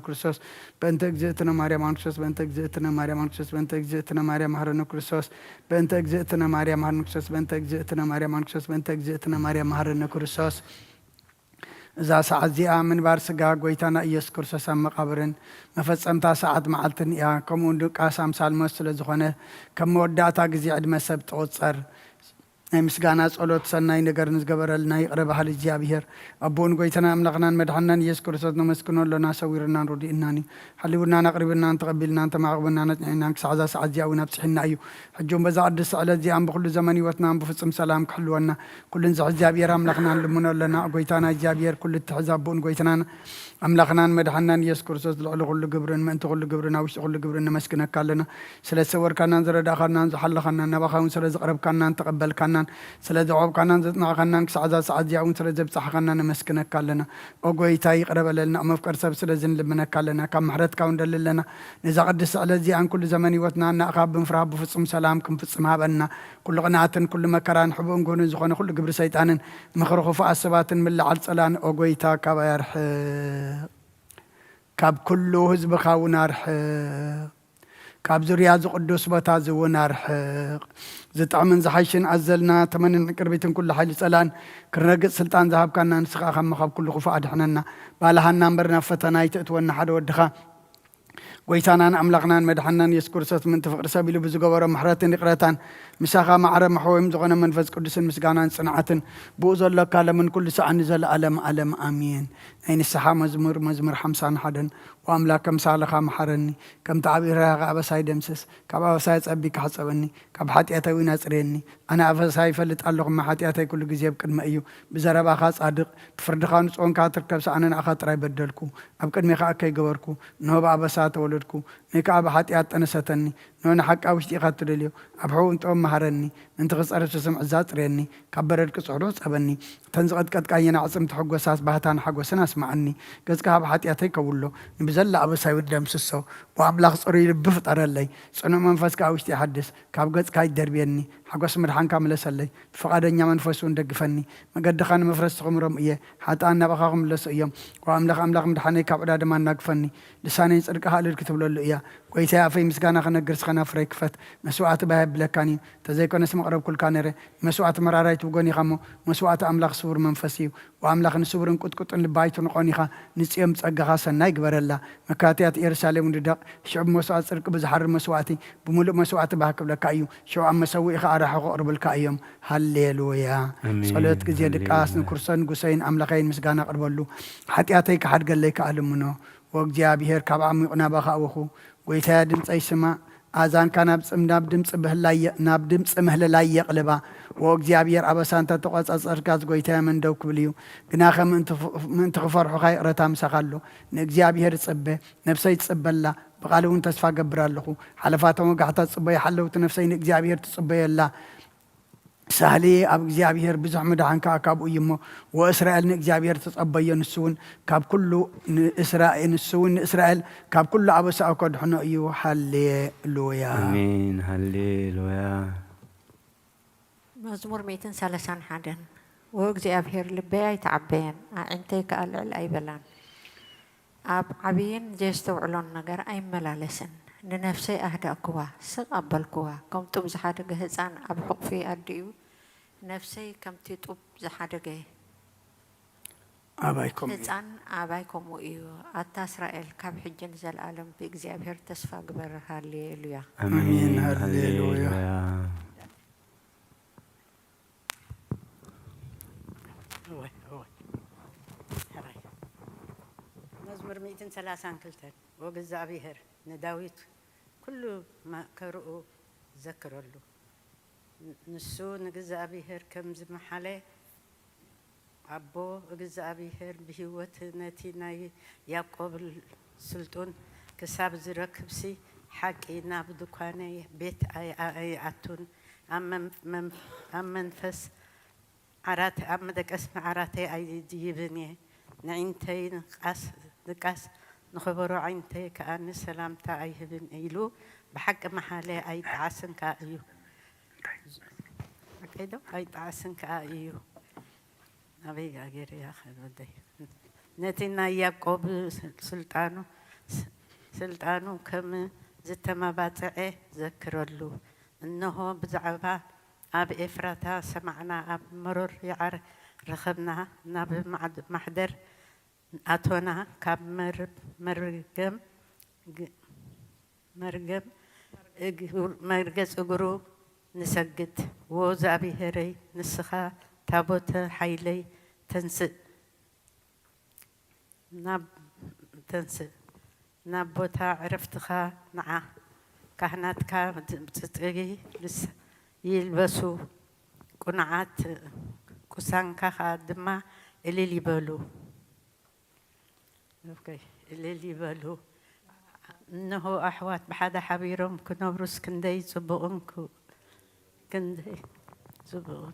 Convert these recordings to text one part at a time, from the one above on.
ክርስቶስ በእንተ እግዝእትነ ማርያም ክርስቶስ በእንተ እግዝእትነ ማርያም ክርስቶስ በእንተ እግዝእትነ ማርያም ሐረነ ክርስቶስ በእንተ እግዝእትነ ማርያም ሐረነ ክርስቶስ በእንተ እግዝእትነ ማርያም ክርስቶስ በእንተ እግዝእትነ ማርያም ሐረነ ክርስቶስ እዛ ሰዓት እዚኣ ምንባር ስጋ ጎይታና ኢየሱስ ክርስቶስ ኣብ መቃብርን መፈጸምታ ሰዓት መዓልትን እያ ከምኡ ሉቃስ ኣምሳል ሞት ስለ ዝኾነ ከም መወዳእታ ግዜ ዕድመ ሰብ ትቑፀር ናይ ምስጋና ጸሎት ሰናይ ነገር ንዝገበረልና ይቅረ ባህል እግዚአብሔር አቦን ጎይተና አምላክናን መድኃናን ኢየሱስ ክርስቶስ ነመስክኖሎና ሰዊርናን ሩዲእናን ሓሊውናን አቅሪብናን ተቀቢልናን ተማቅበናን ነጥዕናን ክሳዕዛ ሰዓት እዚኣ እውን ኣብፅሕና እዩ ሕጆም በዛ ቅዱስ ስዕለት እዚኣን ብኩሉ ዘመን ህይወትና ብፍጹም ሰላም ክሕልወና ኩሉን ዚ እግዚአብሔር አምላክናን ልሙኖለና ጎይታና እግዚአብሔር ኩሉ ትሕዝ አቦን ጎይተናን አምላክናን መድኃናን ኢየሱስ ክርስቶስ ልዕሊ ኩሉ ግብርን ምእንቲ ኩሉ ግብርን ኣብ ውሽጢ ኩሉ ግብርን ነመስክነካ ኣለና ስለ ዝሰወርካናን ዝረዳእካናን ዝሓለኻናን ናባኻውን ስለ ዝቕረብካናን ተቐበልካናን ስለ ዘዕብካናን ዘጥናዕካናን ክሳዕዛ ሰዓት እዚኣ እውን ስለ ዘብፅሕካና ነመስክነካ ኣለና ኦ ጎይታ ይቅረ በለልና መፍቀር ሰብ ስለ ዝንልምነካ ኣለና ካብ ምሕረትካ እውን ደልለና ነዛ ቅዱስ ስዕለት እዚኣን ኩሉ ዘመን ህይወትና እናእኻ ብምፍራህ ብፍጹም ሰላም ክንፍፅም ሃበና ኩሉ ቅንዓትን ኩሉ መከራን ሕቡእን ጎኑን ዝኾነ ኩሉ ግብሪ ሰይጣንን ምኽሪ ክፉኣት ሰባትን ምልዓል ፀላን ኦ ጎይታ ካብ ኣርሕ ካብ ኩሉ ህዝብኻ እውን ኣርሕቕ ካብ ዙርያ ዝቅዱስ ቦታ እውን ኣርሕቕ ዝጥዕምን ዝሓይሽን ኣዘልና ተመንን ቅርቢትን ኩሉ ሓይሊ ፀላን ክረግፅ ስልጣን ዝሃብካና ንስኻ ካብ ኩሉ ክፉእ ኣድሕነና ባልሃና እምበር ናብ ፈተና ይተእትወና ሓደ ወድኻ ጎይታናን ኣምላኽናን መድኃናን ኢየሱስ ክርስቶስ ምእንቲ ፍቅሪ ሰብ ኢሉ ብዝገበሮ ምሕረትን ይቕረታን ምሳኻ ማዕረ መሕወይም ዝኾነ መንፈስ ቅዱስን ምስጋናን ጽንዓትን ብኡ ዘሎካ ለምን ኩሉ ሰዓኒ ዘለዓለም ዓለም ኣሜን ናይ ንስሓ መዝሙር 51 ወኣምላክ ከምሳለኻ መሓረኒ ከምቲ ዓብራኻ ኣበሳይ ደምስስ ካብ ኣበሳይ ፀቢቅ ሓፀበኒ ካብ ሓጢአተይ እውን ኣፅርየኒ ኣነ ኣበሳይ ይፈልጥ ኣለኹ ሓጢአተይ ኩሉ ግዜ ብቅድመ እዩ ብዘረባኻ ጻድቕ ብፍርድኻ ንጾንካ ትርከብ ኣነ ንኣኻ ጥራይ በደልኩ ኣብ ቅድሚኻ ከይገበርኩ ንሆ ብኣበሳ ተወለድኩ ንከዓ ብሓጢአት ጠነሰተኒ ንሆ ንሓቃ ውሽጢ ኢኻ ትደልዮ ኣብ ሕቡእ እንጦም መሃረኒ ምንቲ ክፀርፍ ስምዕዛ ፅርየኒ ካብ በረድ ክፅዕዶ ፀበኒ እተን ዝቐጥቀጥቃየና ዓፅምቲ ሕጎሳት ባህታን ሓጎስን ኣስማዓኒ ገጽካ ኣብ ሓጢአተይ ከውሎ ንብዘላ ኣበሳይ ደምስሶ ወኣምላኽ ፅሩይ ልቢ ፍጠረለይ ፅኑዕ መንፈስካ ውሽጢ ይሓድስ ካብ ገጽካ ይደርብየኒ ሓጎስ ምድሓንካ ምለሰለይ ብፈቃደኛ መንፈስ እውን ደግፈኒ መገድኻ ንምፍረስ ትኽምሮም እየ ሓጥኣን ናባኻ ክምለሱ እዮም ወኣምላኽ ምድሓነይ ካብ ዕዳ ድማ እናግፈኒ ልሳነይ ፅድቅኻ እልል ክትብለሉ እያ ጎይታይ ኣፈይ ምስጋና ክነግር ስኸና ፍረይ ክፈት መስዋዕቲ ባይ ብለካኒ ተዘይኮነስ መቕረብ ኩልካ ነረ መስዋዕቲ መራራይ ትብጎን ኢኻ ሞ መስዋዕቲ ኣምላኽ ስውር መንፈስ እዩ ወኣምላኽ ንስውርን ቁጥቁጥን ልባይቱ ንኾን ኢኻ ንፅዮም ፀጋኻ ሰናይ ግበረላ መካትያት ኢየሩሳሌም ንድደቕ ሽዑብ መስዋዕቲ ፅድቂ ብዝሓርር መስዋዕቲ ብምሉእ መስዋዕቲ ባህ ክብለካ እዩ ሽዑ ኣብ መሰዊኢኻ ኣራሒ ክቕርብልካ እዮም ሃሌሉያ ጸሎት ግዜ ድቃስ ንኩርሶን ጉሰይን ኣምላኸይን ምስጋና ቅርበሉ ሓጢአተይ ክሓድገለይ ከኣልምኖ ወእግዚአብሔር ካብ ዓሚቑ ናባኻ ኣወኹ ጎይታያ ድምፀይ ስማ ኣዛንካ ናብ ድምፂ ምህለላይ የቕልባ ወእግዚአብሔር ኣበሳንታ ተቆጻጸርካ ጎይታያ መንደው ክብል እዩ ግና ምእንቲ ክፈርሑኻ ይቕረታ ምሳኻ ኣሎ ንእግዚአብሔር ጽበ ነፍሰይ ትጽበላ ብቓል እውን ተስፋ ገብር ኣለኹ ሓለፋቶም ወጋሕታት ጽበየ ሓለውቲ ነፍሰይ ንእግዚአብሔር ትጽበየላ ሳህሊ ኣብ እግዚአብሔር ብዙሕ ምድሓን ከዓ ካብኡ እዩ እሞ ወእስራኤል ንእግዚአብሔር ተጸበዮ ንስውን ካብ ኩሉ ንእስራኤል ካብ ኩሉ ኣበሳኡ ከድሕኖ እዩ ሃሌሉያ አሜን ሃሌሉያ መዝሙር 131 ወእግዚአብሔር ልበይ ኣይተዓበየን ኣዒንተይ ከዓ ልዕል ኣይበላን ኣብ ዓብይን ዘስተውዕሎን ነገር ኣይመላለስን ንነፍሰይ ኣህዳእክዋ ስቕ ኣበልክዋ ከምቲ ዝሓደገ ህፃን ኣብ ሕቑፊ ኣድዩ ነፍሰይ ከምቲ ጡብ ዝሓደገ ህፃን ኣባይ ከምኡ እዩ ኣታ እስራኤል ካብ ሕጅን ዘለኣለም ብእግዚአብሔር ተስፋ ግበር ሃሌሉያ አሜን ሃሌሉያ መዝሙር 132 ወእግዚአብሔር ንዳዊት ኩሉ መከርኡ ዘክረሉ ንሱ ንእግዚአብሔር ከም ዝመሓለ ኣቦ እግዚአብሔር ብህይወት ነቲ ናይ ያዕቆብ ስልጡን ክሳብ ዝረክብሲ ሓቂ ናብ ድኳነ ቤት ኣይኣቱን ኣብ መንፈስ ዓራት ኣብ መደቀስ ዓራተይ ኣይድይብን እየ ንዒንተይ ንቃስ ንኽበሮ ዓይንተይ ከኣኒ ሰላምታ ኣይህብን ኢሉ ብሓቂ መሓለ ኣይጠዓስን ከዓ እዩ ኣይጠዓስን ከዓ እዩ ኣበይ ኣገር እያ ኸወደይ نتنا يعقوب سلطانه كم زتما باتعه ذكرلو إنه بزعبا أب إفراتا سمعنا أب مرور يعر رخبنا ناب محضر أتونا كاب مرجس أجرو نسجد وزابي هري نسخة تابوت حيلي تنسى نابوتا عرفتها نعا كهنات تتقي لس يلبسوا قناعات كسان كها دما اللي يبلو اللي يبلو إنه أحوات بحدا حبيرهم كنبرس كندي زبونكو كندي زبون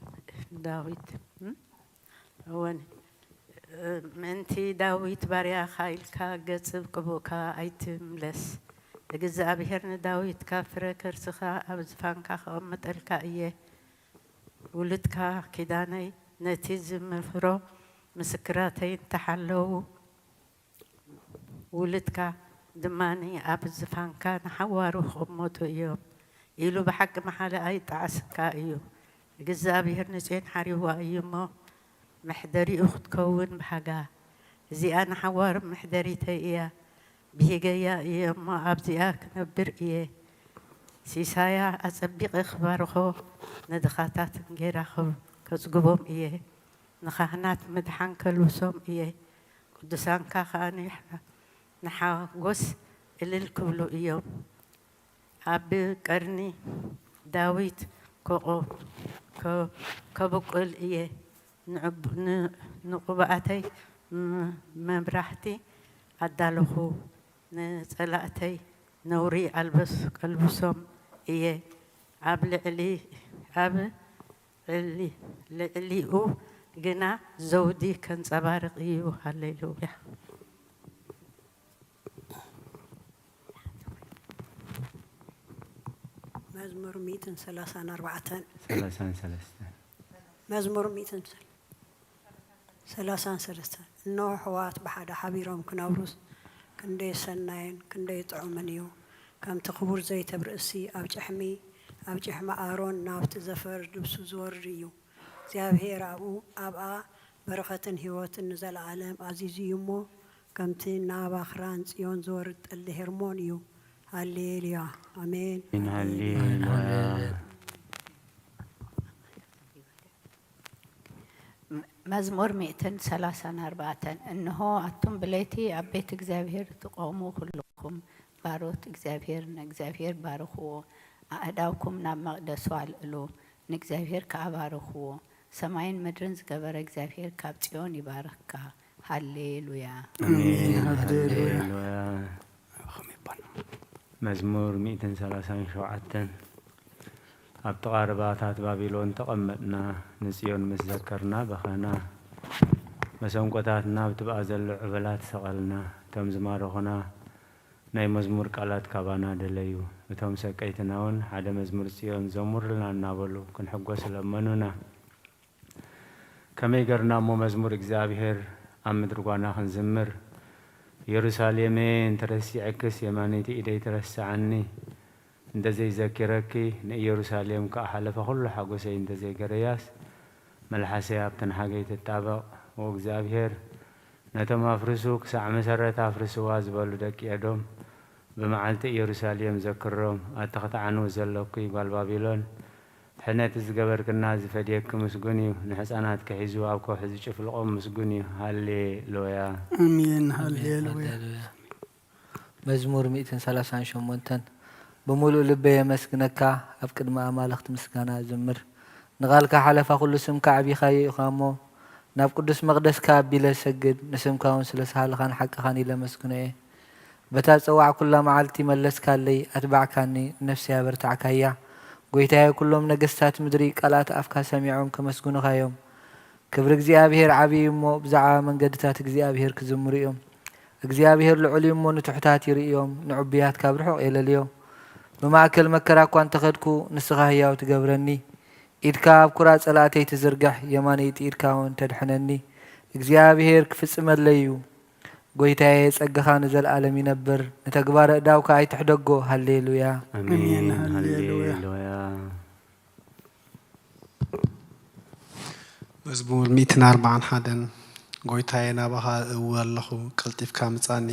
داويد هون منتي داويد باريا خايلكا جذب كبوكا أيتم لس لجزء بهرن داويد كافر كرسخا أبزفان كا خمت الكائية ولدكا كداني نتيز مفرو مسكراتين تحلو ولدكا دماني أبزفان كان حوارو خموتو يوم يلو بحق محل أي تعسكا يوم جزء بهرن زين حريوا يومو محدري أخت كون بحاجة زي أنا حوار محدري تيا بيجيا يا ما أبزياك نبر إيه سيسايا أسبق إخباره ندخاتات غير أخو كسجبهم إيه نخانات مدحن كلوسهم إيه قدسان كخاني إحنا نحاجس اللي الكلو إيوم أبي كرني داويد كبقول إيه نقبأتي مبرحتي عدالخو نسلأتي نوري ألبسهم إيه لعلي أو جنا زودي كان صبارق إيو هالليلويا مزمور 134 33 مزمور 133 إنه حوات بحدا حبيرهم كنابروس كندي سناين كندي طعمنيو كم تخبر زي تبرأسي أبجحمي آرون نافت زفر دبسو زوريو زيابهير أبو أبقى برخة هيوت نزل عالم عزيزي يمو كمتي نابا خران سيون زورت اللي هرمونيو هالليليا آمين هالليليا مزمور 134 إنه أنتم بليتي أبيت إجزابير تقوموا كلكم باروت إجزابير نجزابير بارخو أداوكم ناب مقدس والقلو نجزابير كأبارخو سماين مدرنز جبر إجزابير كابتيون يباركها هالليلويا آمين هالليلويا مزمور 137 أبتقاربات بابلون تقمتنا نسيون مزكرنا بخنا مسونقتاتنا بتبقى زل عبلات سقلنا تم زمارخنا ناي مزمور قالات كابانا دليو وتم سقيتناون حدا مزمور سيون زمور لنا نابلو كنحقوس لمنونا كما يقرنا مو مزمور اغزابير امدرغوانا خنزمر يروساليمين ترسي عكس يمانيتي إيدي ترسعني እንደዘይ ዘኪረኪ ንኢየሩሳሌም ከአሐለፈ ሁሉ ሓጎሰይ እንደዘይ ገረያስ መልሓሰይ ኣብተን ሓገይ ትጣበቕ ወእግዚአብሔር ነቶም ኣፍርሱ ክሳዕ መሰረት ኣፍርስዋ ዝበሉ ደቂ ኤዶም ብመዓልቲ ኢየሩሳሌም ዘክሮም ኣተኽትዓንዉ ዘለኩ ጓል ባቢሎን ሕነት ዝገበርክና ዝፈድየክ ምስጉን እዩ ንሕፃናት ክሒዙ ኣብ ከውሒ ዝጭፍልቖም ምስጉን እዩ ሃሌሉያ አሜን ሃሌሉያ መዝሙር 138 بمولو لبي يمسكنك أفقد ما أمالخت مسكانا زمر نغالك حلفا كل سمك عبي خاي خامو ناب قدس مقدس كابي لسجد نسمك ونسلس حالخان حق خاني لمسكنه بتا صواع كل معالتي ملس كالي أتبعكاني نفسي برتعك هيا قويتها كلهم نقستات مدري قالات أفكا سميعهم كمسكنو خايوم كبر እግዚአብሔር عبي مو بزعا من قدتات እግዚአብሔር كزمريهم እግዚአብሔር لعلي مو نتحتات يريهم نعبيات كابرحو إلى اليوم بمعكل مكرا كوان تخدكو نسخة هياو تقبرني إدكا بكرات صلاتي تزرقح يماني إدكا وان تدحنني እግዚአብሔር ክፍጽመለዩ ጎይታዬ ጸጋኻ ንዘለዓለም ይነብር ንተግባረ እዳውካ ኣይትሕደጎ ሃሌሉያ አሜን ሃሌሉያ መዝሙር 141 ጎይታዬ ናባኻ እወለኹ ቀልጢፍካ ምጻኒ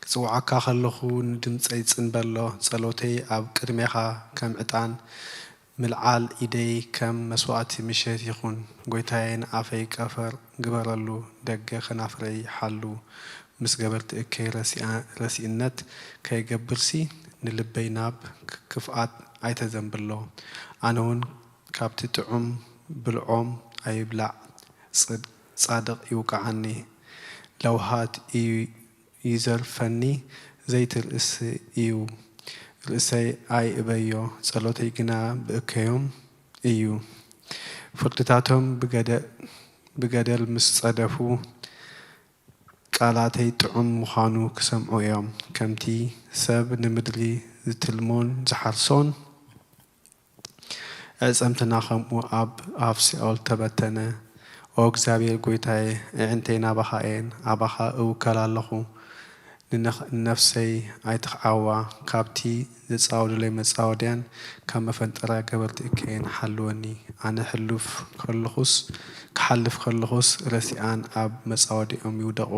ክጽውዓካ ከለኹ ንድምፀይ ጽንበሎ ጸሎተይ ኣብ ቅድሜኻ ከም ዕጣን ምልዓል ኢደይ ከም መስዋዕቲ ምሸት ይኹን ጎይታዬ ንኣፈይ ቀፈር ግበረሉ ደገ ከናፍረይ ሓሉ ምስ ገበርቲ እከይ ረሲእነት ከይገብርሲ ንልበይ ናብ ክፍኣት ኣይተዘንብሎ ኣነ እውን ካብቲ ጥዑም ብልዖም ኣይብላዕ ጻድቕ ይውቃዓኒ ለውሃት ይዘርፈኒ ዘይትርእስ እዩ ርእሰይ ኣይእበዮ ጸሎተይ ግና ብእከዮም እዩ ፍርድታቶም ብገደል ምስ ጸደፉ ቃላተይ ጥዑም ምዃኑ ክሰምዑ እዮም ከምቲ ሰብ ንምድሪ ዝትልሞን ዝሓርሶን ኣጸምትና ከምኡ ኣብ ኣፍ ሲኦል ተበተነ ኦ እግዚአብሔር ጎይታዬ ኣዕንተይ ናባኻ እየን ኣባኻ እውከል ኣለኹ ንነፍሰይ ኣይትኽዓዋ ካብቲ ዝጻወዱለይ መጻወድያን ካብ መፈንጠራ ገበርቲ እከየን ሓልወኒ ኣነ ክሓልፍ ከለኹስ ረሲኣን ኣብ መጻወዲኦም ይውደቑ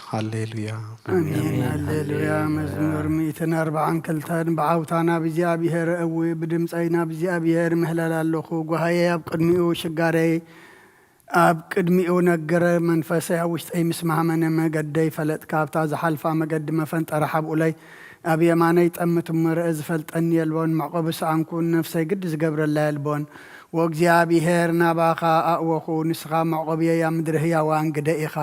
ሃሌሉያ አሜን ሃሌሉያ መዝሙር 142 ብዓውታና ብእግዚአብሔር እዊ ብድምፀይና ብእግዚአብሔር ምህለል ኣለኹ ጓሃየ ኣብ ቅድሚኡ ሽጋረይ ኣብ ቅድሚኡ ነገረ መንፈሰይ ኣብ ውሽጠይ ምስማመነ መገደይ ፈለጥ ካብታ ዝሓልፋ መገዲ መፈንጠረ ሓብኡለይ ኣብ የማነይ ጠምት ምርአ ዝፈልጠኒ የልቦን ማዕቆብ ሰኣንኩን ነፍሰይ ግዲ ዝገብረላ የልቦን ወእግዚአብሔር ናባኻ ኣእወኹ ንስኻ ማዕቆብየ ኣብ ምድሪ ህያዋን ግደ ኢኻ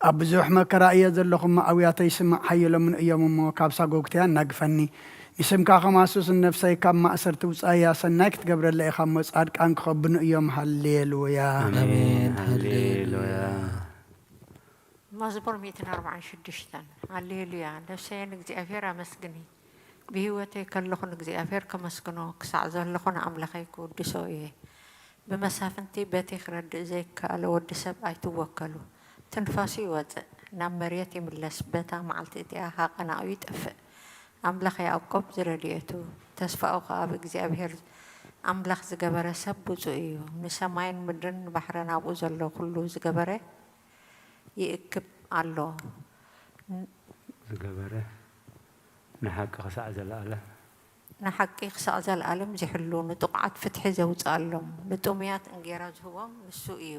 ኣብ ብዙሕ መከራ እየ ዘለኹም ኣውያተይ ስማዕ ሓየሎምን እዮም እሞ ካብ ሳጎግትያ እናግፈኒ ንስምካ ኸማሱስ ነፍሰይ ካብ ማእሰር ትውፃእያ ሰናይ ክትገብረላ ኢኻ እሞ ጻድቃን ክኸብኑ እዮም ሃሌሉያ አሜን ሃሌሉያ መዝሙር 146 ሃሌሉያ ነፍሰይን እግዚአብሔር ኣመስግኒ ብህይወተይ ከለኹን እግዚአብሔር ከመስግኖ ክሳዕ ዘለኹን ኣምላኸይ ክውድሶ እየ ብመሳፍንቲ በተይ ክረድእ ዘይከኣለ ወዲ ሰብ ኣይትወከሉ ትንፋሱ ይወፅእ ናብ መሬት ይምለስ በታ መዓልቲ እቲኣ ሃቐናኡ ይጠፍእ ኣምላኽ ያዕቆብ ዝረድኤቱ ተስፋኡ ከዓ ብእግዚአብሔር ኣምላኽ ዝገበረ ሰብ ብፁዕ እዩ ንሰማይን ምድርን ባሕርን ኣብኡ ዘሎ ኩሉ ዝገበረ ይእክብ ኣሎ ዝገበረ ንሓቂ ክሳዕ ዘለኣለም ንሓቂ ክሳዕ ዘለኣለም ዝሕሉ ንጥቑዓት ፍትሒ ዘውፅኣሎም ንጡምያት እንጌራ ዝህቦም ንሱ እዩ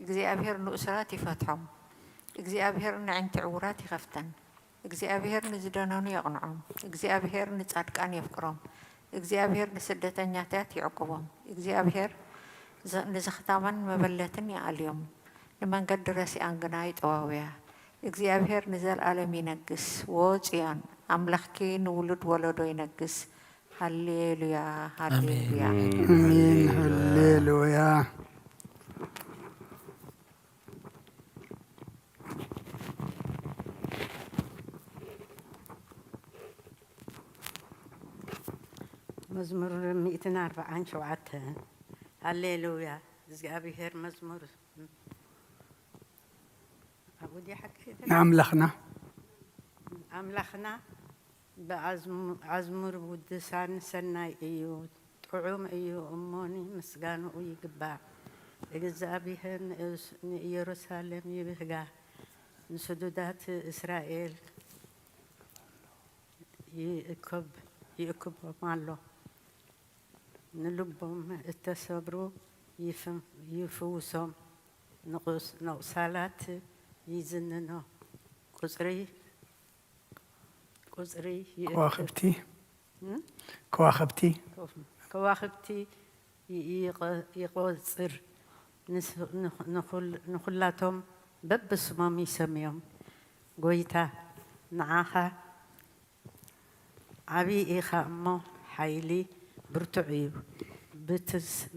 እግዚአብሔር ንእስራት ይፈትሖም እግዚአብሔር ንዕንቲ ዕውራት ይኸፍተን እግዚአብሔር ንዝደነኑ የቕንዖም እግዚአብሔር ንጻድቃን የፍቅሮም እግዚአብሔር ንስደተኛታት ይዕቅቦም እግዚአብሔር ንዝኽታመን መበለትን ይኣልዮም ንመንገዲ ረሲኣን ግና ይጠዋውያ እግዚአብሔር ንዘለኣለም ይነግስ ወጽዮን ኣምላኽኪ ንውሉድ ወለዶ ይነግስ ሃሌሉያ ሃሌሉያ አሜን ሃሌሉያ مزمور 147 هللويا እግዚአብሔር መዝሙር أبودي حكيت أملخنا بعزمور بودسان سناي إيو طعوم إيو أموني مسجانو يقبع እግዚአብሔር ኢየሩሳሌም ይብህጋ ንስዱዳት እስራኤል ይእክቦም ኣሎ ንልቦም እተሰብሩ ይፍውሶም ነቁሳላት ይዝንኖ ቁጽሪ ከዋኽብቲ ይቆጽር ንኹላቶም በብስሞም ይሰምዮም ጎይታ ንዓኻ ዓብይ ኢኻ እሞ ሓይሊ ብርቱዕ እዩ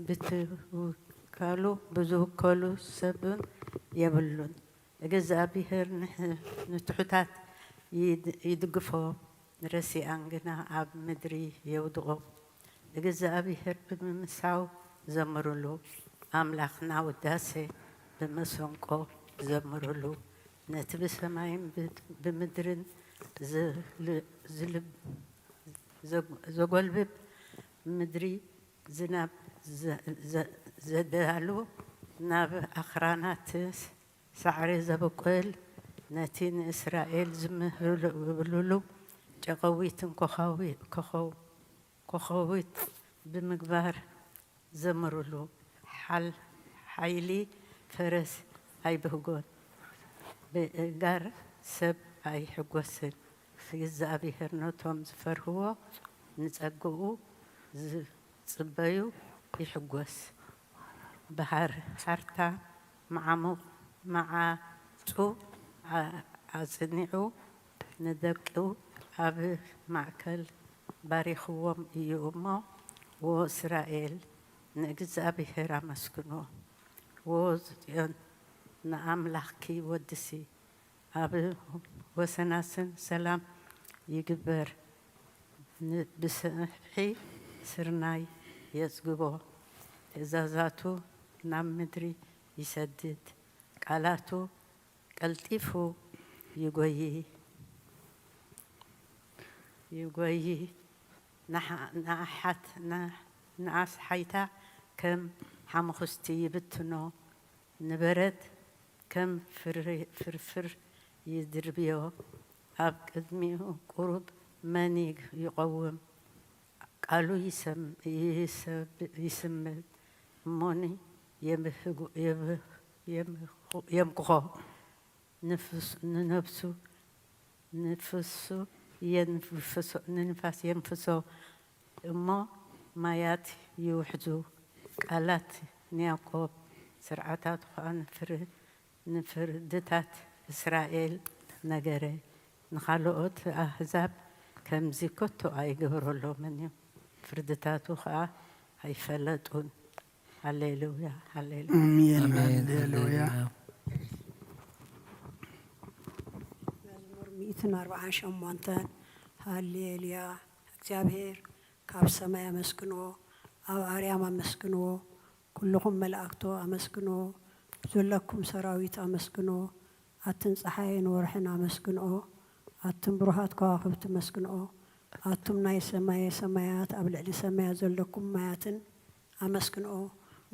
ብትውከሉ ብዝውከሉ ሰብን የብሉን እግዚአብሔር ንትሑታት ይድግፎም ንረሲኣን ግና ኣብ ምድሪ የውድቖም እግዚአብሔር ብምምሳው ዘምሩሉ ኣምላኽና ውዳሴ بمسونقو زمرلو نتب سماين بمدرن زلب زقلب مدري زناب زدالو ناب أخرانات سعر زبقل نتين إسرائيل زمهلولو جقويت كخويت بمقبار زمرلو حيلي فرس أي بهجون بقار سب أي حقوسن في الزابي هرنوتهم زفرهو نتأجو صبيو يحقوس بحر حرتا مع تو عزنيعو ندقو أب معكل باريخوهم يومو وإسرائيل نجزابي هرا مسكنو وزيون نعملكي ودسي أب وسناسن سلام يجبر بسحي سرناي يزقبو إزازاتو نام مدري يسدد قالاتو قلتيفو يقوي نحت ناس حيتا كم حمخستي بتنو نبرد كم فرفر يدربيو أب قدميو قرب مانيق يقوم قالوا يسم موني يمقو نفسه ننفس ينفسو أما مايات يوحدو قالت نياقوب سرعتات خان نفردتات إسرائيل نجري نخلوت أحزاب كم زيكوتو أي جبرولو منيو فردتاتو خا هاي فلتون هللويا هللويا آمين هللويا 148 هالليليا እግዚአብሔር ካብ ሰማይ አመስግኖ ኣብ አርያም አመስግኖ ኩልኩም መላእክቶ አመስግኖ ዘለኩም ሰራዊት አመስግኖ አትን ፀሐይን ወርሕን አመስግኖ አትን ብሩሃት ከዋክብት አመስግኖ አቱም ናይ ሰማይ ሰማያት ኣብ ልዕሊ ሰማያት ዘለኩም ማያትን አመስግኖ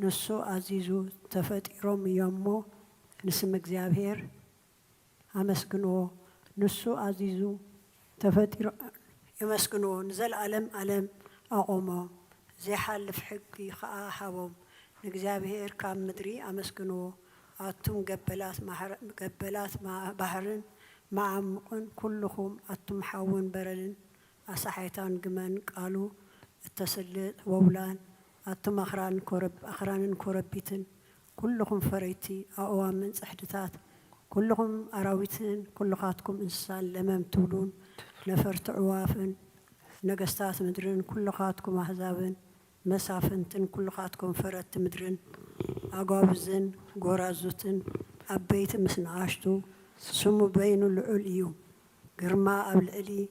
ንሱ አዚዙ ተፈጢሮም እዮሞ ንስም እግዚአብሔር አመስግኖ ንሱ አዚዙ ተፈጢሮ يمسكنو نزل ዓለም አቆሞ ዘይሓልፍ ሕጊ ከዓ ሃቦም ንእግዚአብሔር ካብ ምድሪ አመስግኖ አቱም ገበላት ባህርን ማዓምቁን ኩልኩም አቱም ሓውን በረልን አሳሓይታን ግመን ቃሉ እተስልጥ ወውላን አቱም ኣኽራንን ኮረቢትን ኩልኩም ፈረይቲ ኣእዋምን ፅሕድታት ኩልኩም ኣራዊትን ኩልኻትኩም እንስሳን ለመምትብሉን نفرت عوافن نجستات مدرن كل خاتكم أحزابن مسافنتن كل خاتكم فرت مدرن أقابزن قرازتن أبيت مسن عاشتو سمو بين العليو قرما قبل إلي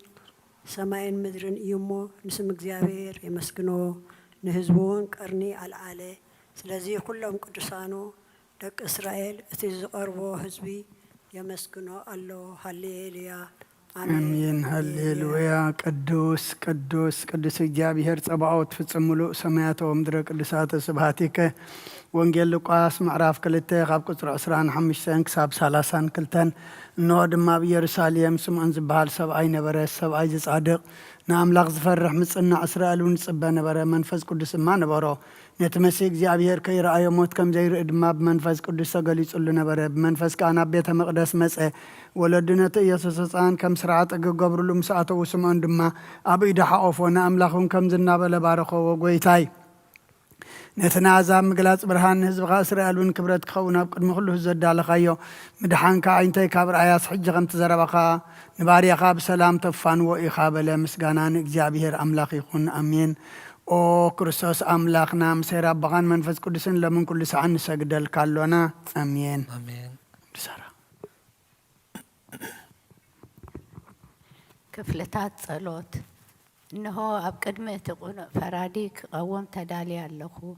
سماين مدرن يمو نسم እግዚአብሔር يمسكنو نهزبون قرني على العالي سلازي كلهم قدسانو دك إسرائيل اتزقربو حزبي يمسكنو الله هللويا آمين هللويا قدوس قدوس قدوس እግዚአብሔር ጸባኦት ፍጽምሉ ሰማያት ወምድረ ቅዱሳት ስብሐቲከ ወንጌል ሉቃስ ምዕራፍ 2 ካብ ቁጥር 25 ክሳብ 32 እንሆ ድማ በኢየሩሳሌም ስምዖን ዝበሃል ሰብኣይ ነበረ ሰብኣይ ዝጻድቕ ንኣምላኽ ዝፈርሕ ምጽናዕ እስራኤል እውን ጽበ ነበረ መንፈስ ቅዱስ ድማ ነበሮ ነቲ መሲሕ እግዚአብሔር ከይረአዮ ሞት ከም ዘይርኢ ድማ ብመንፈስ ቅዱስ ተገሊጹሉ ነበረ ብመንፈስ ከዓ ናብ ቤተ መቕደስ መጸ ወለዱ ነቲ ኢየሱስ ህፃን ከም ስርዓት ገብሩሉ ምስ ኣተው ስምዖን ድማ ኣብ ኢዱ ሓቆፎ ንኣምላኹን ከም ዝናበለ ባረኸዎ ጎይታይ ነቲ ንኣሕዛብ ምግላፅ ብርሃን ንህዝብኻ እስራኤል እውን ክብረት ክኸውን ኣብ ቅድሚ ኩሉ ዘዳለኻዮ ምድሓንካ ዓይንተይ ካብ ርኣያስ ሕጂ ከም ትዘረበኻ ንባርያኻ ብሰላም ተፋንዎ ኢኻ በለ ምስጋና ንእግዚአብሔር ኣምላኽ ይኹን ኣሜን ኦ ክርስቶስ ኣምላኽና ምሴራ ኣባኻን መንፈስ ቅዱስን ለምን ኩሉ ሰዓት ንሰግደልካ ኣሎና ኣሜን አሜን ክፍልታት ጸሎት إنه أبقد ما تقول فراديك قوم تدالي اللخو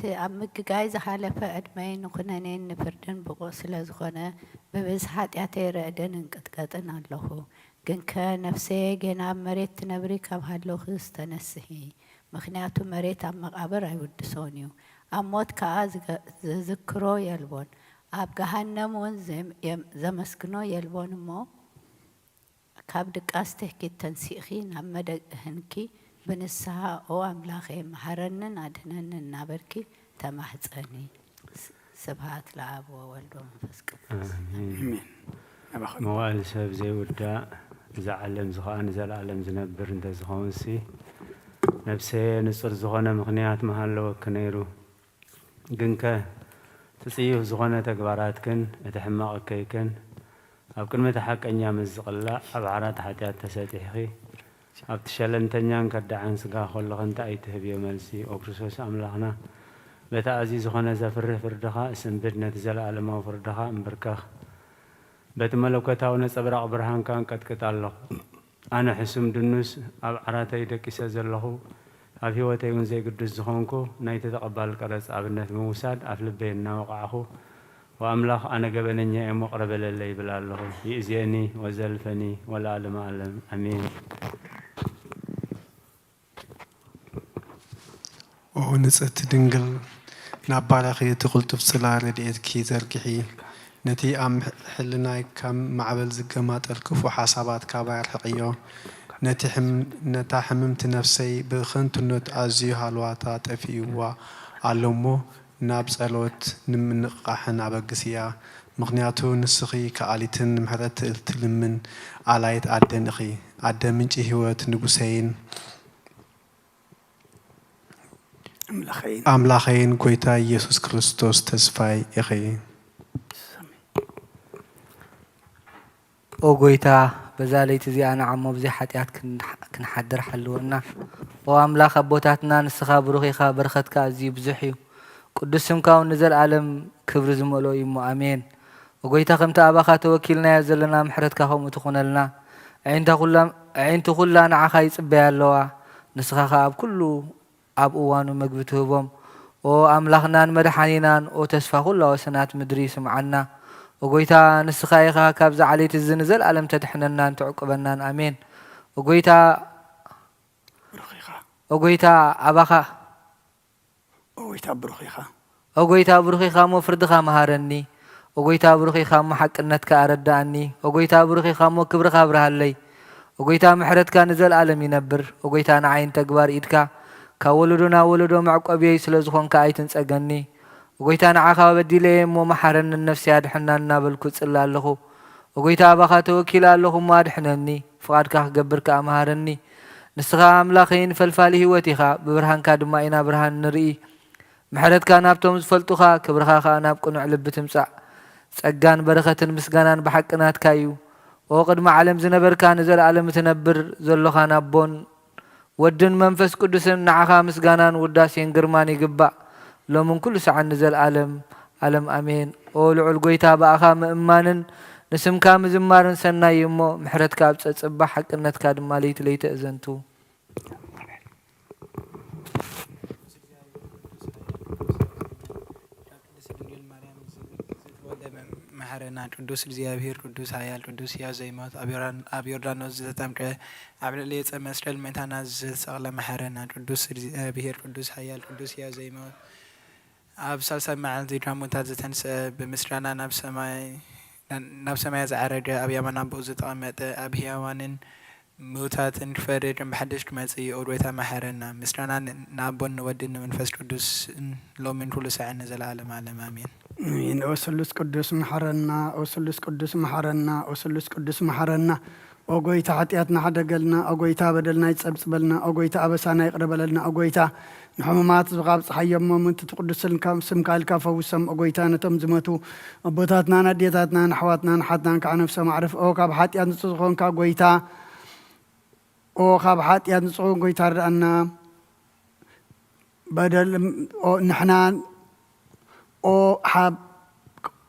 أمك جايز حالة أدمين وخنانين نفردن بقوسلة زخنة ببزحات يعتير أدن قطن اللخو جنك نفسي جنا مريت تنبريك بهاللخ استنسهي مخنياتو مريت عم مقابر يودسونيو أموت كأز ذكرو يلبون أب جهنم زمسكنو يلبون مو كابدك أستحكي التنسيخي نعمد هنكي بنسها أو أملاخي محرنن أدنن نابركي تمحزني سبحات العاب وولد ومنفسك آمين موال سب زي ودا زعلم زخان زلعلم زنبر انت زخونسي نفسي نصر زخانة مغنيات محلو كنيرو جنك تصيح زخانة تكباراتكن اتحماق كيكن أو كلمة حق أنيا مزقلا أبعرات حتى تساتيخي أبتشلن تنيان كدعان سقا خلق انت أي تهبي ملسي أوكرسوس أملاخنا بتا عزيز خانا زفر فردخا اسم بدنا تزال علما فردخا مبركخ بتملكته ونصبر برهان كان قد كتالله أنا حسم دنوس أبعراتي دكيسا زلهو أبي وتيون زي قدس زخونكو نايت تقبل قرص أبنت موساد أفلبينا وقعه وأملاخ أنا قبلني مقرب للي بلاله يأذيني وزلفني ولا علم أعلم أمين ونصت دنقل نابالغي تقلت بصلا رديت كي زرقحي نتي أم حلناي كم معبل زقمات الكف وحسابات كابار حقيو نتا حممت نفسي بخنت نت أزيها الواتات أفيوا علمو نابس ألوت نمنقحن عبقسيا مغنياتو نسخي كاليتن محرت التلمن علايت عدن أخي عدن منجي هوات نقسين أملاخين كويتا يسوس كريستوس تسفاي أخي أو كويتا بزاليت زي أنا عمو بزي حتيات كنحدر حلونا وأملاخ أبوتاتنا نسخا بروخي خابرخت كازي بزحيو قدسم كاون نزل عالم كبر زمولو يمو أمين وقويتا خمت أباخا توكيلنا يزلنا محرتكا خوم تخون لنا عين تخلا نعخا يصبيا اللوا نسخا خاب كله أب أوانو مقبتوبهم وأملاخنا مدحانينا وتسفا خلا وسنات مدري سمعنا وقويتا نسخا يخا كابز عليت الزنزل عالم تدحننا تعقبنا أمين وقويتا أباخا أوغويتا بروخيخا مو فردخا مهارني أوغويتا بروخيخا مو حقنتك أرداني أوغويتا بروخيخا مو كبرخا برهالي أوغويتا محرتك نزل عالم ينبر أوغويتا نعين تقبار إيدكا كولدونا ولدو معقبي سلزخون كايتن سأغني أوغويتا نعاخا بديلي مو محرن النفس يادحنا النابلكوز إلا اللخو أوغويتا أباخا توكيلا اللخو ما دحنني فقادكا قبرك أمهارني نسخا أملاخين فالفالي هوتيخا ببرهان كادما إنا برهان نرئي محرت كان أبتم زفلتوخا كبرخا خانا بقنع لبتمسع سأقان برخة مسقانان بحقنات كايو وقد ما علم زنبر كان زل علم تنبر زلو خانا بون ودن منفس قدسن نعخا مسقانان وداسين قرماني قبع لو من كل ساعة نزل علم أمين ولعو القويتا بأخا مأمانن نسم كام زمارن سنة يمو محرت كاب تصبح حقنات كادما ليت أزنتو محرنا قدوس الزيابير قدوس عيال قدوس يا زيمات أبيردانوس زتامك عبليت مسرل متانا زغلا محرنا قدوس الزيابير قدوس عيال قدوس يا زيمات أبسال مع ذي راموتات زتنس بمسرانا نفس ما يزعرج أبي أمنا بوزت قامت أبي أوانن موتات فرج بحدش كمزي أورويتا محرنا مسرانا نابون ودين من فس قدوس لو من كل ساعة نزل عالم آمين إن أوسلس قدوس محرنا أوسلس قدوس محرنا أوسلس قدوس محرنا أوغويتا حتياتنا حدا قلنا أوغويتا بدلنا يتصبصبلنا أوغويتا أبسانا يقرب لنا أوغويتا نحممات زغاب صحيا من تقدس لنا سمكا الكافوسم أوغويتا نتم زمتو أبوتاتنا نديتاتنا نحواتنا نحاتنا كعنفسا معرف أوكا بحاتيات نصغون كاغويتا أوكا بحاتيات نصغون غويتا رأنا بدل نحنا أو حاب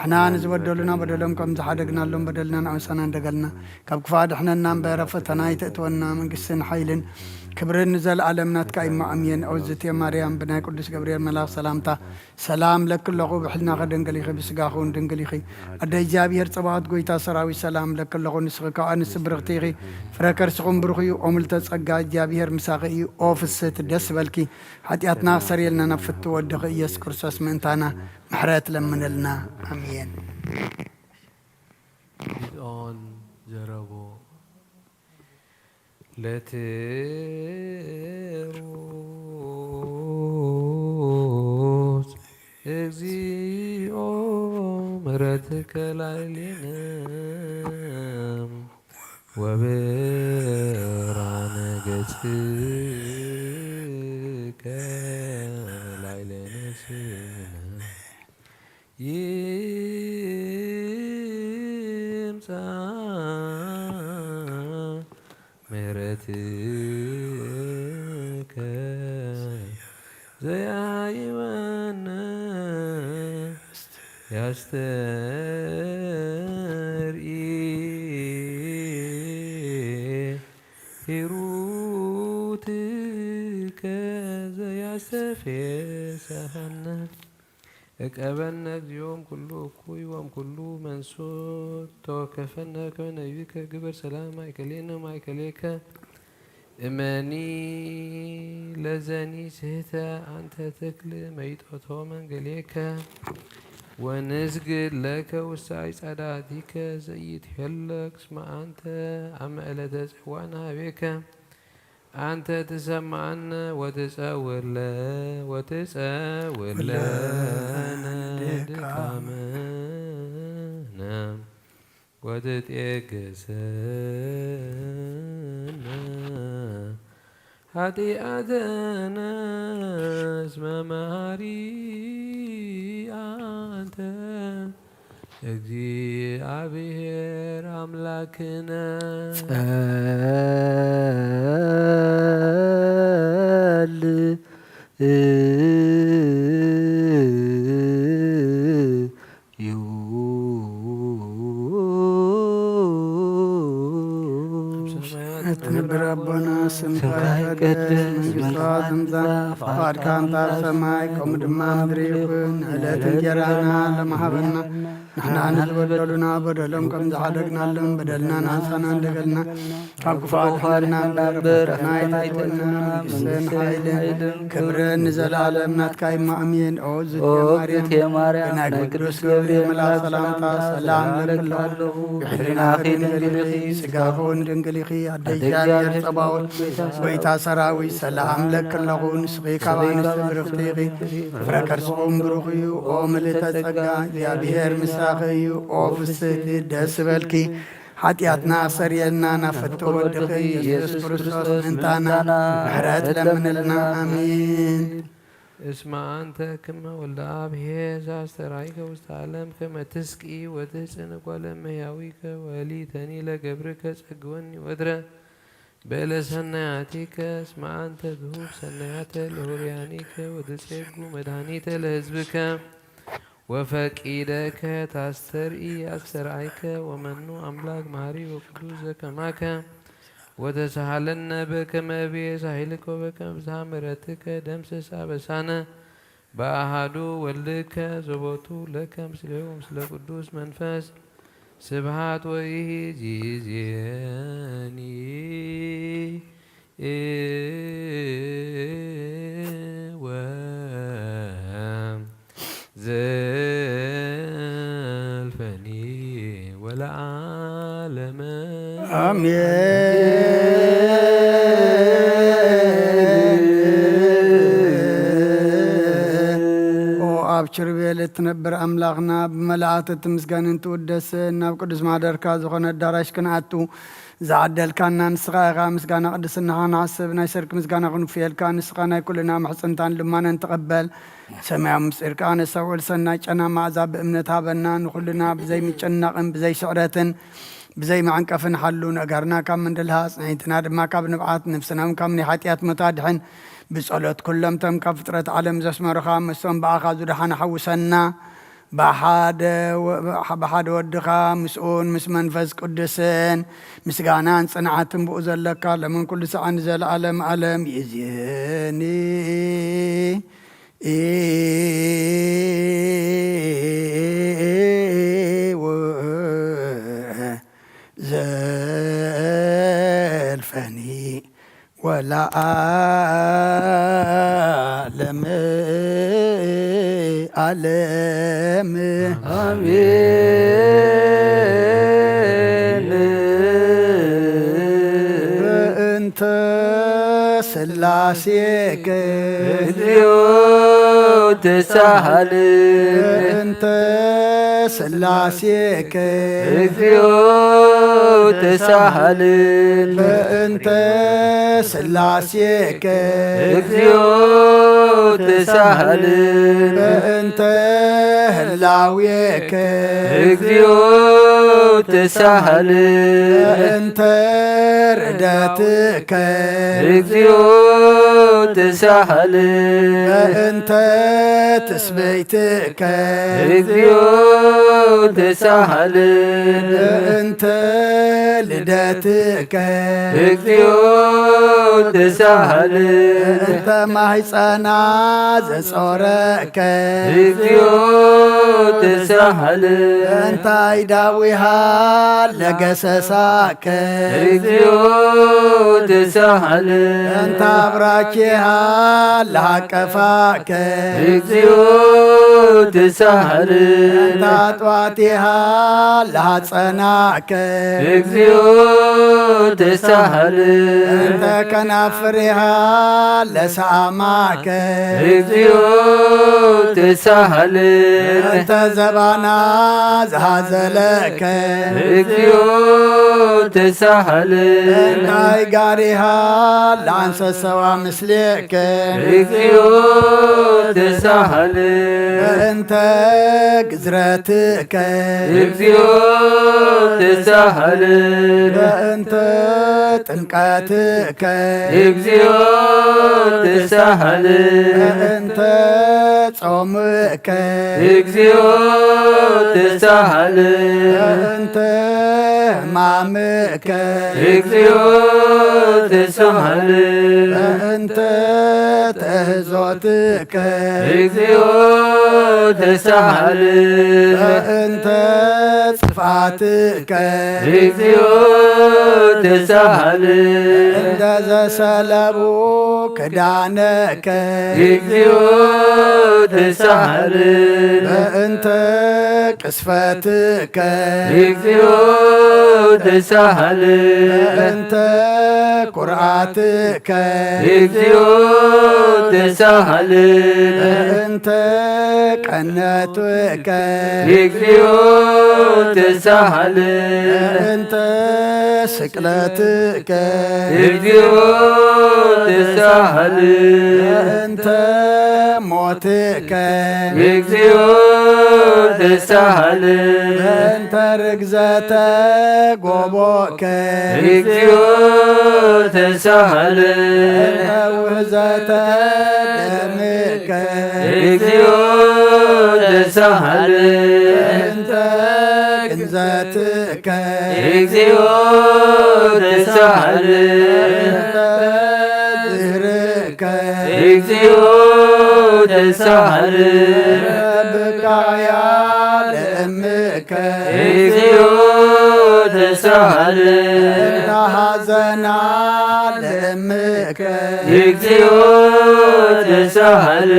احنا نزودلنا بدلهم كم زحدقنا لهم بدلنا نعمسنا ندقلنا كاب كفاد احنا نام برفتنا يتأتونا من قسن حيلن كبرن نزل عالمنا تكايما أمين أوزت يا مريم بنا قدس جبريل ملاك سلامتا سلام لك لغو بحلنا غدن قليخي بسقاخون دن قليخي أدى جابي هرصبات قويتا سراوي سلام لك لغو نسخكا أنس برغتيغي فركر سقوم برغي أملتا سقا جابي هرمساقي أوفست دس بلكي حتياتنا سريلنا نفتو ودغي يسكر سوس منتانا محرات لمن لنا أمين بدون جربوا لتروس اغزيو مرتك لعلينام وبران قتك لعلينسنا يمسا مرتك زي عيوانا يسترئي هيروتك زي يستفيسهنا اكأبنا اليوم كله كوي وام كله منسوط توقفنا كون أيوك قبر سلام معك لينا معك ليك إماني لزاني سهتا أنت تكل ميت أطوما قليك ونسجد لك والسعي سعداتك زيد حلك اسمع أنت عما ألا تزحوانا بك أنت تسمعنا وتساور لنا دكامنا وتتيقسنا هديئتنا اسم ماري أنت እግዚአብሔር አምላክነ تنبر ربنا سمك يقدس منقصات امزا فقد كان طار سماي قوم دما مدريكن علات انجرانا لمحبنا نحن نزبدلنا بدلهم كم زحدقنا لهم بدلنا ناسنا ندقلنا كاب كفاء خالنا برفنا يتايتنا بسن حيلن كبرن نزل عالمنا تكايما أمين أوزت يا مريم بناك قدس جبريل ملاك سلامتا سلام لك الله بحرنا أخي دنقليخي سقاخون دنقليخي الدجال يرتباول ويتا سراوي سلام لك الله نسقيك بانس برختيغي فركر سقوم بروخي وملتا تسقا يا بيهر مساخي وفست دس بلكي حتياتنا سرينا نفتو ودقي يسوس كريستوس انتانا محرات لمن لنا آمين اسمع أنت كما ولا أبهي زاسترايك واستعلم كما تسكي وتسنك ولما يعويك ولي تاني لقبرك سقوني ودرا بلا سنعاتك اسمع أنت ذهوب سنعات لهريانيك وتسيقو مدهانيت لهزبك وفكيدك تسترئي أسترعيك ومنو أملاك مهري وقدوزك معك وتسهلن بك ما بيسهلك وبك بزامرتك دمسس أبسانا بأحدو ولك زبوتو لك مسله ومسل قدوس منفس سبحات وإيه جيزياني زلفني والعالم آمين أبشر بيلة تنبر أملاغنا بملعاتة تمسكان انتو ودس ناب قدس مادر كازوخنا الدراش كنعتو زعدل كان نسغا مسكانا قدس النهان عصبنا يسرك مسكانا غنفيل كان نسغانا كلنا محسنتان لما نتقبل سمع مسير كان سوال سنة أنا مع عذاب امنتها بنان وكلنا بزي متشنقن بزي شعرتن بزي ما عنكفن حلون أقرنا كم من دلهاس نحيتنا ما كاب نبعات نفسنا وكم نحاتيات متادحن بسألت كلهم تم كفترة علم زسم رخام مسلم بآخاذ دحان حوسنا بحد ودخا مسؤون مس منفس قدسن مسغانان صنعتن بو زلكا لمن كل سعن زل عالم عالم يزيني زلفني ولا عالم عالم آمين أنت سلاسيك اليوم تسهل أنت سلاسيك اليوم تسهل أنت سلاسيك اليوم تسهل أنت هلاويك اليوم تسهل أنت رداتك اليوم تسهل أنت تسبيتك اليوم تسهل أنت لداتك اليوم تسهل أنت محيصنا زصورك اليوم تسهل أنت يداويها لقسساك اليوم تسهل أنت أبراكيها لحقفاك اليوم تسهل أنت أطواتها لحصناك اليوم تسهل أنت كنافرها لساماك اليوم تسهل أنت زبانا زهزلك اليوم تسهل أنت يقاريها لعنس سوا مثلك اليوم تسهل أنت قزرتك اليوم تسهل أنت تنقاتك اليوم تسهل أنت صومك اليوم تسهل أنت مامك اليوم تسهل أنت تهزوتك اليوم تسهل أنت صفاتك اليوم تسهل عند زسلبوك دانك اليوم تسهل أنت قسفتك اليوم تسهل أنت قرعتك اليوم تسهل أنت قناتك اليوم تسهل أنت سكلتك اليوم تسهل أنت موتك اليوم تسهل أنت ركزتك قبوك اليوم تسهل أنت وهزتك دمك اليوم تسهل أنت كنزتك اليوم تسهل أنت زهرك اليوم تسهل بكايا لأمك اليوم تسهل أنت حزنا لأمك اليوم تسهل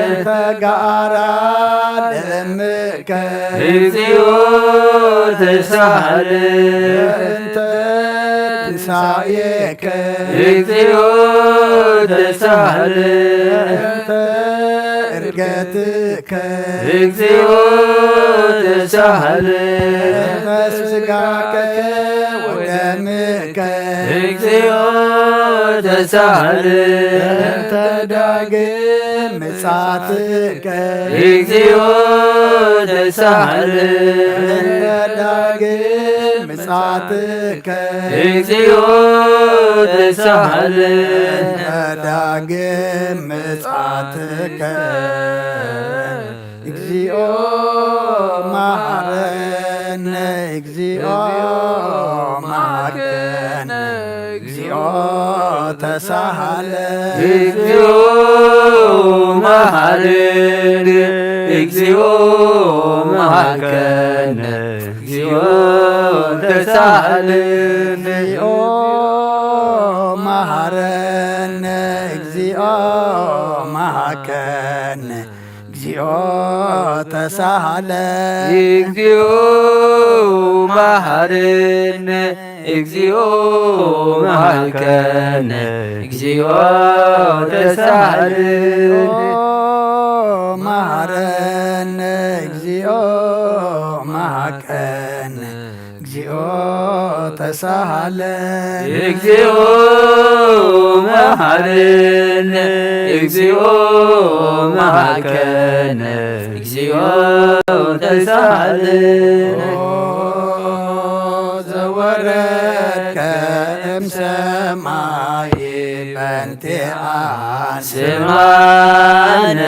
أنت قارا لأمك اليوم تسهل أنت تنسايك اليوم تسهل أنت رقتك اليوم تسهل أنت سقاك ودمك اليوم تسهل أنت داقم مصاتك اليوم تسهل أنت داقم مصاتك اليوم تسهل داقم مصاتك እግዚኦ እግዚኦ መሐረነ እግዚኦ መሐረነ እግዚኦ ተሳሃለ እግዚኦ መሐረነ እግዚኦ መሐረነ እግዚኦ ተሳሃለ እግዚኦ መሐረነ እግዚኦ መሐረነ እግዚኦ ተሳሃለ እግዚኦ መሐረነ እግዚኦ መሐረነ እግዚኦ ተሳሃለ መሐረነ እግዚኦ መሐረነ እግዚኦ ተሳሃለ እግዚኦ መሐረነ እግዚኦ መሐረነ እግዚኦ ተሳሃለ ዘወረድከ እምሰማይ በእንቲአነ ስማነ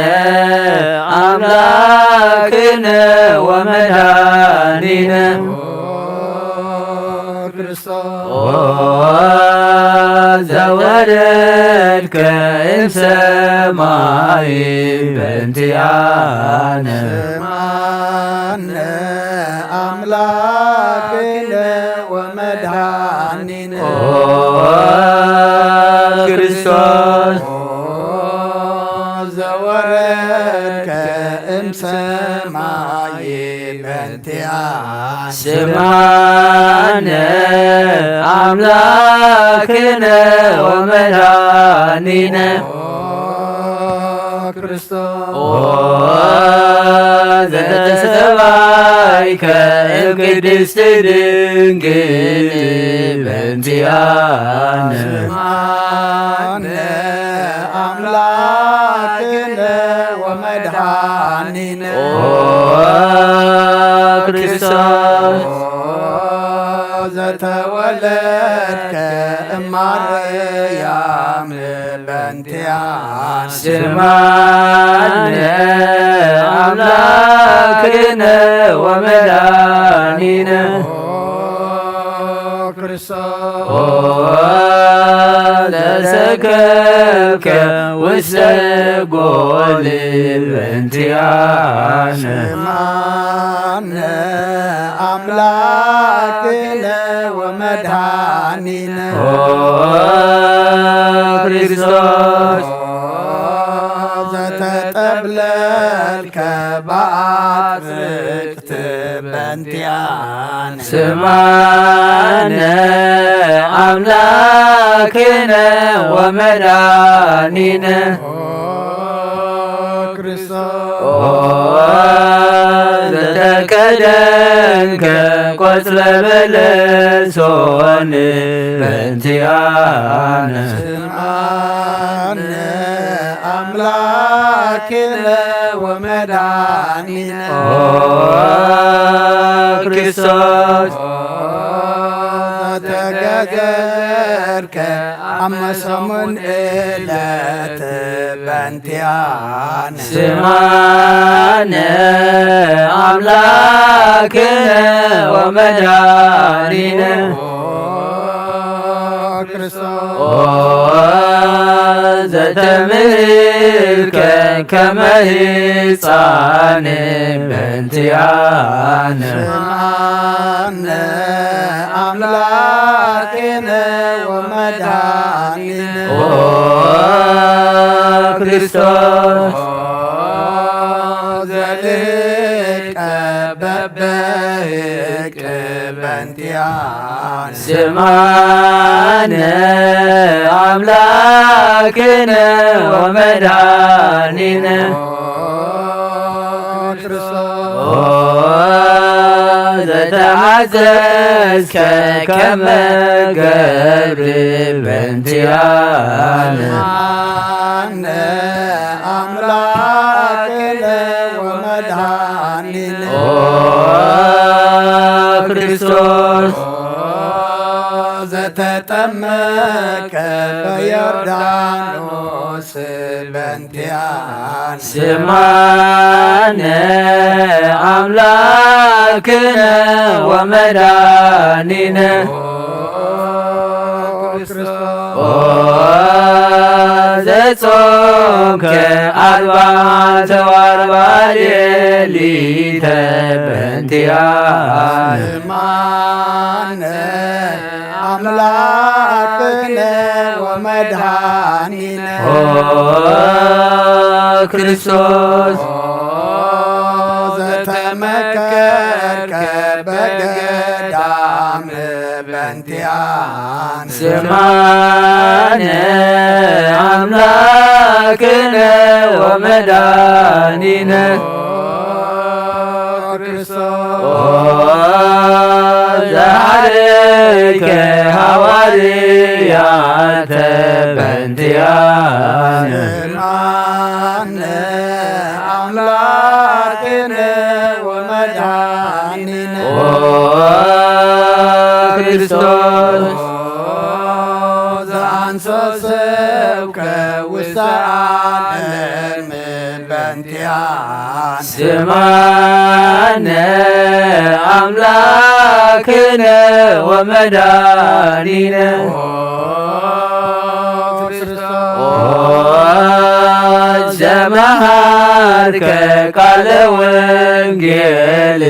አምላክነ ወመድኃኒነ ዘወረድከ እምሰማይ በእንቲአነ ስማነ አምላክነ ወመድኃኒነ ክርስቶስ ዘወረድከ እምሰማይ በእንቲአነ ስማነ አምላክነ ወመድኃኒነ ክርስቶስ ዘተሰባይከ እምቅድስት ድንግል በእንቲአነ ስማነ አምላክነ ወመድኃኒነ ክርስቶስ ዘተወለድከ እማርያም በእንቲአነ ስማነ አምላክነ ወመድኃኒነ ክርስቶስ ዘሰከብከ ውስተ ጎል በእንቲአነ ስማነ አምላክነ ወመድኃኒነ ክርስቶስ ዘተጠብለልከ በአጽርቅት በእንቲአነ ስማነ አምላክነ ወመድኃኒነ ዘተቀደንከ ቆጽለ በለሶን በእንቲአነ ስማነ አምላክነ ወመድኃኒነ ክርስቶስ ተገዘርከ አመሰሙን ዕለት በእንቲአነ ስማነ አምላክነ ወመድኃኒነ ዘተምህርከ ከመ ሕፃን በእንቲአነ ስማነ አምላክነ ወመድኃኒነ ክርስቶስ ዘልቀ በበህቅ በእንቲአነ ስማነ አምላክነ ወመድኃኒነ ዘተዓዘዝከ ከመ ገብር በእንቲአነ ስማነ አምላክነ ወመድኃኒነ ክርስቶስ ዘተጠመቀ በዮርዳኖስ በእንቲአነ ስማነ አምላክነ ወመድኃኒነ ዘጾምከ አርባዕተ ወአርባዕተ ሌሊተ በእንቲአነ ስማነ አምላክነ ወመድኃኒነ ክርስቶስ ዘተመከርከ በገዳም በእንቲአነ ስማነ አምላክነ ወመድኃኒነ ዘሐረይከ ሐዋርያተ በእንቲአነ ስማነ አምላክነ ወመድኃኒነ ክርስቶስ ዘአንሰሰብከ ውስተ ዓለም በእንቲአነ ስማነ አምላክነ ወመድኃኒነ ዘመሃርከ ቃለ ወንጌል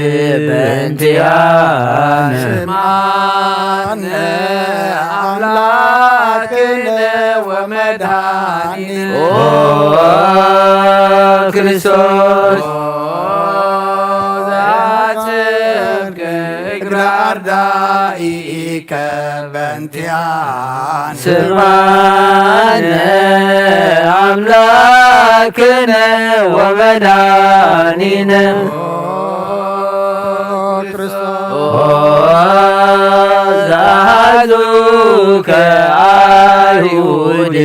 በእንቲአነ ስማነ አምላክነ ወመድኃኒነ ክርስቶስ ዘአጽድቅ እግረ አርዳኢከ በእንቲአነ ስማነ አምላክነ ወመድኃኒነ ዘአሐዙከ አይሁድ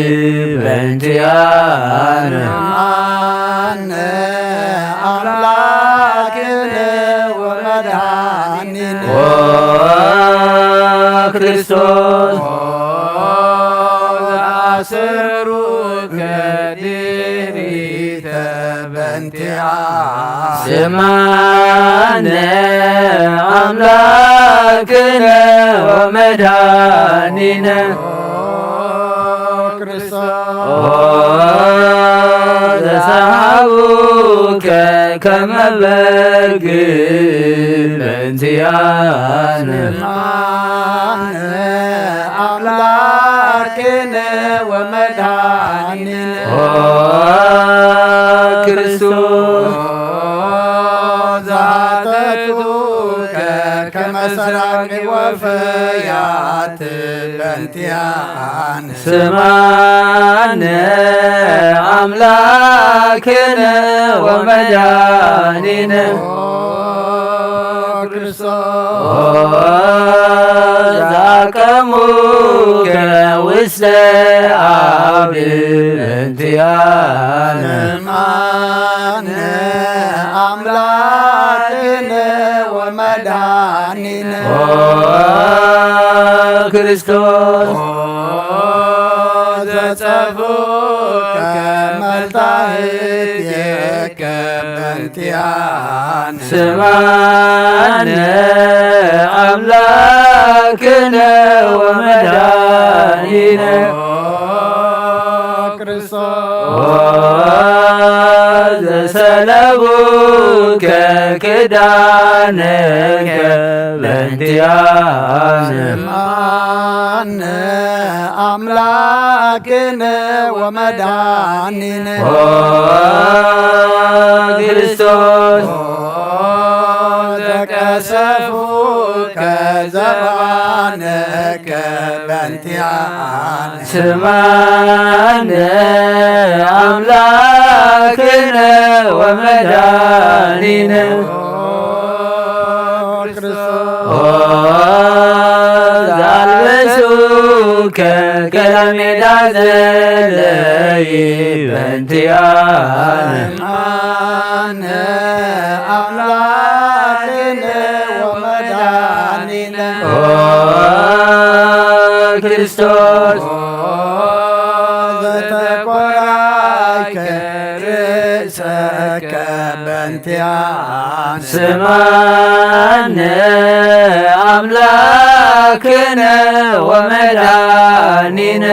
በእንቲአነ ስማነ አምላክነ ወመድኃኒነ ክርስቶስ ዘአሰሩከ ድኅሪተ በእንቲአነ ስማነ አምላክነ ወመድኃኒነ ዘሰሐቡከ ከመ በግ በእንቲአነ ስማነ አምላክነ ወመድኃኒነ ክርስቶስ ዘአተቱከ ከመ ሰራቅ ወፈያት በእንቲአነ ስማነ አምላክነ ወመድኃኒነ ዘአቀሙከ ውስተ አብድ በእንቲአነ ስማነ አምላክነ ወመድኃኒነ ክርስቶስ ዘጸፉከ መልታህትከ በእንቲአነ ስማነ አምላክነ ወመድኃኒነ ዘሰለቡከ ክዳነከ በእንቲአነ ስማነ አምላክነ ወመድኃኒነ ክርስቶስ ዘቀሰፉከ ዘባነከ በእንቲአነ ስማነ አምላክነ ወመድኃኒነ ዘአልበሱከ ከለሜዳ ዘለይ በእንቲአነ ስማነ አምላክነ ወመድኃኒነ ክርስቶስ ዘተቆራይከ ርእሰከ በእንቲአነ ስማነ አምላክነ ወመድኃኒነ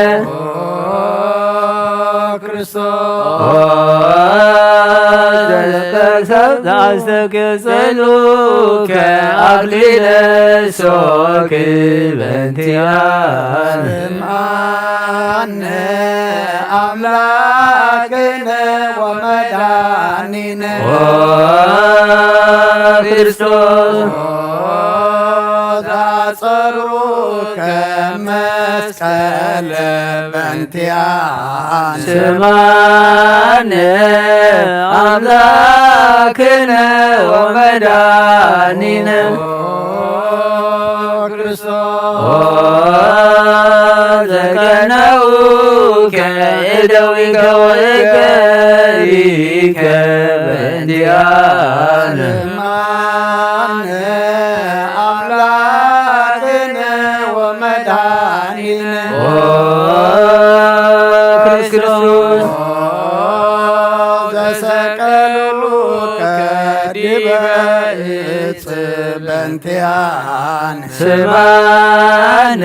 ዘአስተክጽሉከ አክሊለ ሦክ በእንቲአነ ስምዓነ አምላክነ ወመድኃኒነ ክርስቶስ ዘአጸሩከ መስቀለ በእንቲአነ ስምዓነ አምላክነ ወመድኃኒነ ዘቀነውከ እደዊከ ወእከይከ በእንቲአነ ስምዓነ አምላክነ ወመድኃኒነ ክርስቶስ ዘሰቀሉከ ዲበ ዕፅ በእንቲአነ ስምዓነ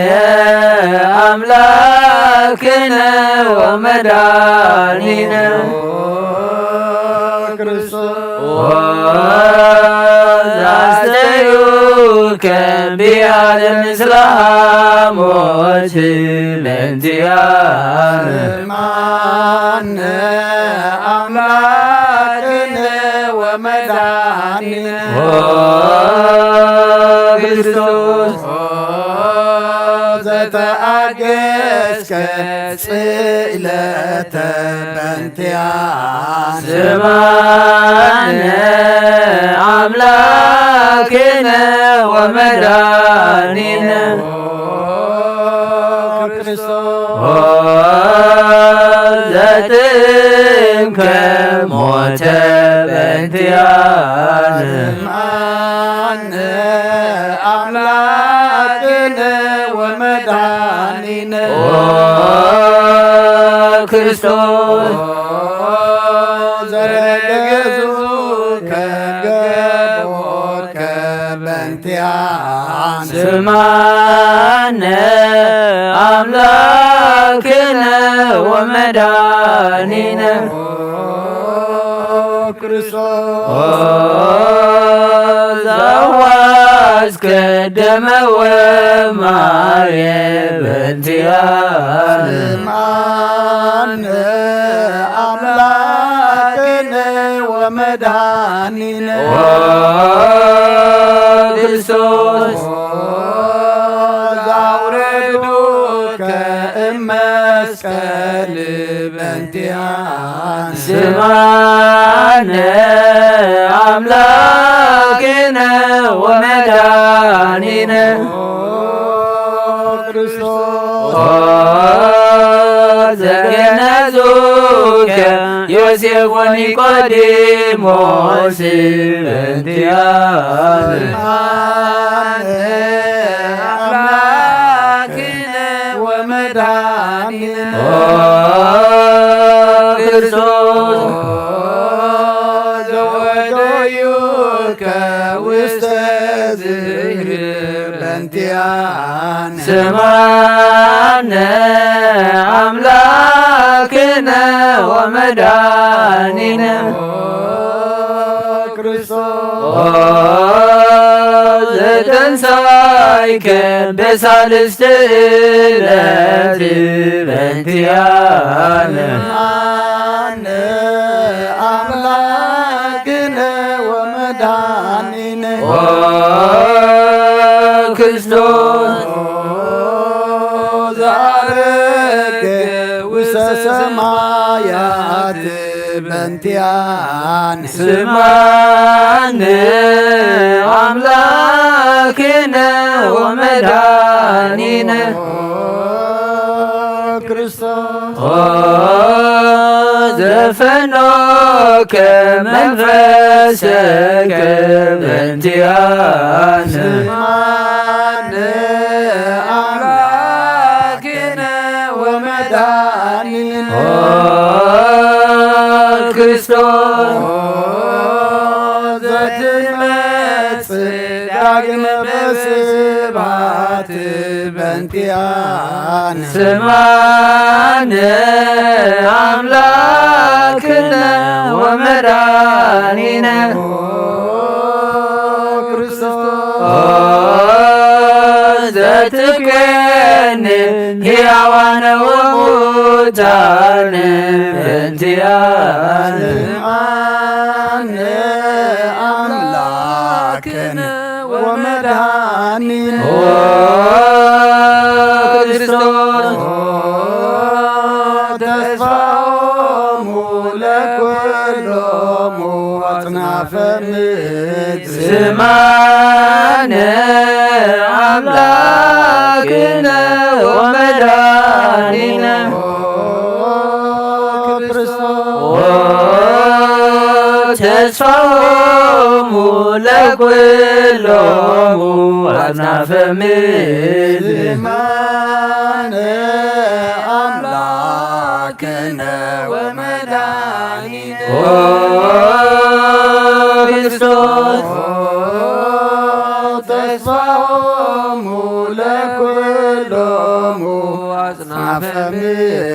አምላክነ ወመድኃኒነ ዘአስተዩከ ቢያለ ምስለ ሐሞት በእንቲአነ ስምዓነ አምላክነ ወመድኃኒነ ክርስቶስ ዘተአገሥከ ጽእለተ በእንቲአነ ስምዓነ አምላክነ ወመድኃኒነ ዘጥምከ ሞተ በእንቲአነ ስምዓነ አምላክነ ወመድኃኒነ ክርስቶስ ዘረገዙከ ገቦርከ በእንቲአነ ስምዓነ አምላክነ ወመድኃኒነ ዘዋስከ ደመ ወማየ በእንቲአነ ስምዓነ አምላክነ ወመድኃኒነ ክርስቶስ ዘአውረዱከ እመስቀል በእንቲአነ ስምዓነ አምላክነ ወመድኃኒነ ዘገነዙከ ዮሴፍ ወኒቆዲሞስ በእንቲአነ አምላክነ ወመድኃኒነ ክርስቶስ ዘወደዩከ ውስተ ዝክር በእንቲአነ ስምዓነ አምላክነ ወመድኃኒነ ዘተንሣእከ በሳልስተ ዕለት በእንቲአነ አምላክነ ወመድኃኒነ ክርስቶስ ዘዐረገ ውስተ ሰማያት በእንቲአነ ስምዓነ አምላክነ ወመድኃኒነ ዘፈኖከ መንፈሰከ በእንቲአነ ስምዓነ አምላክነ ስብሐት በእንቲአነ ስማነ አምላክነ ወመድኃኒነ ዘትኮን ሕያዋነ ወሙታነ በእንቲአነ አምላክነ ወመድኃኒነ ክርስቶስ ተስፋሆሙ ለኵሎሙ አጽናፈ ምድር ስማነ አምላክነ ወመድኃኒነ ተስፋሆሙ ለኵሎሙ አጽናፈ ምድር ስማነ አምላክነ ወመድኃኒነ ክርስቶስ ተስፋሆሙ ለኵሎሙ አጽናፈ ምድር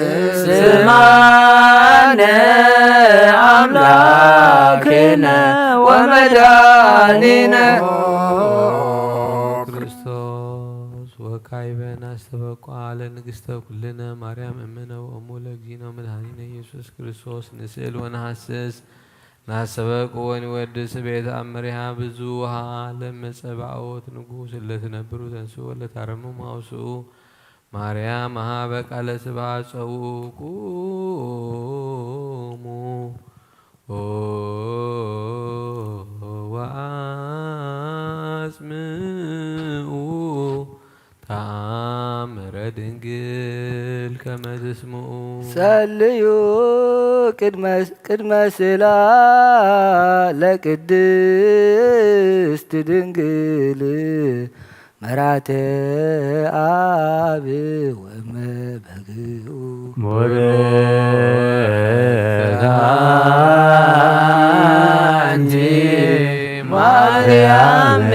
ስማነ አምላክነ ወመድኃኒነ ክርስቶስ ወካዕበነ አስተበቁዐ ለንግሥተ ኩልነ ማርያም እምነ ወእሙ ለእግዚእነ ወመድኃኒነ ኢየሱስ ክርስቶስ ንስእል ወነሐስስ ናሰበቁ ወንወድስ ቤተ አምሪሃ ብዙኃ ለመጸባዖት ንጉሥ ለትነብሩ ተንሥኡ ወለታረምሙ አውስኡ ማርያም መሃበ ቃለ ስብሐት ጸውቁሙ ወአጽምዑ ተአምረ ድንግል ከመ ትስምዑ ጸልዩ ቅድመ ስእላ ለቅድስት ድንግል መራቴ አብ ወመበግኡ ሞረታንቲ ማርያም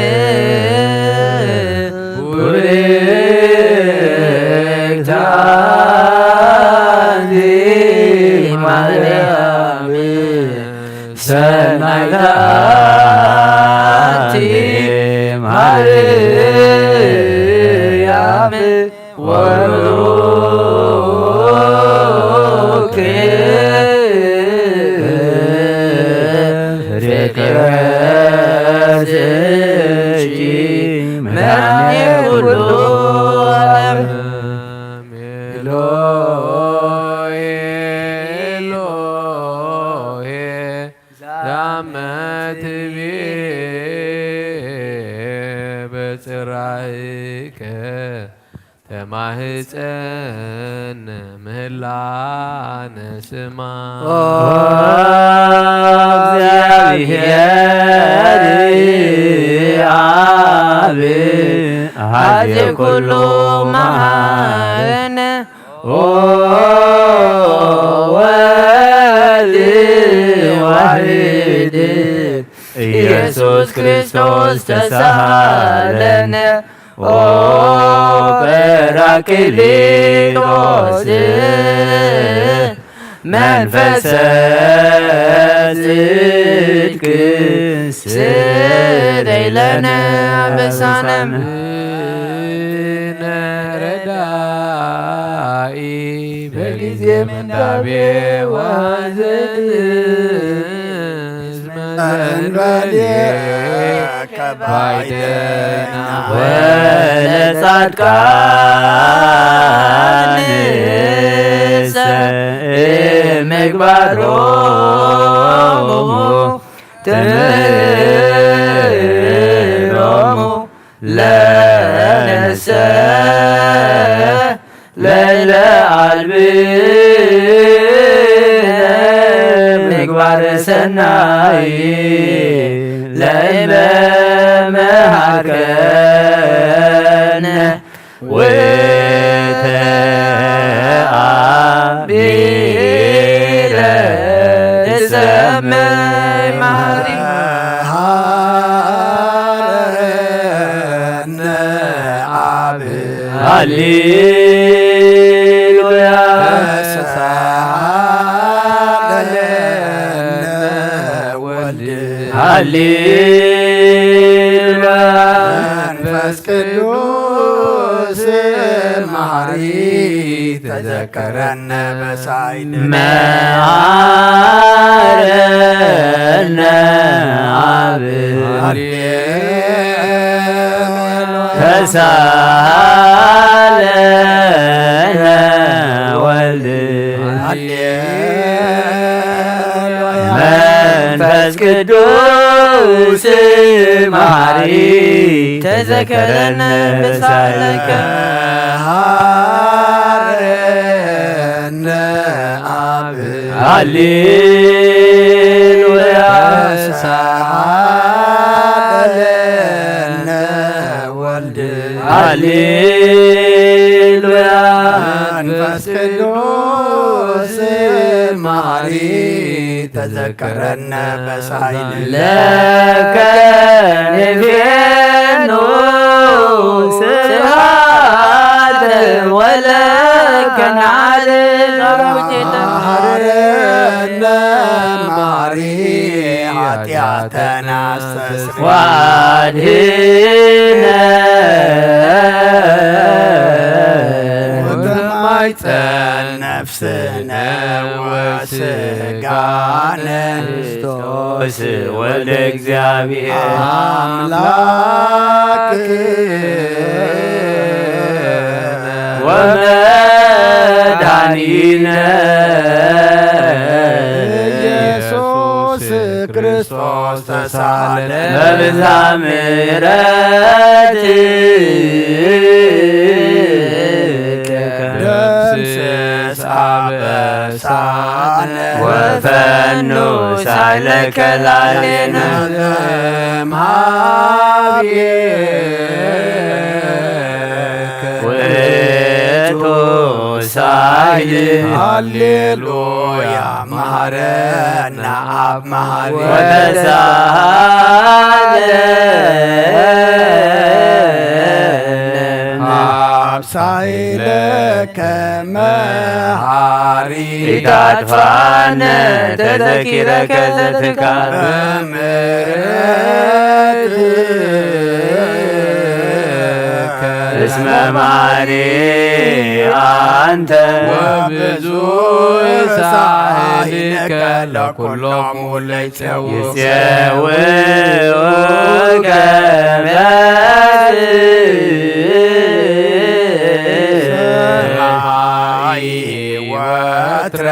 ቡርክታንቲ ማርያም ሰናይታንቲ ማርያም ወቡሩክ ፍቅረ ስጪ መድኃኔ ኩሉ ዓለም ኤሎሄ ኤሎሄ ዛመ ትቤ በጽራይከ ተማህፀነ ምህላነ ስማ እግዚአብሔር አብ ሀዜ ኩሉ መሃን ወልድ ዋሕድ ኢየሱስ ክርስቶስ ተሳሃለነ ኦ ጰራቅሊጦስ መንፈሰ ጽድቅ ስረይ ለነ አበሳነ ረዳኢ በጊዜ ምንዳቤ ወሐዘን ባይደና ወለጻድቃን ምግባሮሙ ትምህሮሙ ለነሰ ለይለ አልብነ ምግባረ ሰናይ ለይለ መሃርከነ ወተአቢረ ትሰመይ ማሪ ሃረነ አብ ሃሌሉያ ሃሌሉያ መንፈስ ቅዱስ መሐሪ ተዘከረነ በሳይል መሐረነ አብ ተሳለነ ወልድ መንፈስ ቅዱስ መሐሪ ተዘከረነ በሳይልከ መሐረነ አብ ሃሌሉያ ተሳለነ ወልድ ሃሌሉያ መንፈስ ቅዱስ መሐሪ ተዘከረነ በሳይል ለከ ንቤኑ ስብሐት ወለከ ናልዕ መሐረነ መሐሪ ኃጢአተነ አስተስርይ ወአድኅነነ ወተማይፀን ነፍስነ ወሥጋነ ክርስቶስ ወልደ እግዚአብሔር አምላክ ወመድኃኒነ ኢየሱስ ክርስቶስ ተሳለ በብዝኃ ምሕረትከ ደምስስ አበሳነ ወፈኑ ሳይለከ ላዕሌነ እምኀቤከ ውእቱ ሳይል ሃሌሉያ መሐረነ አብ መሐሪ ወተሳለነ አብ ሳይለከ መሐሪ ኢታጥፋነ ተዘኪረከ ዘትካል በምሕረትከ እስመ መሐሪ አንተ ወብዙሕ ሳህልከ ለኵሎሙ ይፄውኡከ በሰማይ ወትረ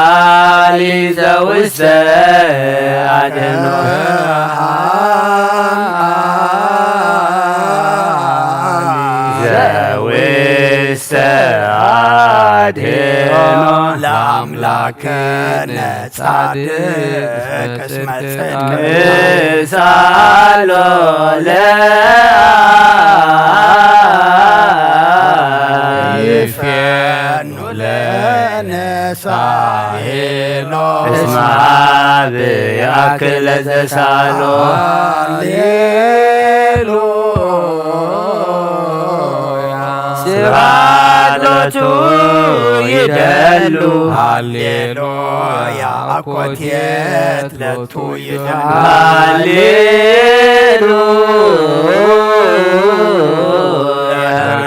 ከሃሊተ ውስተ አድኅኖ ዘውስተ አድኅኖ ለአምላክነ ጻድቅ እስመ ጽድቅ እሳሎ ይፌኑ ለነ ሳሄሎ እስመ አብ ያክለ ዘሳሎ ሃሌሉያ ስብሐት ይደሉ ሃሌሉያ አኮቴት ለቱ ይደሉ ሃሌሉያ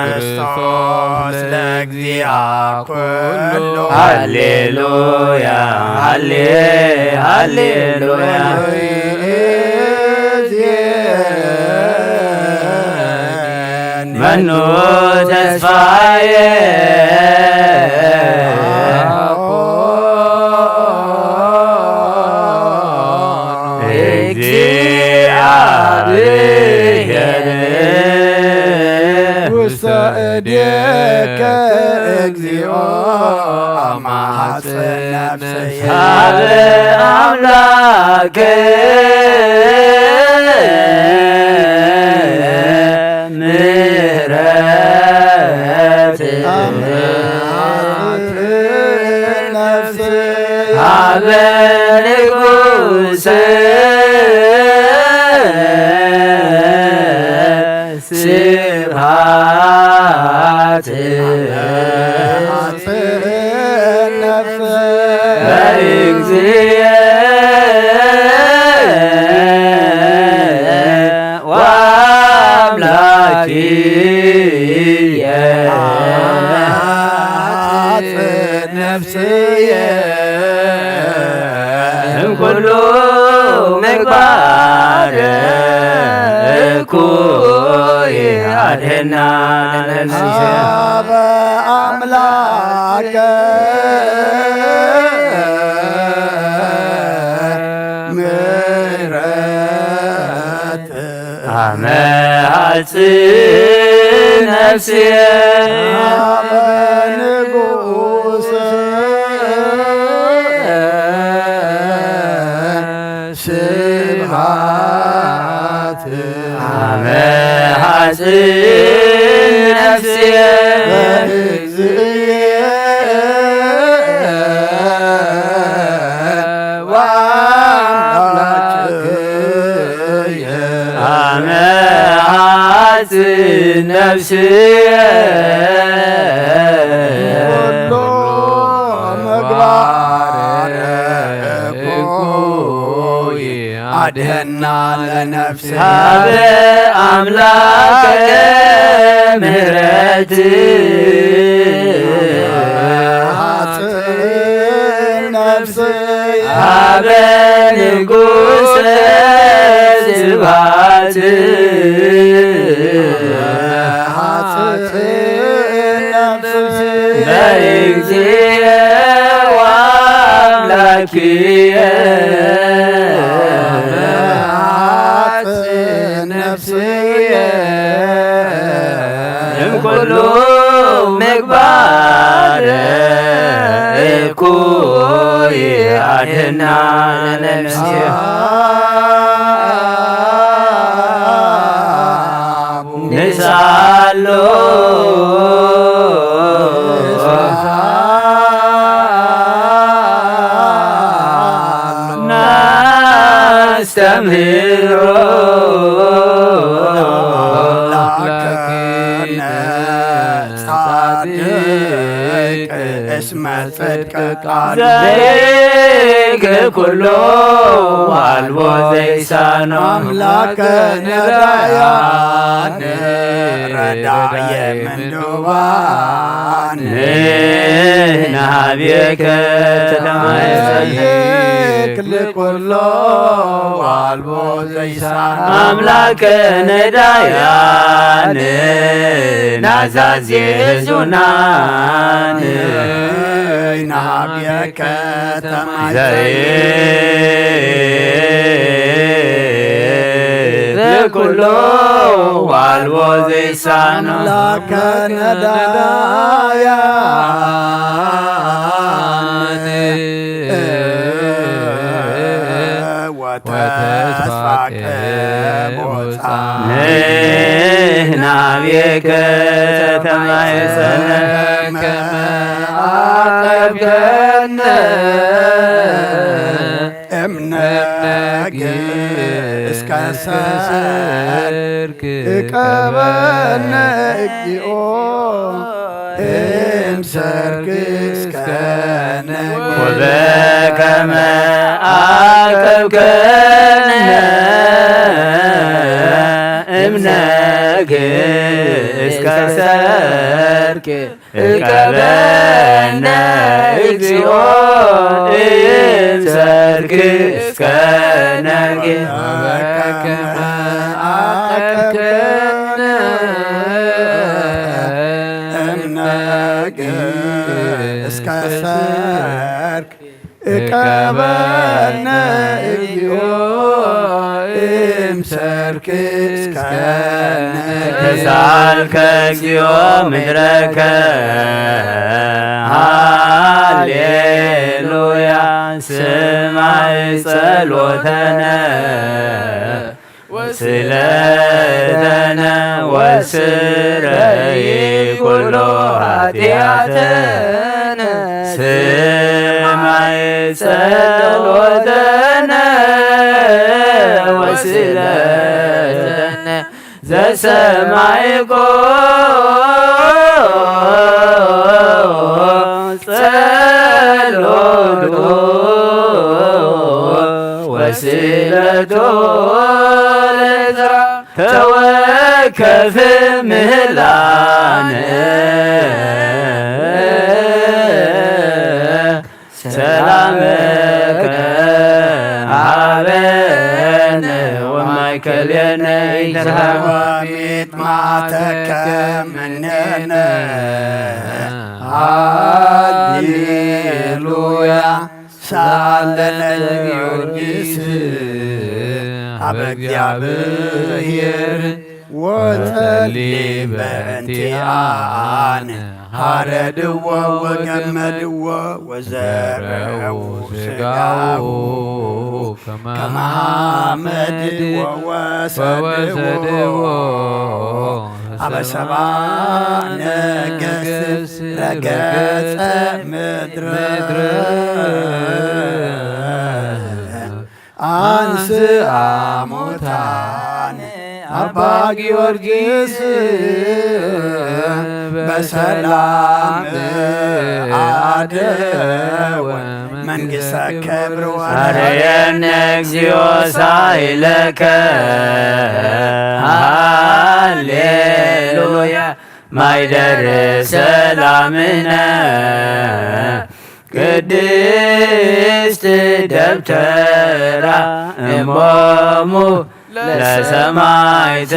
ክርስቶስ ለእግዚአ ኩሉ ሃሌሉያ ሃሌሉያ መኑ ተስፋዬ እግዚአብሔር ውስተ እዴከ እግዚኦ አማሐፀነ ነፍሰየ ሀበ አምላክ ምሕረት ነፍስ ሀበ ንጉሥ ስብሃት ነፍስ በእግዚእ ወአምላኪየ ነፍስየ እምኩሉ ምግባር እኩይ አድኅና ለነፍስየ በአምላከ ምሕረት አመ ሐጽእ ነፍስየ ንጉሥ ስብሐት አመ ሐጽእ ነፍስየ በእግዚእ ወአምላክየ አመ ሐጽእ ነፍስየ ኩሉ ምግባር እኩይ አድኅና ለነፍስየ ሀበ አምላከ ምሕረት ነፍስየ ሀበ ንጉሠ ስብሐት በእግዚእ ወአምላኪየ ነፍስየ እምኩሉ ምግባር እኩይ አድኅና ለነፍስየ ንሳሎ ናስተምህሮ ጻድቅ እስመ ጽድቅ ቃሉ ዘይክል ኩሎ ዋልቦ ዘይሳኖ አምላከ ነዳያን ረዳየ ምንዱባን ንህናብየከ ዘይክል ኩሎ ዋልቦ ዘይሳኖ አምላከ ነዳያን ናዛዜ ዙናን ናብየከ ዘይኩሎ ዋልቦ ዘይሳኖ አምላከ ነዳያን ወተስፋቀ ቦፃ ንህናብየከ ተማይፀነ አጠብቀነ እምነግ እስከ ሰርክ እቀበነ እግዚኦ እምሰርክ እስከ ነግ ወበከመ አቀብከነ እምነግ እስከ ሰርክ እቀበነ እግዚኦ እምሰርክ እስከ ነግ ወበከመ አቀብከነ እምነግ እስከ ሰርክ እቀበነ እግዚኦ እምሰርክ እስከ ነግ ተሳልከ እግዚኦ ምድረከ ሃሌሉያ ስማይ ጸሎተነ ወስለተነ ወስረይ ኩሎ ኃጢአተነ ስማይ ጸሎተነ ወስለተነ ዘሰማይኮ ጸሎቶ ወስለቶ ለዕዝራ ተወከፍ ምህላነ ሰላመከ ሀበነ ወማእከሌነ ተዋሚት ማተከ ምነነ ሃሌሉያ ሳለነ ጊዮርጊስ አበ እግዚአብሔር ወጸሊ በእንቲአነ ሀረድዎ ወገመድዎ ወዘረው ስጋው ከማመድዎ ወሰድዎ አበሰባ ነገስ ረገጸ ምድረ አንስአ ሙታነ አባ ጊዮርጊስ በሰላም አደወ መንግሥተ ክብር አርየነ እግዚኦ ሳይለከ ሃሌሉያ ማይደር ሰላምነ ቅድስት ደብተራ እሞሙ ለሰማዕት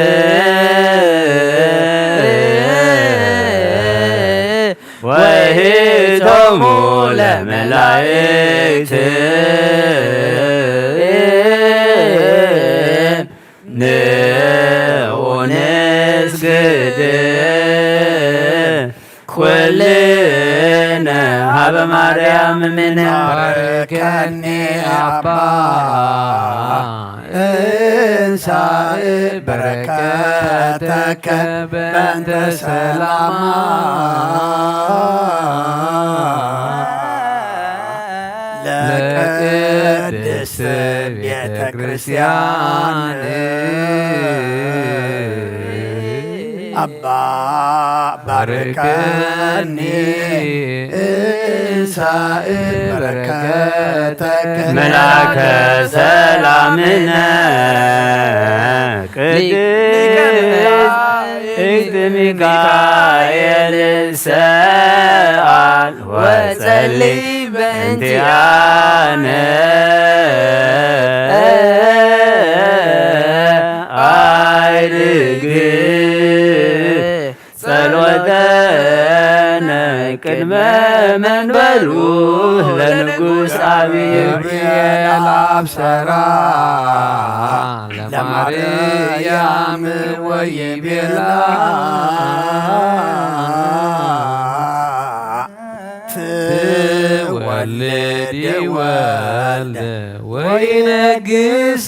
ወሂቶሙ ለመላእክት ንስግድ ኩልነ ሀበ ማርያም እምነ ባርከኒ አባ እንሳእ በረከተከ በእንተ ሰላማ ለቅድስት ቤተ ክርስቲያን አባ ባርከኒ እንሳእ በረከተከ መላከ ሰላምነ ቅድስት ሚካኤል ሰአል ወጸልይ በእንቲአነ አይርግ ጸሎተነ ቅድመ መንበሩ ለንጉሥ አብይ ገብርኤል አብሰራ ለማርያም ወይቤላ ትወልድ ወልደ ወይነግስ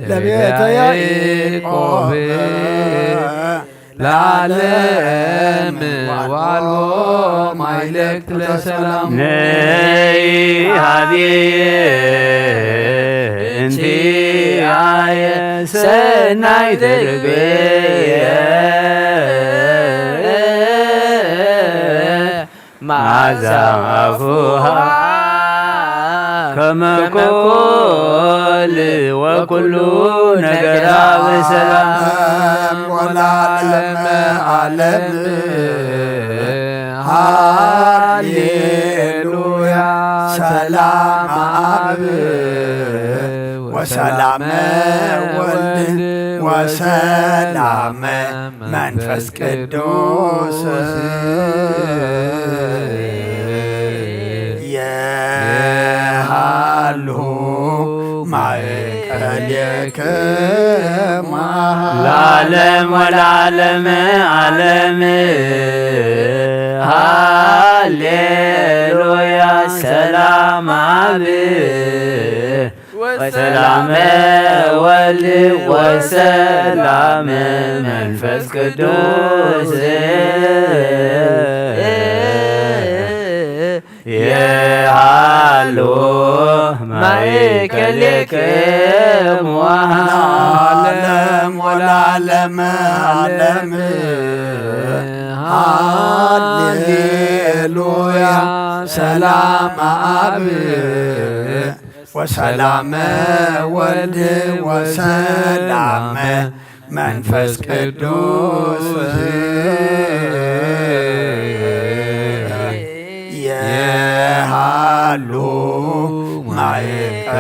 ለቤተ ያዕቆብ ለዓለም ዋልቦ ማይለክት ለሰላም ነይ ሀብየ እንቲአየ ሰናይት ርግብየ መዓዛ አፉሃ ከመ ኮል ወኩሉ ነገራ በሰላም ወለዓለመ ዓለም ሃሌሉያ ሰላም አብ ወሰላመ ወልድ ወሰላመ መንፈስ ቅዱስ የሃሉ ማእከሌክሙ ለዓለም ወለዓለመ ዓለም ሃሌሉያ ሰላም አብ ወሰላመ ወልድ ወሰላመ መንፈስ ቅዱስ የሃሎ ማእከልክሙ ለዓለም ወለዓለመ ዓለም ሃሌሉያ ሰላም አብ ወሰላመ ወልድ ወሰላመ መንፈስ ቅዱስ የሃሉ ማእከልክሙ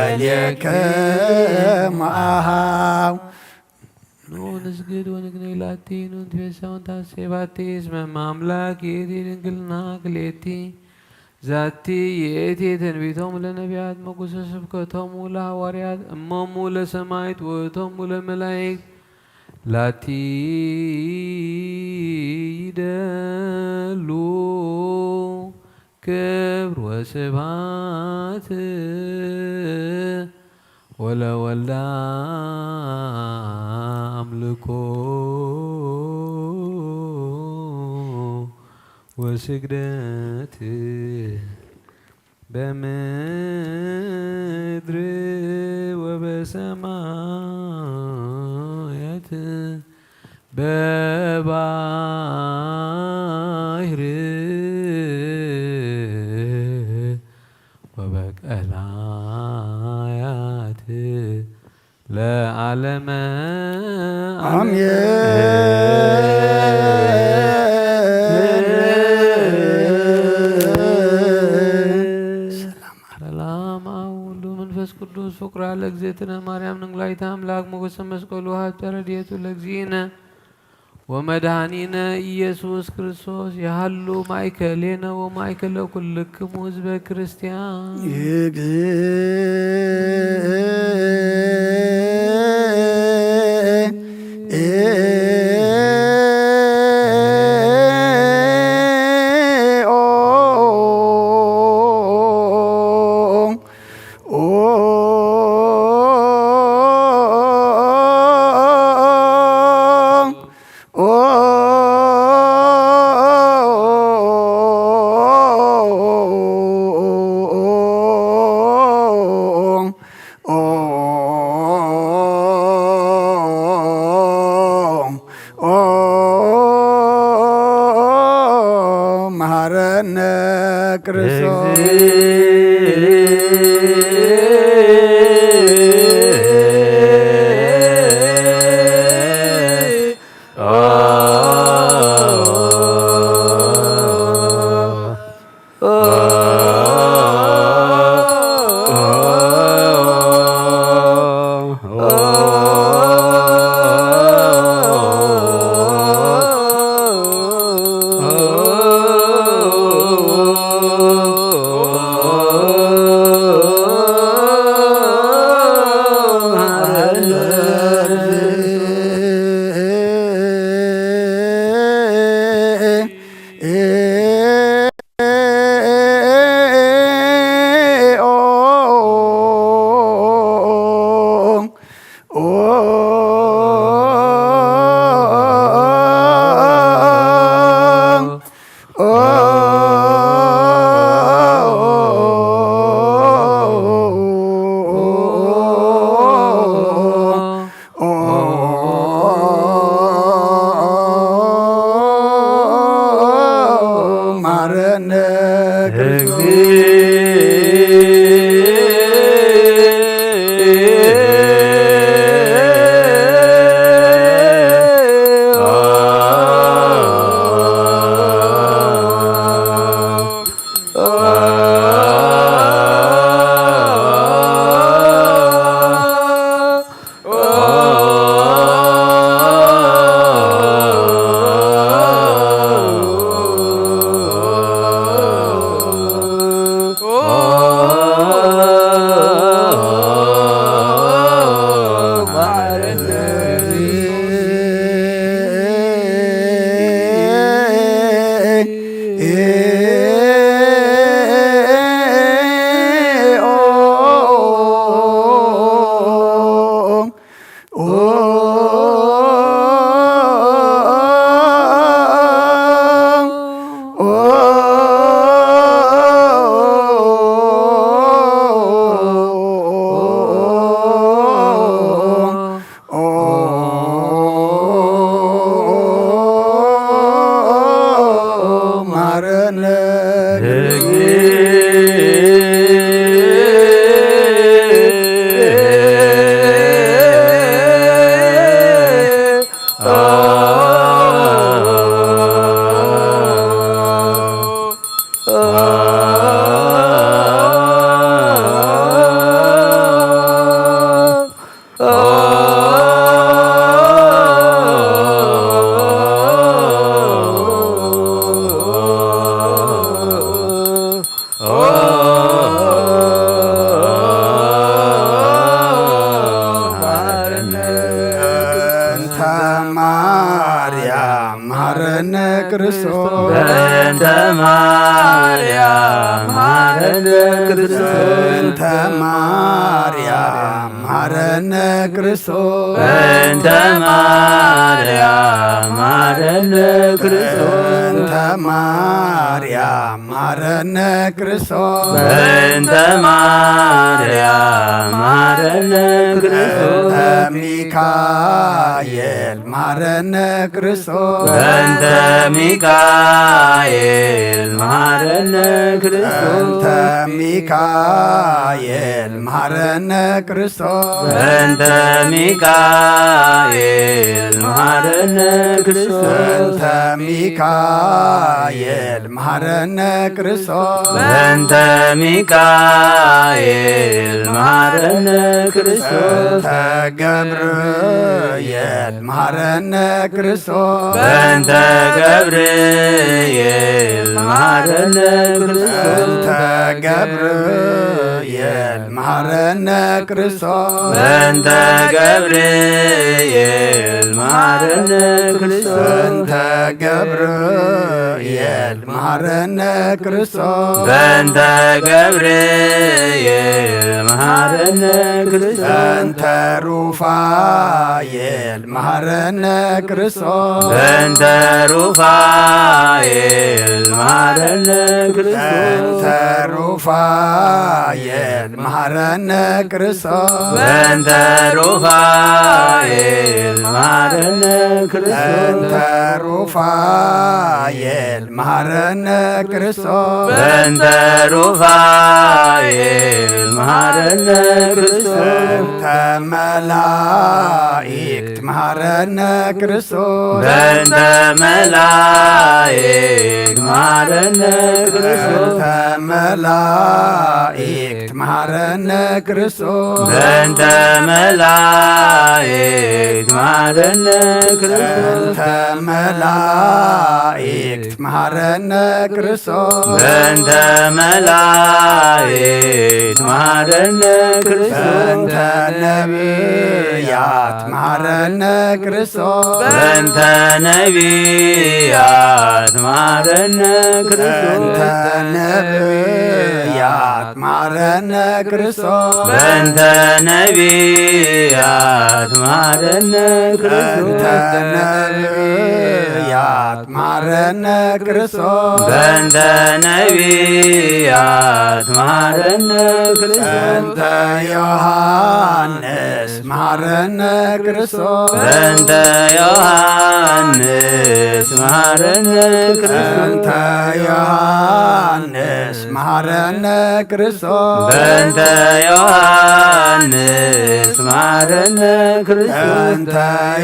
ንስግድ ወንግነይ ላቲ ንትፌሳውን ታሴባቲ እስመ ማምላክ የቲ ድንግልና ክሌቲ ዛቲ የእቲ ትንቢቶሙ ለነቢያት መጉሰ ስብከቶሙ ለሐዋርያት እሞሙ ለሰማዕት ውእቶሙ ለመላእክት ላቲ ይደሉ ክብር ወስብሐት ወለወልደ አምልኮ ወስግደት በምድር ወበሰማያት በባህር ወበቀላያት ለዓለመ ሰላም ሁሉ መንፈስ ቅዱስ ፍቁራ ለእግዝእትነ ማርያም ንግላይተ አምላክ ሞገሰ መስቀሉ ሀብተ ረድኤቱ ለእግዚእነ ወመድኃኒነ ኢየሱስ ክርስቶስ ያሃሉ ማእከሌነ ወማእከለ ኩልክሙ ህዝበ ክርስቲያን መሐረነ ክርስቶስ በእንተ ማርያም መሐረነ ክርስቶስ በእንተ ማርያም መሐረነ ክርስቶስ በእንተ ማርያም መሐረነ ክርስቶስ በእንተ ማርያም መሐረነ ክርስቶስ በእንተ ማርያም መሐረነ ክርስቶስ በእንተ ማርያም መሐረነ ክርስቶስ ሚካኤል መሐረነ ክርስቶስ በእንተ ሚካኤል መሐረነ ክርስቶስ በእንተ ሚካኤል መሐረነ ክርስቶስ በእንተ ሚካኤል መሐረነ ክርስቶስ በእንተ ሚካኤል መሐረነ ክርስቶስ በእንተ ሚካኤል መሐረነ ክርስቶስ በእንተ ገብርኤል መሐረነ ክርስቶስ በእንተ ገብርኤል መሐረነ ክርስቶስ በእንተ ገብርኤል መሐረነ ክርስቶስ በእንተ ገብርኤል መሐረነ ክርስቶስ በእንተ ገብርኤል መሐረነ ክርስቶስ በእንተ ገብርኤል መሐረነ ክርስቶስ በእንተ ሩፋኤል መሐረነ ክርስቶስ በእንተ ሩፋኤል መሐረነ ክርስቶስ በእንተ ሩፋኤል መሐረነ ክርስቶስ በእንተ ሩፋኤል መሐረነ ክርስቶስ በእንተ ሩፋኤል መሐረነ ክርስቶስ በእንተ ሩፋኤል መሐረነ ክርስቶስ በእንተ መላእክት መሐረነ ክርስቶስ በእንተ መላእክት መሐረነ ክርስቶስ በእንተ መላእክት መሐረነ ክርስቶስ በእንተ መላእክት መሐረነ ክርስቶስ በእንተ መላእክት መሐረነ ክርስቶስ በእንተ መላእክት መሐረነ ክርስቶስ በእንተ ነቢያት መሐረነ ክርስቶስ በእንተ ነቢያት መሐረነ ክርስቶስ በእንተ ነቢያት መሐረነ ክርስቶስ በእንተ ነቢያት መሐረነ በእንተ ክርስቶስ ነቢያት መሐረነ ክርስቶስ በእንተ ነቢያት መሐረነ ክርስቶስ በእንተ ዮሐንስ መሐረነ ክርስቶስ በእንተ ዮሐንስ መሐረነ ክርስቶስ በእንተ ዮሐንስ መሐረነ ክርስቶስ በእንተ ዮሐንስ መሐረነ ክርስቶስ በእንተ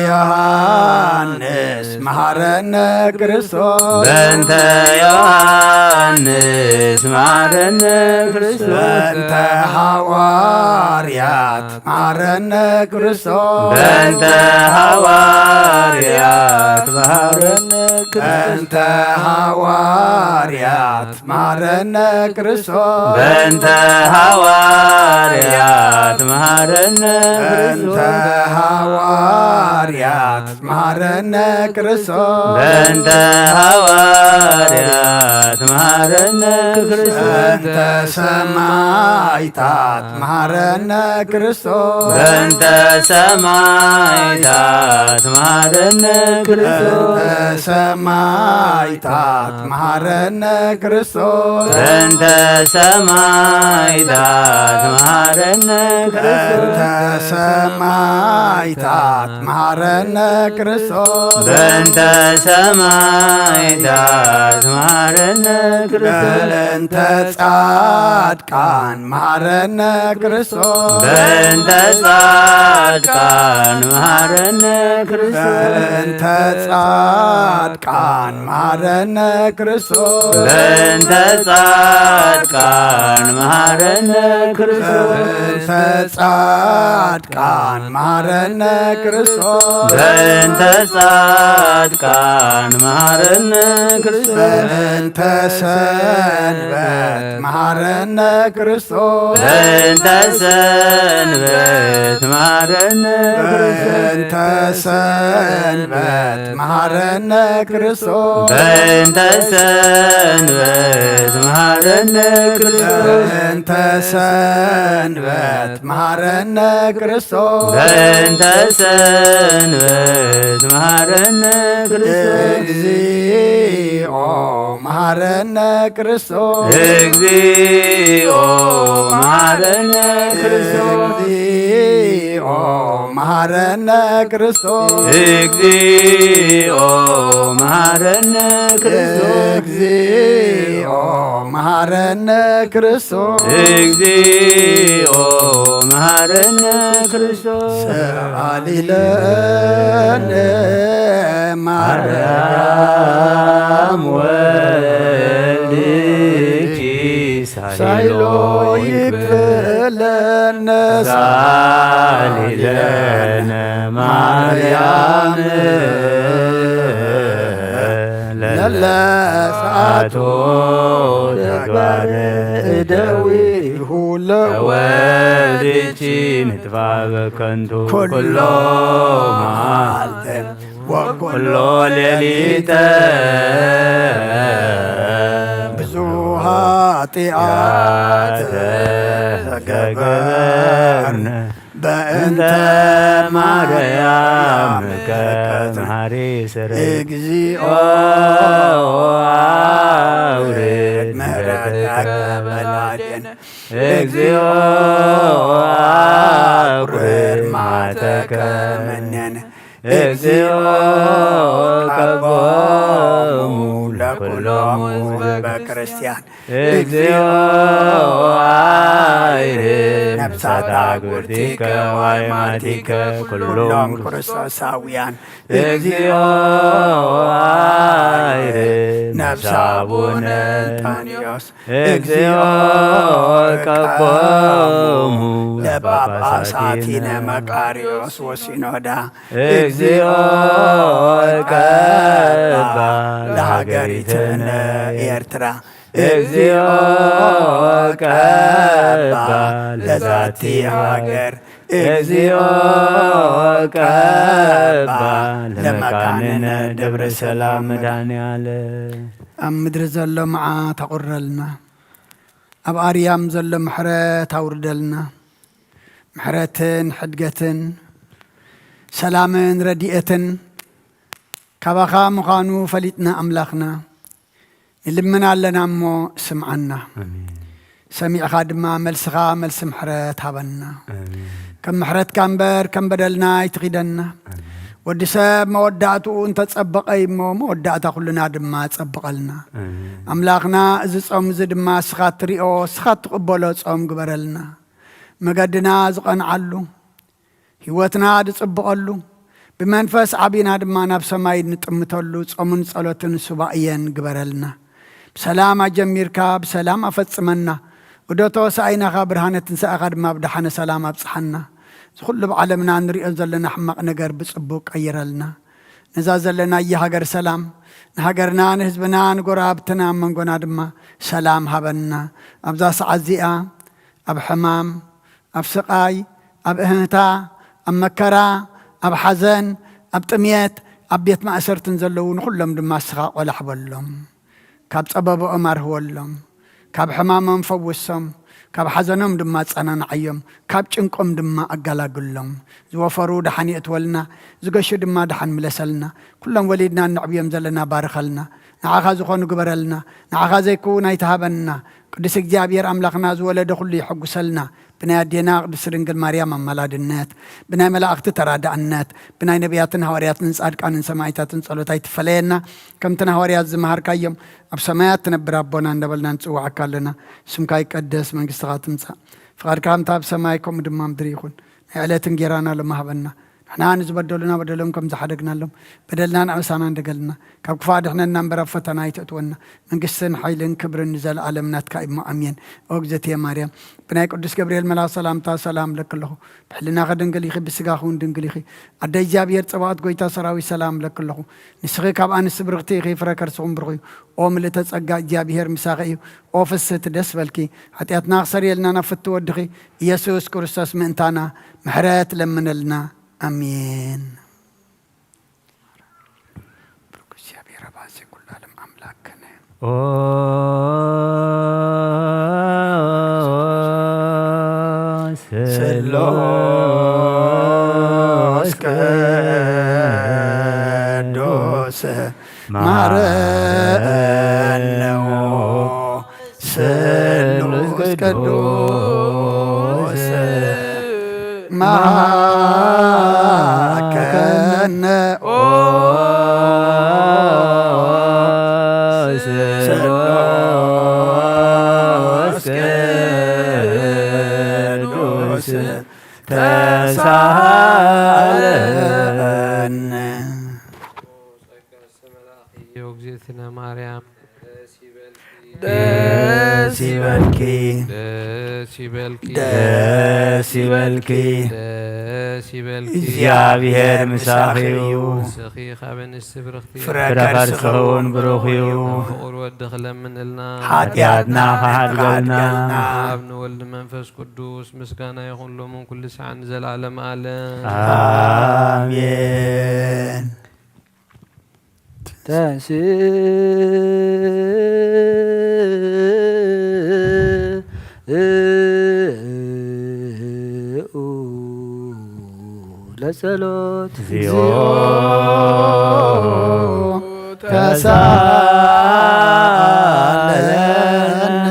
ዮሐንስ መሐረነ ክርስቶስ በእንተ ዮሐንስ መሐረነ ክርስቶስ በእንተ ሐዋርያት መሐረነ ክርስቶስ በእንተ ሐዋርያት መሐረነ በእንተ ሐዋርያት መሐረነ ክርስቶስ በእንተ ሐዋርያት መሐረነ በእንተ ሐዋርያት መሐረነ ክርስቶስ በእንተ ሐዋርያት መሐረነ ክርስቶስ በእንተ ሰማዕታት መሐረነ ክርስቶስ በእንተ ሰማዕታት መሐረነ ክርስቶስ በእንተ ሰማዕታት መሐረነ ክርስቶስ በእንተ ሰማዕታት መሐረነ ክርስቶስ በእንተ ሰማዕታት መሐረነ ክርስቶስ በእንተ ሰማዕታት መሐረነ ክርስቶስ በእንተ ጻድቃን መሐረነ ክርስቶስ በእንተ ጻድቃን መሐረነ ክርስቶስ በእንተ ጻድቃን መሐረነ ክርስቶስ በእንተ ጻድቃን መሐረነ ክርስቶስ በእንተ ጻድቃን መሐረነ ክርስቶስ በእንተ ጻድቃን መሐረነ ክርስቶስ በእንተ ሰንበት መሐረነ ክርስቶስ በእንተ ሰንበት መሐረነ ክርስቶስ በእንተ ሰንበት መሃረነ ክርስቶስ በእንተ ሰንበት መሃረነ ክርስቶስ በእንተ ሰንበት መሃረነ ክርስቶስ በእንተ ሰንበት መሃረነ ክርስቶስ እግዚኦ መሃረነ ክርስቶስ እግዚኦ መሃረነ ክርስቶስ እግዚኦ መሃረነ ክርስቶስ እግዚኦ መሃረነ ክርስቶስ እግዚኦ መሃረነ ክርስቶስ እግዚኦ መሃረነ ክርስቶስ ሰአሊለነ ማርያም ወልድኪ ሳይሎ ይክፍለነ ሳሊለነ ማርያም ለለሰዓቶ ተግባረ እደዊሁ ለወልድኪ ንጥፋ በከንቱ ኩሎ መዓልተ ወኩሎ ሌሊተ ብዙኃ ኃጢአት ተገበርነ በእንተ ማርያም ከመሃሪ ስር እግዚኦ አውርድ ምሕረተከ በላዕሌነ እግዚኦ አውርድ መዓተከ መኔነ እግዚኦ ቀቦሙ ለኩሎሙ ሕዝበ ክርስቲያን እግዚኦ አይርህ ነፍሳተ አግብርቲከ ወአእማቲከ ኩሎም ክርስቶሳውያን እግዚኦ አይርህ ነፍሰ አቡነ አንጦንዮስ እግዚኦ ቀቦሙ ለጳጳሳቲነ መቃርዮስ ወሲኖዳ እግዚኦ ቀባ ለሀገሪትነ ኤርትራ እግዚኦ ቀባ ለዛቲ ሀገር እግዚኦ ቀባ ለመካንነ ደብረ ሰላም መድኃኔዓለም ኣብ ምድሪ ዘሎ መዓት ኣቑረልና ኣብ ኣርያም ዘሎ ምሕረት ኣውርደልና ምሕረትን ሕድገትን ሰላምን ረዲኤትን ካባኻ ምዃኑ ፈሊጥና ኣምላኽና ንልምና ኣለና እሞ ስምዓና ሰሚዕኻ ድማ መልስኻ መልሲ ምሕረት ሃበና ከም ምሕረትካ እምበር ከም በደልና ይትኺደና ወዲ ሰብ መወዳእትኡ እንተጸበቐ እሞ መወዳእታ ኩልና ድማ ጸብቐልና ኣምላኽና እዚ ጾም እዚ ድማ ስኻ ትሪኦ ስኻ ትቕበሎ ጾም ግበረልና መገድና ዝቐንዓሉ ህይወትና ዝጽብቐሉ ብመንፈስ ዓቢና ድማ ናብ ሰማይ ንጥምተሉ ጾምን ጸሎትን ሱባእየን ግበረልና ብሰላም ኣጀሚርካ ብሰላም ኣፈጽመና ወደቶ ሰኣይናኻ ብርሃነ ትንሣኤኻ ድማ ብድሓነ ሰላም ኣብጽሓና ዝኹሉ ብዓለምና ንሪኦ ዘለና ሕማቕ ነገር ብጽቡቕ ቀይረልና ነዛ ዘለና ሃገር ሰላም ንሃገርና ንህዝብና ንጎራብትና መንጎና ድማ ሰላም ሃበና ኣብዛ ሰዓት እዚኣ ኣብ ሕማም ኣብ ስቓይ ኣብ እህንታ ኣብ መከራ ኣብ ሓዘን ኣብ ጥምየት ኣብ ቤት ማእሰርትን ዘለዉ ንኹሎም ድማ ስኻ ቆላሕበሎም ካብ ጸበብኦም ኣርህወሎም ካብ ሕማሞም ፈውሶም ካብ ሓዘኖም ድማ ጸናንዓዮም ካብ ጭንቆም ድማ ኣጋላግሎም ዝወፈሩ ድሓን የእትወልና ዝገሹ ድማ ድሓን ምለሰልና ኩሎም ወሊድና ንዕብዮም ዘለና ባርኸልና ንዓኻ ዝኾኑ ግበረልና ንዓኻ ዘይክውን ኣይተሃበና ቅዱስ እግዚኣብሔር ኣምላኽና ዝወለደ ኩሉ ይሐጉሰልና ብናይ ኣዴና ቅዱስ ድንግል ማርያም ኣማላድነት ብናይ መላእኽቲ ተራዳእነት ብናይ ነቢያትን ሃዋርያትን ጻድቃንን ሰማዕታትን ጸሎት ኣይትፈለየና ከምትን ሃዋርያት ዝመሃርካዮም ኣብ ሰማያት ትነብር ኣቦና እንደበልና ንጽዋዓካ ኣለና ስምካ ይቀደስ መንግስትኻ ትምጻእ ፍቓድካ ከምታ ኣብ ሰማይ ከምኡ ድማ ምድሪ ይኹን ናይ ዕለት እንጀራና ለማሃበና ንሕና ንዝበደሉና በደሎም ከም ዝሓደግናሎም በደልና ንኣበሳና እንደገልና ካብ ክፉእ ድሕነና እምበር ኣብ ፈተና ኣይተእትወና መንግስትን ሓይልን ክብርን ንዘለኣለም ናትካ እሞ ኣሜን ኦ እግዝእትየ ማርያም ብናይ ቅዱስ ገብርኤል መልኣክ ሰላምታ ሰላም ለክ ኣለኹ ብሕልናኸ ድንግል ኢኺ ብስጋኸ እውን ድንግል ኢኺ ኣደ እግዚኣብሔር ፀባኦት ጎይታ ሰራዊት ሰላም ለክ ኣለኹ ንስኺ ካብ ኣንስቲ ብርኽቲ ኢኺ ፍረ ከርስኹም ብርኺ እዩ ኦ ምልእተ ጸጋ እግዚኣብሔር ምሳኺ እዩ ኦ ፍስሕቲ ደስ በልኪ ሓጢኣትና ክሰሪየልና ናብ ፍቲ ወድኺ ኢየሱስ ክርስቶስ ምእንታና ምሕረት ለምነልና ኣሜን ስላሴ ኩሉ ዓለም አምላክነ ስሉስ ቅዱስ ማረነ ስሉስ ቅዱስ ማከነ ስሉስ ቅዱስ ተሳለነ እግዝእትነ ማርያም ደስ ይበልኪ ደስ ይበልኪ ደስ ይበልኪ ደስ ይበልኪ እግዚአብሔር ምሳኺ እዩ ስኺ ካብ እንስቲ ብርኽቲ ፍረ ከርስኸውን ብሩኽ እዩ ፍቑር ወዲ ክለምን ኢልና ሓጢኣትና ከሓድገልና ኣብ ንወልድ መንፈስ ቅዱስ ምስጋና ይኹን ሎምን ኩሉ ሰዓት ንዘለዓለም ዓለም አሜን ተንስ ለጸሎት ዚዮ ተሳለነ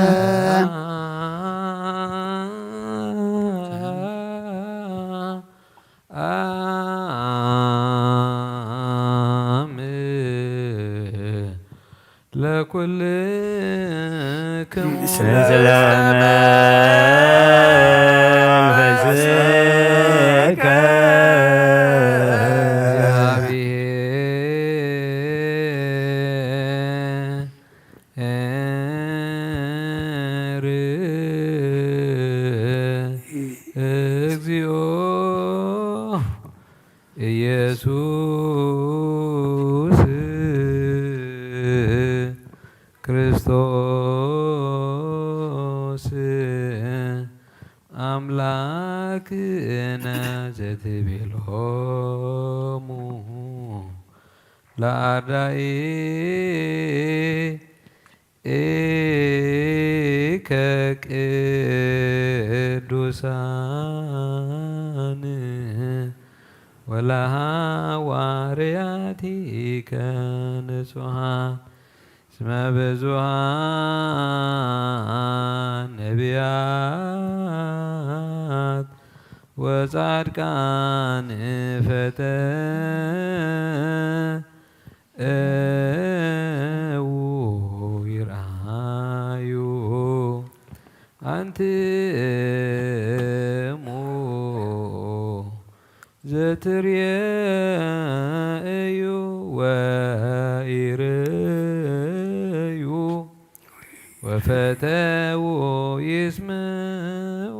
ለኩልክሙ ምስለ መንፈስከ እግዚኦ ኢየሱስ ክርስቶስ አምላክነ ዘትቤሎሙ ለአርዳኢከ ቅዱሳን ወለሐዋርያቲከ ንጹሐን እስመ ብዙኃን ነቢያት ወጻድቃን ፈተው ይርአዩ አንትሙ ዘትርእዩ ወኢርእዩ ወፈተው ይስምዑ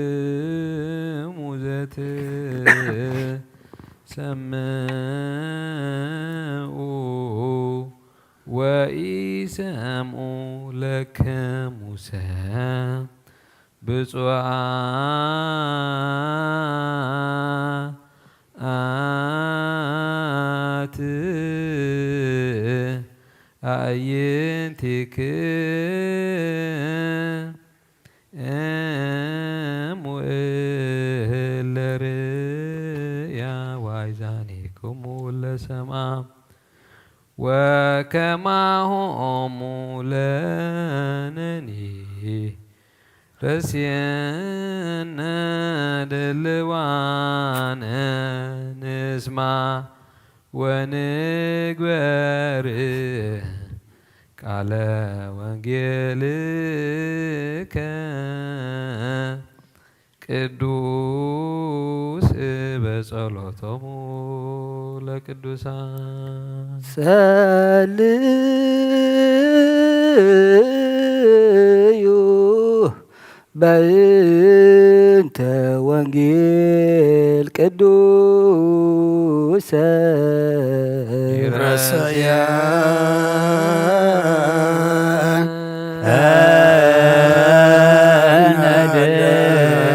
አንትሙ ዘትሰምዑ ወኢሰምዑ ለክሙሰ ብፁዓት አዕይንቲክሙ እለ ርእያ ዋይዛኒክሙ ለሰምዓ ወከማሆሙ ለነኒ ረስየነ ድልዋነ ንስማ ወንግበር ቃለ ወንጌልከ ቅዱስ በጸሎቶሙ ለቅዱሳን ጸልዩ በእንተ ወንጌል ቅዱሰ ይረሰየ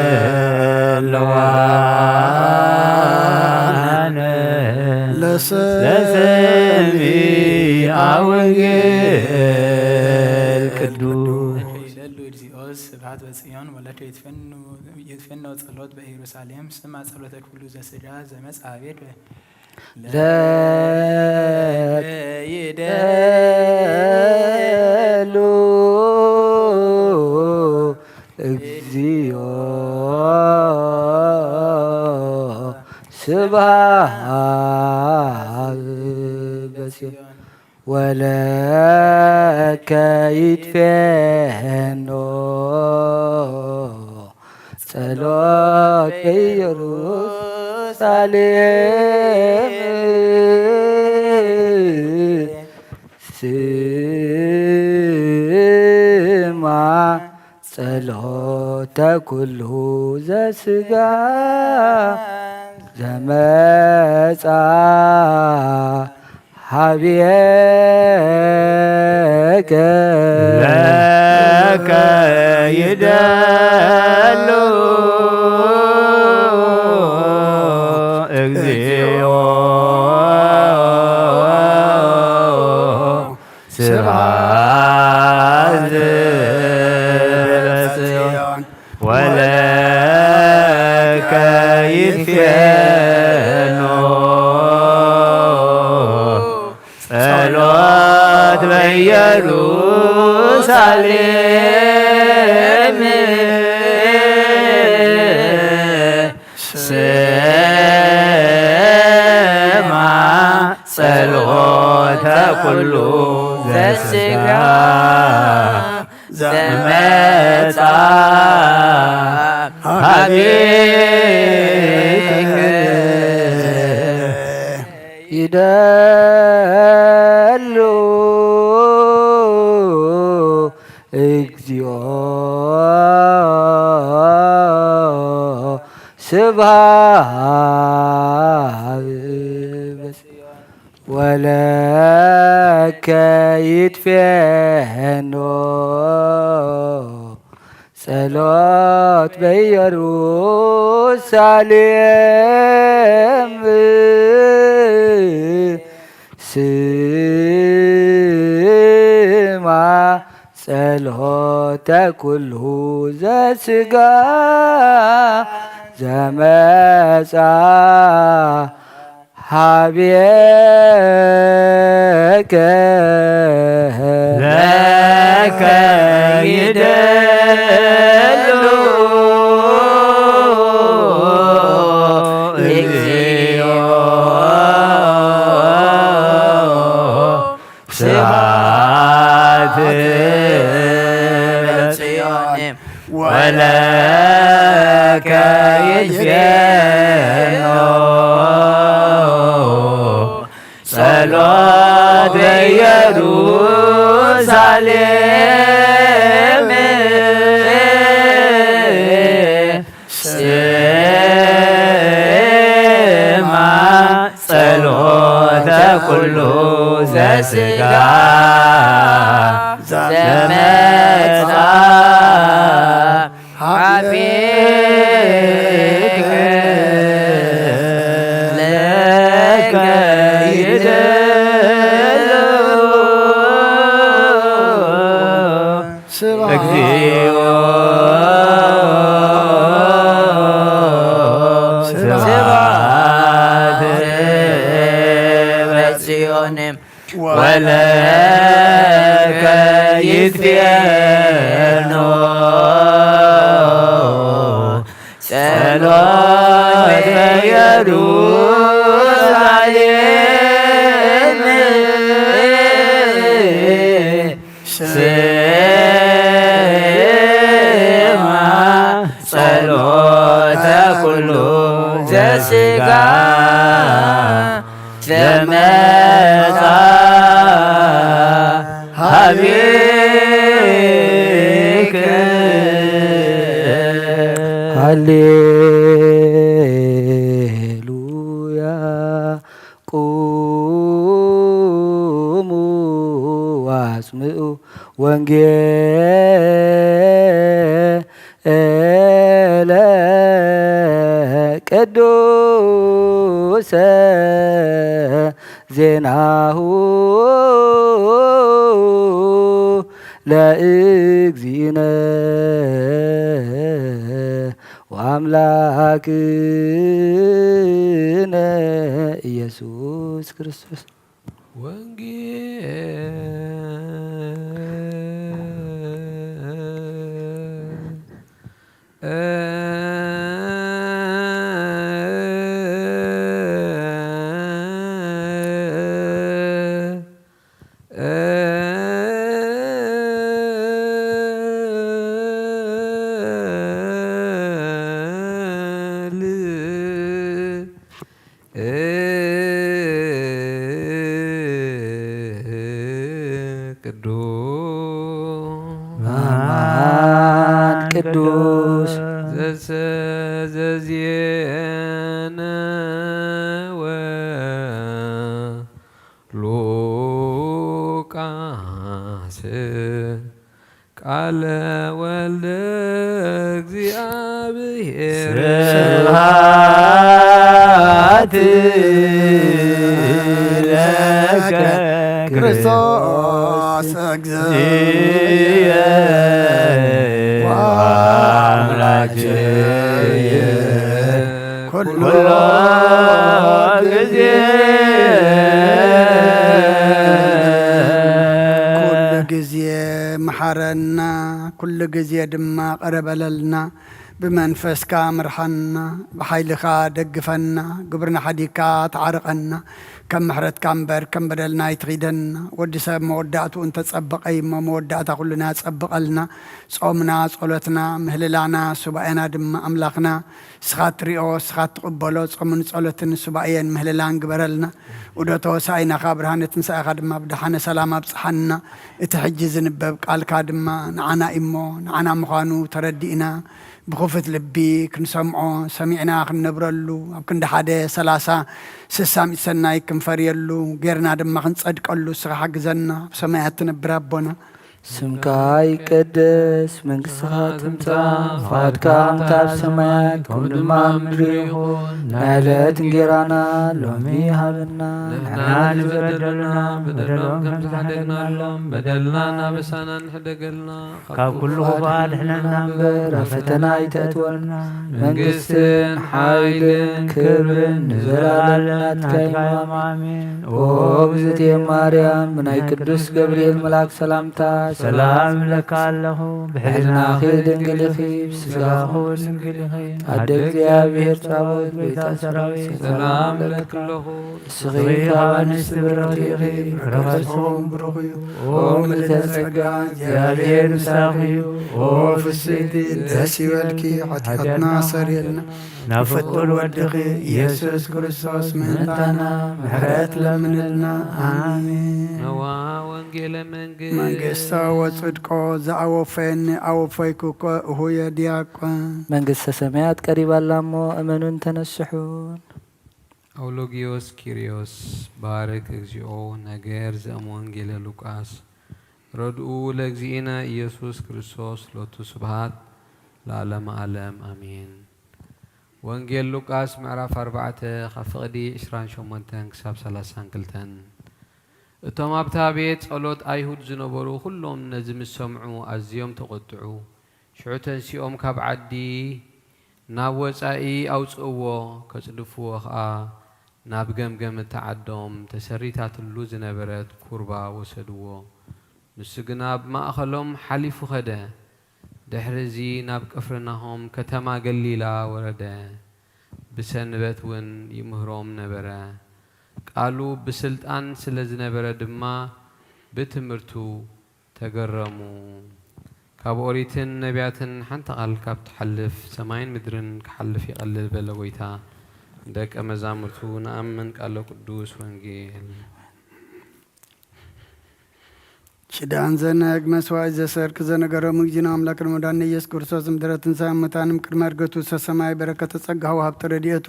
ነድለዋ ወንጌል ቅዱስ ይደሉ እግዚኦስ ስብሐት በጽዮን ወለተ ይትፈነው ጸሎት በኢየሩሳሌም ስማ ጸሎተ ኩሉ ዘስጋ ዘመጻቤት ለይደሉ እግዚኦ ስብሐት በጽዮን ወለከ ይትፌኖ ጸሎት በኢየሩሳሌም ስማ ጸሎተ ኩሉ ዘስጋ ዘመጻ ሀብየከ ለከ ይደሉ እግዚኦ ስብሐት በጽዮን ወለከ ይትፌኖ ጸሎት በኢየሩሳሌም ስማ ጸሎተ ኩሉ ዘስጋ ዘመጻ ሀቤከ ይደሉ እግዚኦ ስብሐት በጽዮን ወለከ ይትፌኖ ጸሎት በኢየሩሳሌም ስማ ጸሎተ ኩሉ ዘስጋ ዘመጻ ሀብየከ ለከ ይደሉ እግዚኦ ስብሐት በጽዮን ወለከ ይትፌኖ ጸሎት በኢየሩሳሌም ስማ ጸሎተ ኩሉ ዘስጋ ዘመጻ ሀቤከ ለከ ይደሉ እግዚኦ ስብሐት በጽዮን ወለከ ይትፌኖ ጸሎት በኢየሩሳሌም ስማ ጸሎተ ኩሉ ዘስጋ ዘመጻ ሀቤከ ሃሌሉያ ቁሙ ዋስምዑ ወንጌለ ቅዱስ ዜናሁ ለእግዚእነ ወአምላክነ ኢየሱስ ክርስቶስ ቅዱስ ዘዜነ ወሉቃስ ቃለ ወልደ እግዚአብሔር ስብሐት ለከ ክርስቶስ እግዚእ አምላክየ ኩሎ ጊዜ ኩሉ ጊዜ መሐረና ኩሉ ጊዜ ድማ ቀረበለልና ብመንፈስካ ምርሐና ብሓይልኻ ደግፈና ግብርና ሓዲካ ተዓርቐና ከም ምሕረትካ እምበር ከም በደልና ይትኺደና ወዲ ሰብ መወዳእቱ እንተጸበቐ እሞ መወዳእታ ኩሉና ጸብቐልና ጾምና ጸሎትና ምህልላና ሱባኤና ድማ ኣምላኽና ስኻ ትሪኦ ስኻ ትቕበሎ ጾምን ጸሎትን ሱባኤን ምህልላን ግበረልና ውደቶ ሳይናኻ ብርሃነ ትንሣኤኻ ድማ ብድሓነ ሰላም ኣብፅሓና እቲ ሕጂ ዝንበብ ቃልካ ድማ ንዓና እሞ ንዓና ምዃኑ ተረዲእና بخفت لبي كنسمعو سمعنا خنبرلو أو كن دحادة 30 سنة كنفريلو غيرنا دم خنصدقلو سرا حجزنا سمعت نبرابنا سمكا يقدس منقصها تمتا فاتكا متاب سمايات كودما مدريهون نالت نجيرانا لومي هابنا نحنا نبدلنا بدلهم كم تحدقنا لهم بدلنا نابسانا نحدقلنا كاب كله بعد احنا ننبر فتنا يتأتولنا منقصن حايلن كبرن زلالنا تكايم آمين وبزتي مريم بناي قدس جبريل ملاك سلامتا سلام لك الله بحلنا خير دنقلخي بسقاخو دنقلخي عدك يا بهر تعود بيتا سراوي سلام لك له صغيرا ونست برغيغي رفسهم برغيو وملتسقا يا بير ساقيو وفسيتي داسي والكي حتحتنا صريلنا نفقل ودقي يسوس كريستوس منتنا محرات لمنلنا آمين نوا وانجيل منقستا وصدقو زعوفين أوفيكو هو يدياقون منقستا سمعت قريبا لامو أمنون تنسحون أولوغيوس كيريوس بارك اكزيو نغير زم وانجيل لوقاس ردؤو لأجزئنا يسوس كريستوس لوتو سبحات لعلم عالم آمين وانجيل لوقاس معرف 4 خفقدي 28 كساب 30 كلتن እቶም ኣብታ ቤት ጸሎት ኣይሁድ ዝነበሩ ኩሎም ነዚ ምስ ሰምዑ ኣዝዮም ተቆጥዑ ሽዑ ተንሲኦም ካብ ዓዲ ናብ ወጻኢ ኣውፅእዎ ከጽድፍዎ ኸኣ ናብ ገምገም ተዓዶም ተሰሪታትሉ ዝነበረት ኩርባ ወሰድዎ ንሱ ግና ብማእኸሎም ሓሊፉ ኸደ ድሕሪዚ ናብ ቅፍርናሆም ከተማ ገሊላ ወረደ ብሰንበት እውን ይምህሮም ነበረ ቃሉ በስልጣን ስለዝነበረ ድማ በትምህርቱ ተገረሙ ካብ ኦሪትን ነቢያትን ሓንቲ ቃል ካብ ትሐልፍ ሰማይን ምድርን ክሐልፍ ይቀልል በለ ጎይታ ደቀ መዛሙርቱ ንኣምን ቃለ ቅዱስ ወንጌል ሽዳን ዘነግ መስዋዕት ዘሰርክ ዘነገረ ምግጅና አምላክን መድኃኒነ ኢየሱስ ክርስቶስ ምድረትን ሳይመታንም ቅድመ እርገቱ ሰማይ በረከተ ጸጋው ሀብተ ረድኤቱ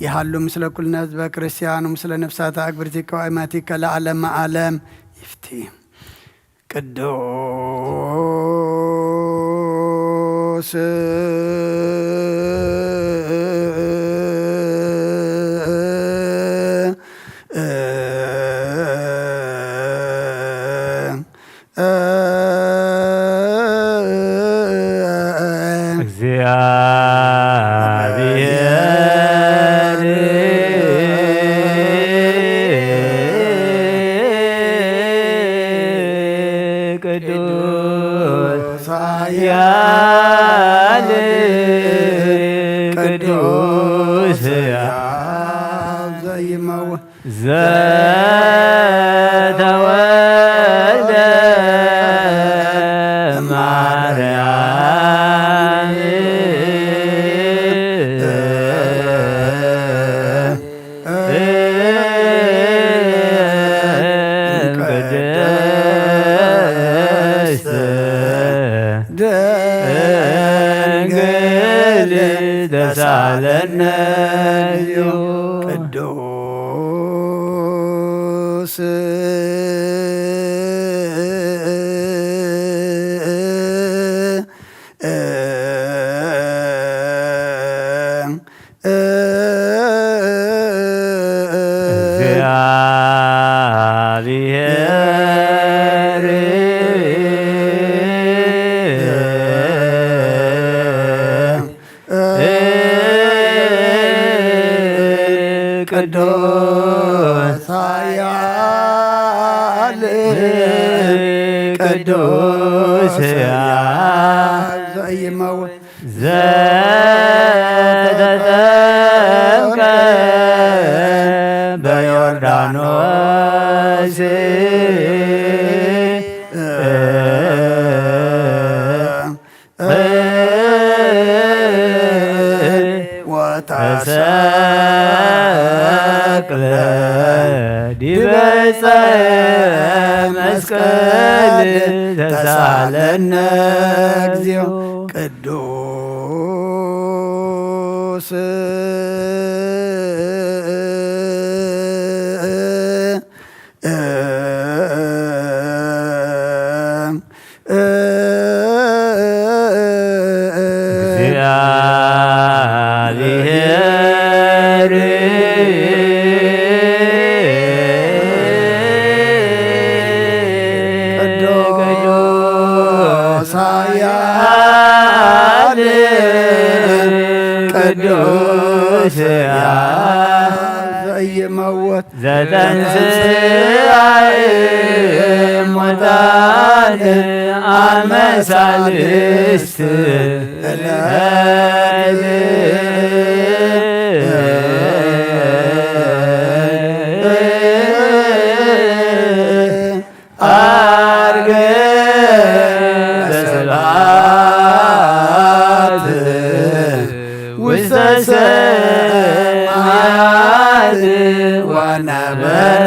يحلو مثل كل ناس بكريستيان ومثل نفسات أكبرتك وإماتك لعلم عالم يفتي قدوس ቅዱስ ሕያው ዘይመውት ዘተወልደ ማርያም ቅድስት ድንግል ተሳለነ ቅዱስ እግዚአብሔር ቅዱስ ኃያል ቅዱስ ሕያው ዘይመውት ዘተጠምቀ በዮርዳኖስ ተሰቅለ ዲበ ዕፀ መስቀል ተሳለነ እግዚኦ ቅዱስ እግዚአብሔር ቅዱስ ኃያል ቅዱስ ሕያው ዘይመውት ዘተንሥአ እሙታን አመ ሣልስት ዕለት ዐርገ በስብሐት ውስተ ሰማያት ወነበረ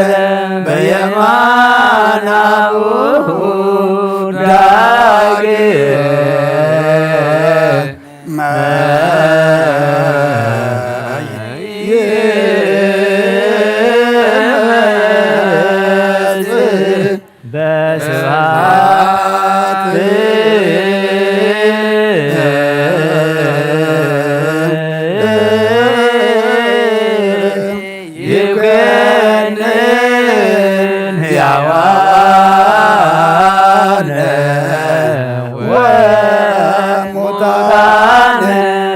በየማናሁ ዳግመ ይመጽእ በስብሐት ይኮንን ሕያዋነ ወሙታነ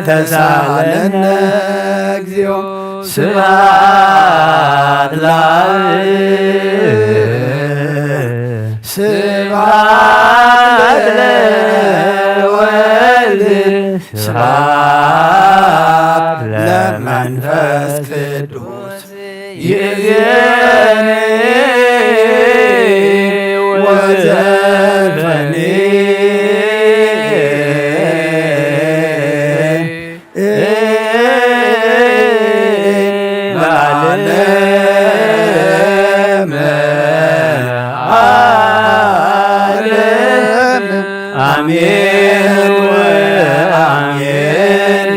ተሳለነ እግዚኦ ስብሐት ለአብ ስብሐት ለወልድ ስብሐት ለመንፈስ ቅዱስ ይእዜኒ ወዘልፈኒ ለዓለመ ዓለም አሜን ወአሜን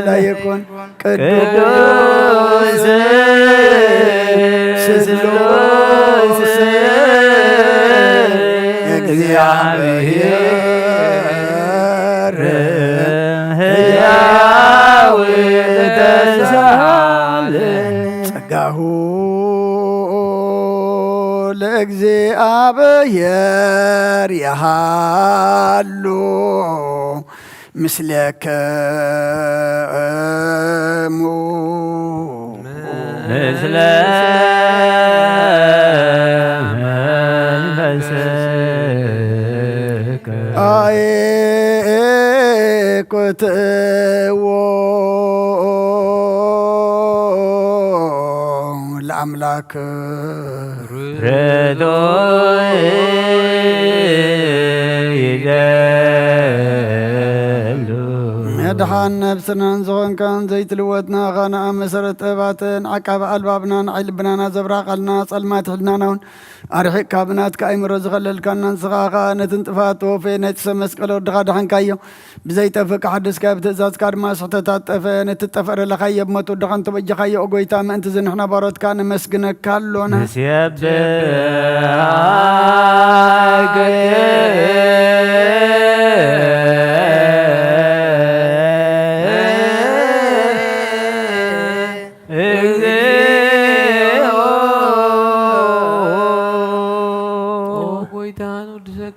ለይኩን ቅዱስ ስሉስ እግዚአብሔር ሕያው ተሳለ ጸጋሁ ለእግዚአብሔር ያሃሉ ምስለከሙ ምስለ መንፈስከ አየኮ ለአምላክ ረዶ መድኃን ነብስናን ዝኾንካን ዘይትልወጥና ኻና ኣብ መሰረት ጥበባትን ዓቃቢ ኣልባብናን ዓይልብናና ዘብራቐልና ጸልማት ሕልናናውን ኣርሒቕካ ብናትካ ኣይምሮ ዝኸለልካና ንስኻኻ ነቲ ጥፋት ወፌ ነቲ ሰብ መስቀል ወድኻ ድሓንካዮ ብዘይጠፍእ ሓድስካ ብትእዛዝካ ድማ ስሕተታት ጠፈ ነቲ ጠፈረለኻዮ ብሞት ወድኻ እንተበጀኻዮ ኦጎይታ ምእንቲ ዝንሕና ባሮትካ ነመስግነካ ኣሎና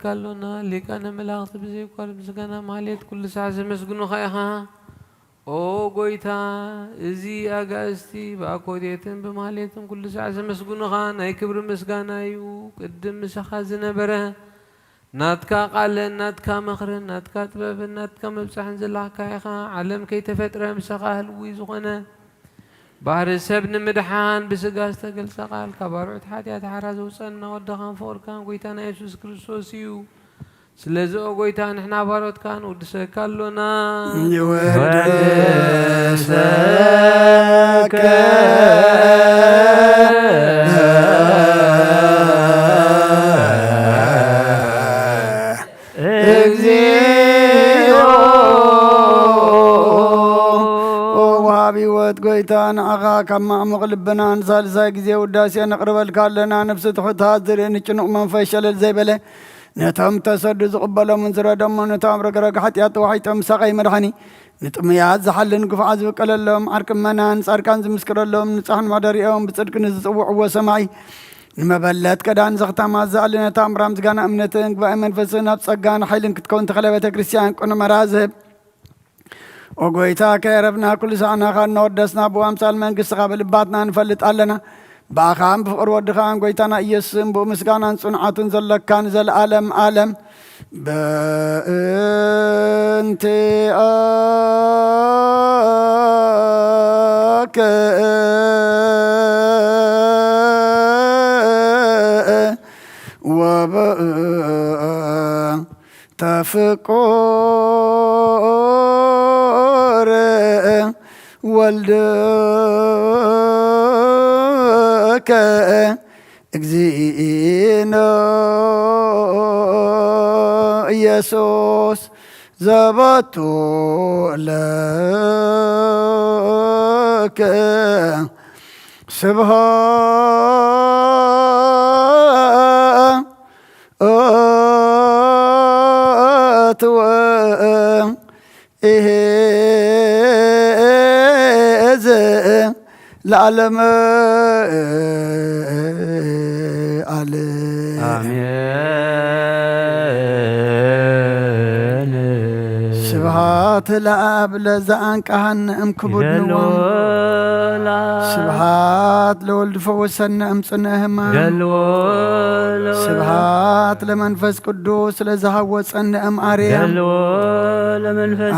ካሎና ሊቃነ መላእክት ብዘይኳል ምስጋና ማህሌት ኩሉ ሰዓት ዘመስግኑኻ ኢኻ ኦ ጎይታ እዚ ኣጋእዝቲ ብኣኮቴትን ብማህሌትን ኩሉ ሰዓት ዘመስግኑኻ ናይ ክብሪ ምስጋና እዩ ቅድም ምሳኻ ዝነበረ ናትካ ቃልን ናትካ መኽርን ናትካ ጥበብን ናትካ መብፃሕን ዘለካ ኢኻ ዓለም ከይተፈጥረ ምሳኻ ህልዊ ዝኾነ ባህሪ ሰብ ንምድሓን ብስጋ ዝተገልጸ ቃል ካብ ኣርዑት ሓጢኣት ሓራ ዘውፀና ወድኻን ፍቕርካን ጎይታና ኢየሱስ ክርስቶስ እዩ ስለዚ ኦ ጎይታ ንሕና ባሮትካ ንውድሰካ ኣሎና ንወድሰከ ሕይወት ጎይታ ንዓኻ ካብ ማዕሙቕ ልብና ንሳልሳይ ግዜ ውዳሴ ነቕርበልካ ኣለና ነፍሲ ትሑታት ዝርኢ ንጭኑቕ መንፈስ ሸለል ዘይበለ ነቶም ተሰዱ ዝቕበሎምን ዝረዶምን ነቶም ረግረግ ሓጢኣት ተዋሒጦም ሳቐይ መድሓኒ ንጥምያት ዝሓልን ግፍዓት ዝብቀለሎም ዓርቂ መናን ጻድቃን ዝምስክረሎም ንጻሕን ማደሪኦም ብጽድቂ ንዝጽውዕዎ ሰማይ ንመበለት ቀዳን ዘኽታማት ዝኣልነታ እምራ ምስጋና እምነትን ግባኤ መንፈስን ኣብ ጸጋን ሓይልን ክትከውን ተኸለ ቤተ ክርስቲያን ቁንመራ ዝህብ ኦ ጎይታ ከየረብና ኩሉ ሰዓናኻ እናወደስና ብኣምሳል መንግሥትኻ ብልባትና ንፈልጥ ኣለና ብኣኻን ብፍቕሪ ወድኻን ጎይታና ኢየሱስን ብምስጋናን ጽንዓትን ዘለካን ዘለዓለም ዓለም በእንቲአከ ወበእንተፍቁር ወልድከ እግዚእነ ኢየሱስ ዘበቱ ለከ ስብሃት ወኢሕዝ ለዓለመ ዓለም አሜን። ስብሃት ለአብ ለዘአንቀሐነ እምክቡድ ንዋም ስብሃት ለወልድ ፈወሰነ እምጽንዕ ሕማም ስብሃት ለመንፈስ ቅዱስ ለዘሃወፀነ እምአርያም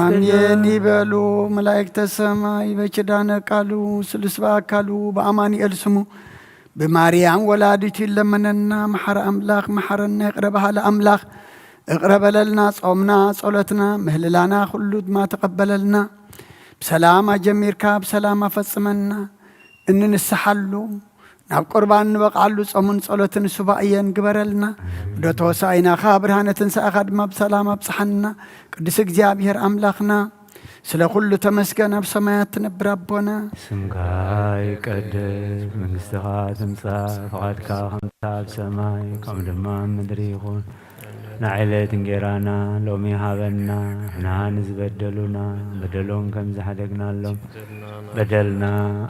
አሜን ይበሉ መላእክተ ሰማይ በኪዳነ ቃሉ ስሉስ በአካሉ በአማኑኤል ስሙ በማርያም ወላዲቱ ይለመነና መሐረ አምላክ መሐረና ይቅረበሃለ አምላክ እቅረበለልና ጾምና ጸሎትና ምህልላና ሁሉ ድማ ተቀበለልና በሰላም አጀሚርካ በሰላም አፈጽመና እንንስሐሉ ናብ ቁርባን ንበቃሉ ጾሙን ጸሎትን ሱባኤን ግበረልና ወደተወሳይናኻ ብርሃነ ትንሣኤኻ ድማ በሰላም አብጽሐና ቅዱስ እግዚአብሔር አምላክና ስለ ሁሉ ተመስገን ኣብ ሰማያት ትነብር ኣቦና ስምካ ይቀደስ መንግሥትኻ ትምጻእ ፈቓድካ ከምቲ ኣብ ሰማይ ከምኡ ድማ ምድሪ ይኹን ንዕለት እንጀራና ሎሚ ሃበና ንሕና ንዝበደሉና በደሎም ከም ዝሓደግናሎም በደልና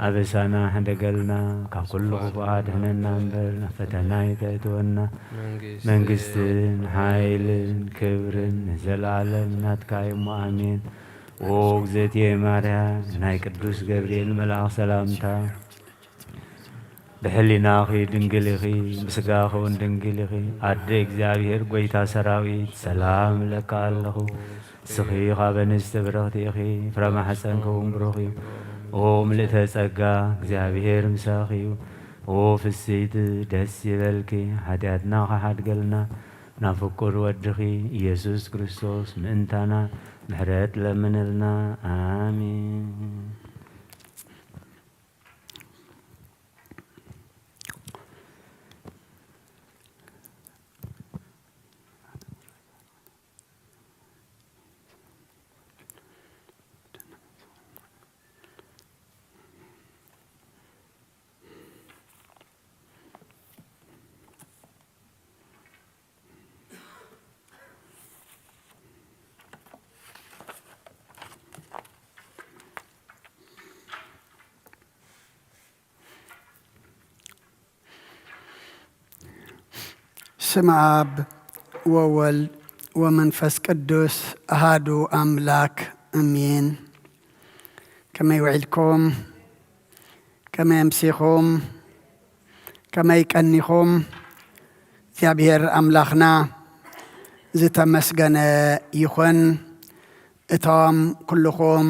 ኣበሳና ሕደገልና ካብ ኩሉ ክፉኣት ድሕነና እምበር ናብ ፈተና ይተእትወና መንግስትን ሓይልን ክብርን ንዘለዓለም ናትካ እሞ ኣሜን። ኦ እግዝእትየ ማርያም ናይ ቅዱስ ገብርኤል መልኣኽ ሰላምታ بحليناخي دنجليخي بسقاخون دنجليخي أدي إكزابير قويتا سراويت سلام لك الله سخي خابن استبرغتيخي فرما حسن كون بروخي أو ملئتا سقا إكزابير مساخيو أو في السيد دسي بلكي حدياتنا خحاد قلنا نفكر ودخي يسوس كريستوس منتنا محرات لمنلنا آمين. ስም አብ ወወልድ ወመንፈስ ቅዱስ አሃዱ አምላክ አሜን። ከመይ ውዒልኩም ከመይ አምሲኹም ከመይ ቀኒኹም እግዚአብሔር አምላኽና ዝተመስገነ ይኹን። እቶም ኩልኹም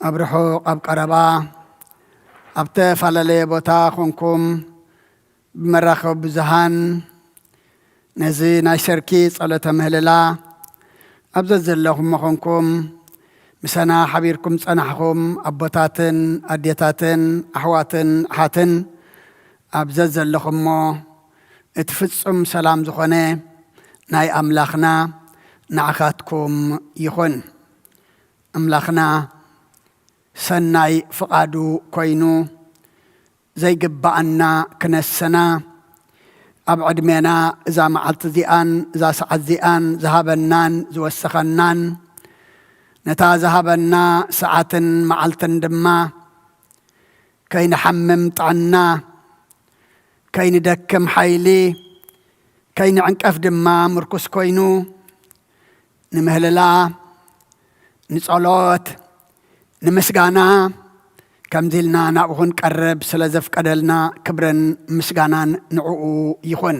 ኣብ ርሑቕ ኣብ ቀረባ ኣብ ተፈላለየ ቦታ ኾንኩም بمراخب بزهان نزي ناشركي صلاة مهللا أبزز اللهم مخونكم مسانا حبيركم صنحكم أبوتاتن أديتاتن أحواتن أحاتن أبزز اللهم اتفتصم سلام زخوني ناي أملاخنا نعخاتكم يخون أملاخنا سناي فقادو كوينو زي قبعنا كنسنا أبعد منا إذا معلت زيان إذا سعد زيان ذهبنان زوسخنان نتا ذهبنا ساعة معلت دما كي نحمم طعنا كي ندكم حيلي كي نعنكف دما مركز كوينو نمهللا نصلوت نمسقانا كم دلنا نأخون قرب سلزف قدلنا كبرن مسغانان نعو يخون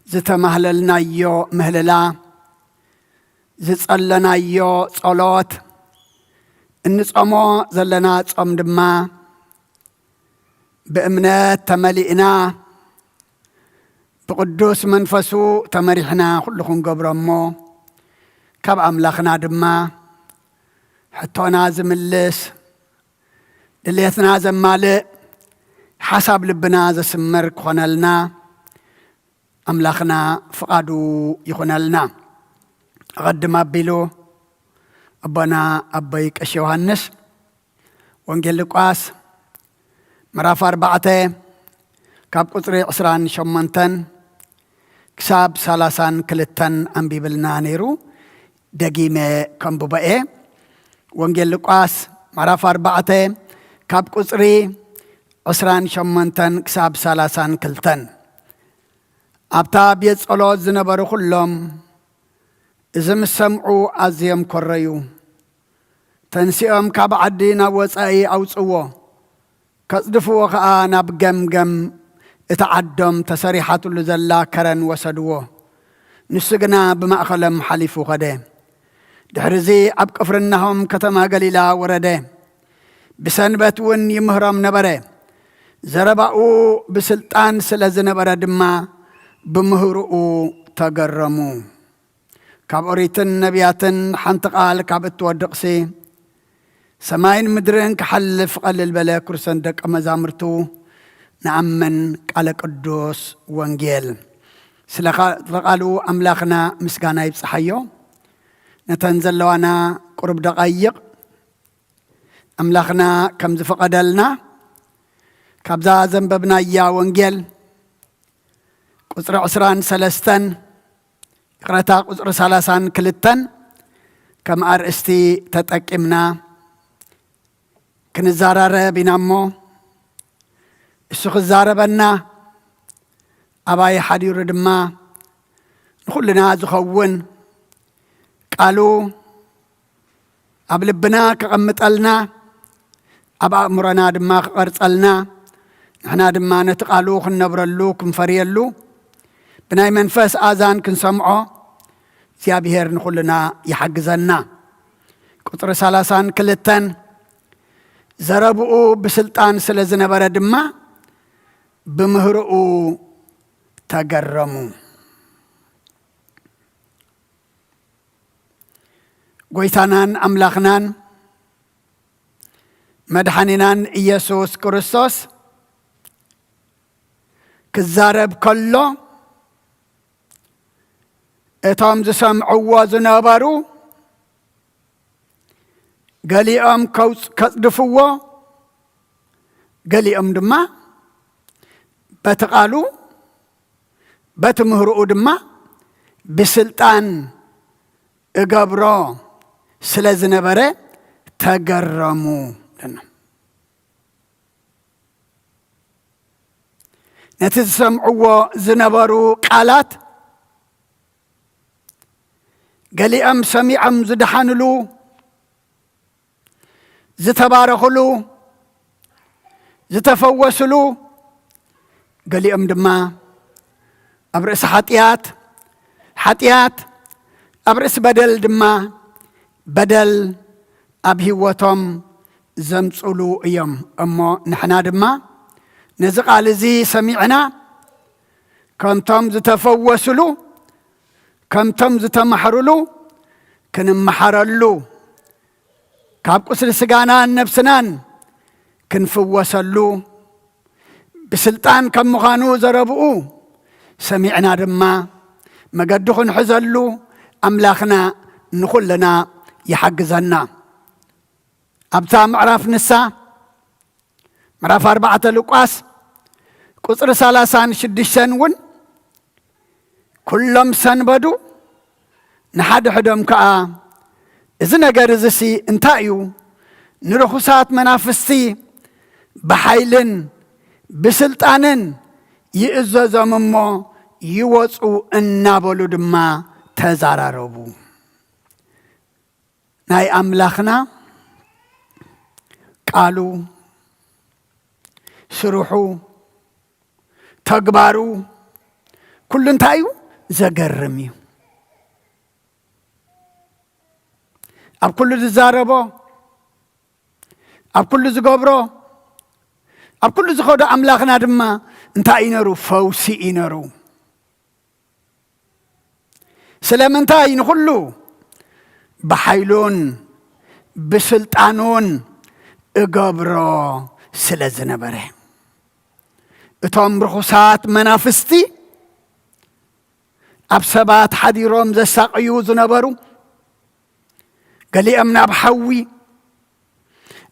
زتا مهللنا يو مهللا زتصلنا يو صلوت النصمو زلنا صم دما بأمنات تملئنا بقدوس منفسو تمرحنا كلكم قبرمو كب أملاخنا دما حتونا زملس اللي يتنازم مالي حسب لبنا زسمر كونلنا أملاخنا فقادو يخونلنا قدم أبيلو أبانا أبيك أشيوهنس وانجل لقاس مراف 4 كاب قطري 20 شمانتن كساب 32 أنبيبلنا نيرو دقيمة كمبوبائي وانجل لقاس مراف 4 كاب قصري 28 كساب 32 أبتا بيت صلوات زنبرو كلهم إذا مسمعوا أزيم كريو تنسيهم كاب عدينا وصعي أو صوو كصدفوا خانا بجمجم اتعدم تسريحات اللزلا كرن وسدوه نسجنا بمأخلم حليفو غده دحرزي أب كفرنهم كتما قليلا ورده بسنبت ون يمهرم نبره زرباؤو بسلطان سلز نبره دما بمهرؤو تقرمو كاب أريتن نبياتن حنتقال كاب اتودقسي سماين مدرن كحلف قلل بلا كرسن دك مزامرتو نعمن قال قدوس وانجيل سلقالو أملاخنا مسقانا يبصحيو نتنزل لوانا قرب دقايق أملاخنا كم زفقدلنا كابزا زنببنا يا وانجيل قصر 23 قرأتا قصر 32 كم أرستي تتأكمنا كنزارة بينامو السوق الزاربنا أباي حدير دما نخلنا زخون قالوا أبلبنا كقمت ألنا أبا مرنا دما قرصلنا إحنا دما نتقالو خنبرلو كنفريلو بناي منفس آذان كنسمعو እግዚአብሔር ንኹልና ይሐግዘና ቁጥር 30 ክልተን ዘረብኡ ብስልጣን ስለ ዝነበረ ድማ ብምህርኡ ተገረሙ ጎይታናን አምላኽናን መድኃኒናን ኢየሱስ ክርስቶስ ክዛረብ ከሎ እቶም ዝሰምዕዎ ዝነበሩ ገሊኦም ከጽድፍዎ ገሊኦም ድማ በተቃሉ በትምህርኡ ድማ ብስልጣን እገብሮ ስለ ዝነበረ ተገረሙ ነቲ ዝሰምዕዎ ዝነበሩ ቃላት ገሊኦም ሰሚዖም ዝድሓንሉ ዝተባረኽሉ ዝተፈወስሉ ገሊኦም ድማ ኣብ ርእሲ ሓጢኣት ኣብ ርእሲ በደል ድማ በደል ኣብ ህይወቶም ዘምጽሉ እዮም እሞ ንሕና ድማ ነዚ ቃል እዚ ሰሚዕና ከምቶም ዝተፈወስሉ ከምቶም ዝተመሐሩሉ ክንመሐረሉ ካብ ቁስሊ ስጋናን ነፍስናን ክንፍወሰሉ ብስልጣን ከም ምዃኑ ዘረብኡ ሰሚዕና ድማ መገዲ ክንሕዘሉ ኣምላኽና ንኹልና ይሐግዘና ኣብታ ምዕራፍ ንሳ ምዕራፍ 4 ሉቃስ ቁጥር 36 እውን ኩሎም ሰንበዱ ንሓደ ሕዶም ከዓ እዚ ነገር እዚሲ እንታይ እዩ ንርኹሳት መናፍስቲ ብሓይልን ብስልጣንን ይእዘዞም እሞ ይወፁ እናበሉ ድማ ተዛራረቡ ናይ ኣምላኽና ቃሉ ስሩሑ ተግባሩ ኩሉ እንታይ እዩ ዘገርም እዩ ኣብ ኩሉ ዝዛረቦ ኣብ ኩሉ ዝገብሮ ኣብ ኩሉ ዝኸዶ ኣምላኽና ድማ እንታይ ይነሩ ፈውሲ ይነሩ ስለምንታይ ንኹሉ ብሓይሉን ብስልጣኑን እገብሮ ስለ ዝነበረ እቶም ርኹሳት መናፍስቲ ኣብ ሰባት ሓዲሮም ዘሳቅዩ ዝነበሩ ገሊኦም ናብ ሓዊ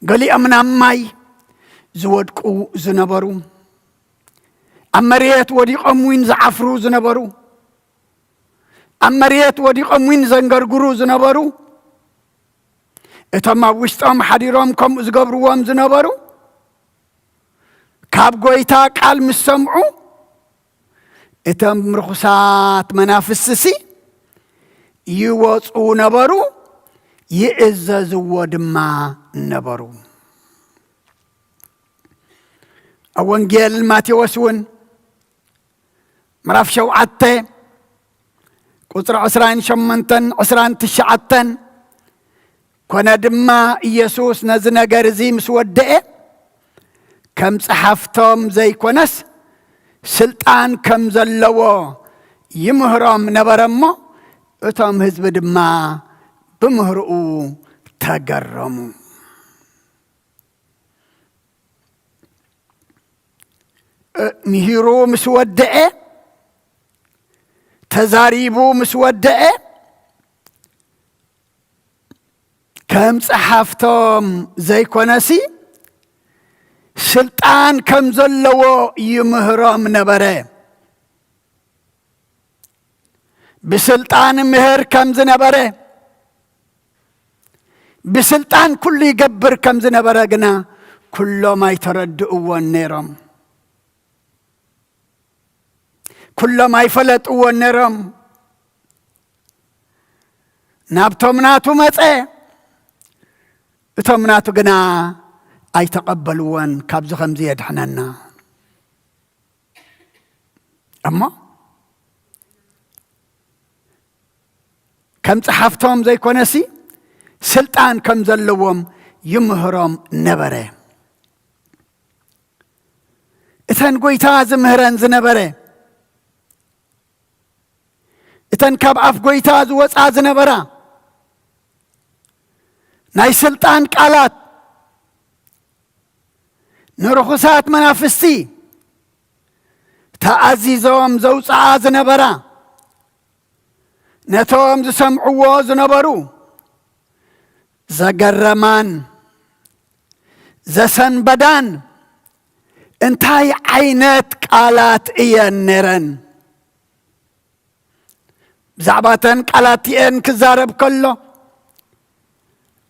ገሊኦም ናብ ማይ ዝወድቁ ዝነበሩ ኣብ መሬት ወዲቆም ውን ዝዓፍሩ ዝነበሩ ኣብ መሬት ወዲቆም ውን ዘንገርግሩ ዝነበሩ እቶም ኣብ ውሽጦም ሓዲሮም ከምኡ ዝገብርዎም ዝነበሩ ካብ ጎይታ ቃል ምስ ሰምዑ እቶም ርኹሳት መናፍስቲ ይወፁ ነበሩ ይእዘዝዎ ድማ ነበሩ ኣብ ወንጌል ማቴዎስ እውን ምዕራፍ 7 ቁጥር 28-29 ኮነ ድማ ኢየሱስ ነዚ ነገር እዚ ምስ ወድአ ከም ጸሓፍቶም ዘይኮነስ ስልጣን ከም ዘለዎ ይምህሮም ነበረ እሞ እቶም ህዝቢ ድማ ብምህርኡ ተገረሙ ምሂሩ ምስ ወድአ ተዛሪቡ ምስ ወድአ ከም ጸሓፍቶም ዘይኮነሲ ስልጣን ከም ዘለዎ ይምህሮም ነበረ ብስልጣን ምህር ከም ዝነበረ بسلطان كل يقبر كم زنبرقنا كل ما يتردئوا النيرم كل ما يفلتوا النيرم نابتمناتو متى بتمناتو قنا أي تقبلون كابز خمزية حنانا أما كم صحفتهم زي كونسي سلطان كم زلوهم يمهرهم نبره إتن قويتا زمهرن زنبره إتن كاب أف قويتا زوصا زنبره ناي سلطان قالات نرخصات منافستي تأزيزهم زوصا زنبره نتوم زسمعوا زنبرو زقرمان زسن بدان انتاي عينات قالات ايان نيرن زعباتن قالات ايان كزارب كله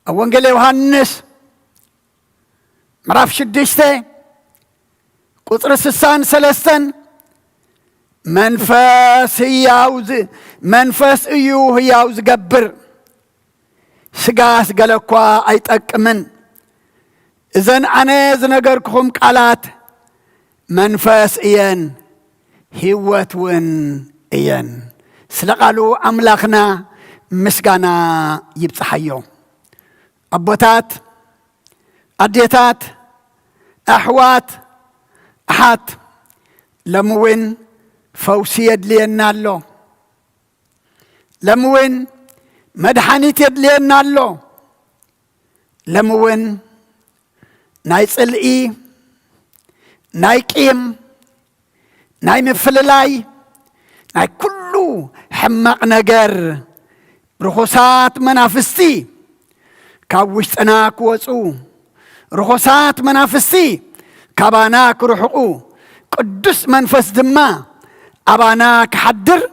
وانجيل يوحنس مراف شدشته قطر سسان سلستن منفس ايو هياو زقبر سقاس قالكوا ايتأكمن إذن أنا زنقركم قالات منفس إيان هيوت وين إيان سلقالو أملاخنا مسقانا يبصحيو أبوتات أديتات أحوات أحات لموين فوسي يدلينا له لموين مدحانيت يدلينا له لموين ناي صلئي ناي قيم ناي مفللاي ناي كله حمق نجر رخصات منافستي كاوشتنا كوصو رخصات منافستي كابانا كرحقو قدس منفس دما أبانا كحدر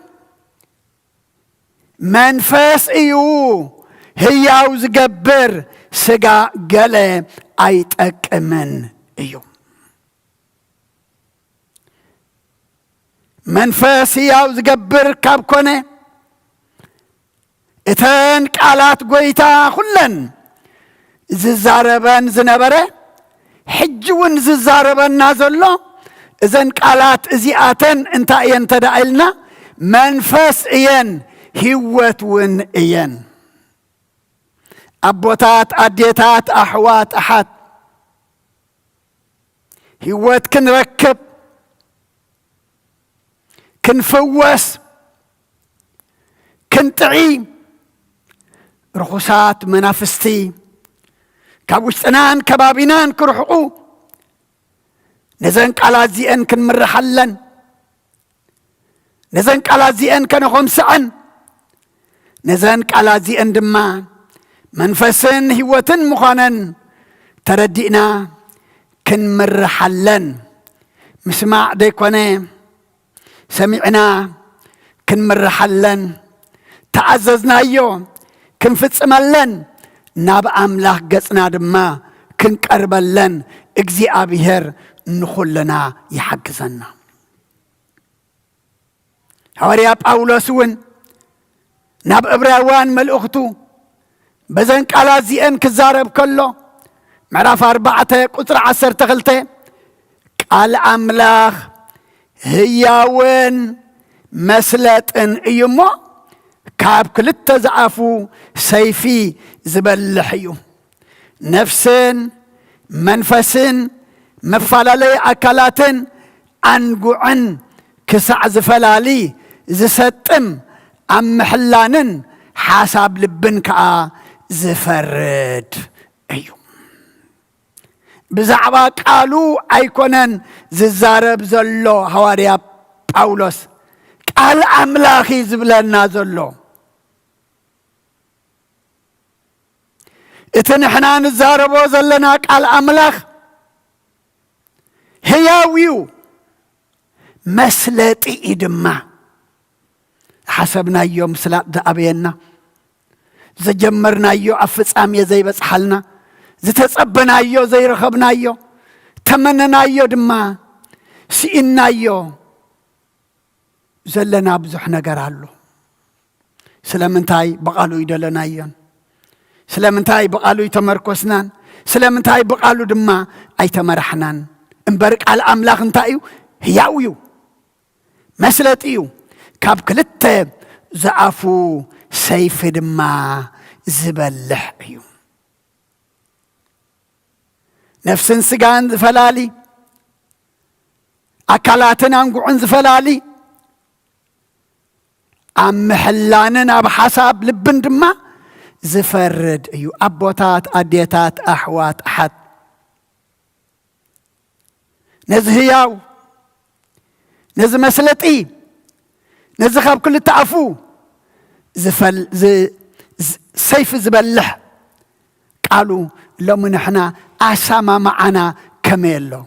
منفس ايو هياو زقبر سقا قلي ايتأكمن ايو منفس هياو زقبر كابكوني اتن قالات قويتا خلن ززاربان زنبره حجون ززاربان نازلو إذن قالات ازياتن انتا اين تدعيلنا منفس اين هيوت ون اين أبوتات أديتات أحوات أحد هيوت كنركب كنفوس كنتعي رخصات منافستي كابوشتنان كبابينان كرحقو نزن قالات زيئن كنمرحلن نزن قالات زيئن كنخمسعن نزن قالات زيئن دمان منفسن هيوتن مخانن تردئنا كنمرحلن مسمع ديكوني سمعنا كنمرحلن تعززنا ايو كنفصملن ناب أملاح قصنا دما كنقربلن اجزي أبيهر نخلنا يحقزنا حواريا باولوسون ناب إبراوان ملأختو بزن قالات زيئن كزارب كله معرف 4 قطر 10 تغلته قال أملاخ هياون مسلطن ايمو كاب كلتا زعفو سيفي زبلحيو نفسن منفسن مفالالي أكلاتن أنقعن كسع زفلالي زستم أم محلانن حساب لبن كا زفرد ايو بزعبا قالوا ايكونن ززارب زلو حواريا باولوس قال أملاخي زبلنا زلو اتنحنا نزاربو زلنا قال أملاخ هياويو مسلطي إدما حسبنا يوم سلاط دابينا زجمرنا يو أفصام يزي بصحلنا زتصبنا يو زي رخبنا يو تمننا يو دما سئنا يو زلنا بزح نجر علو سلامنتاي بقالو يدلنا يون سلامنتاي بقالو يتمركسنان سلامنتاي بقالو دما اي تمرحنان انبرك على املاخ انتايو هياويو مسلتيو كاب كلته زعفو سيف دما زبلح ايو نفس سجان زفلالي أكلاتنا نقعن زفلالي أم حلاننا بحساب لبن دما زفرد ايو أبوتات أديتات أحوات أحد نزهياو نز مسلتي نزخاب كل تعفو سيف زبلح قالوا لو من احنا أسامة معنا كميلو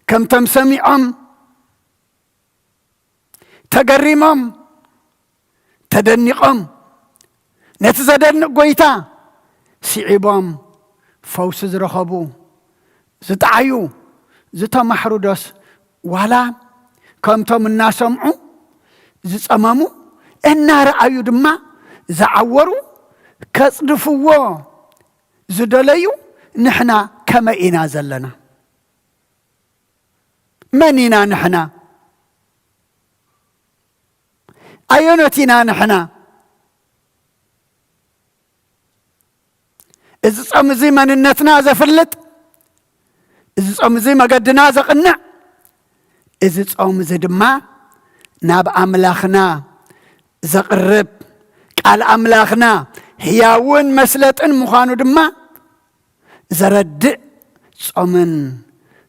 كم تمسمعهم تقريمهم تدنقهم نتزدن قويتا سعيبهم فوس زرخبو زتعيو زتا محرودس ولا كم تم الناس سمعوا زصمموا إن رأيو دما زعوروا كصدفوا زدليو نحنا كما إنا زلنا مننا نحنا أيونتنا نحنا إذا صمزي من النتنا زفلت إذا صمزي ما قدنا زقنع إذا صمزي دما ناب أملاخنا زقرب قال أملاخنا هياون مسلتن مخانو دما زرد صمن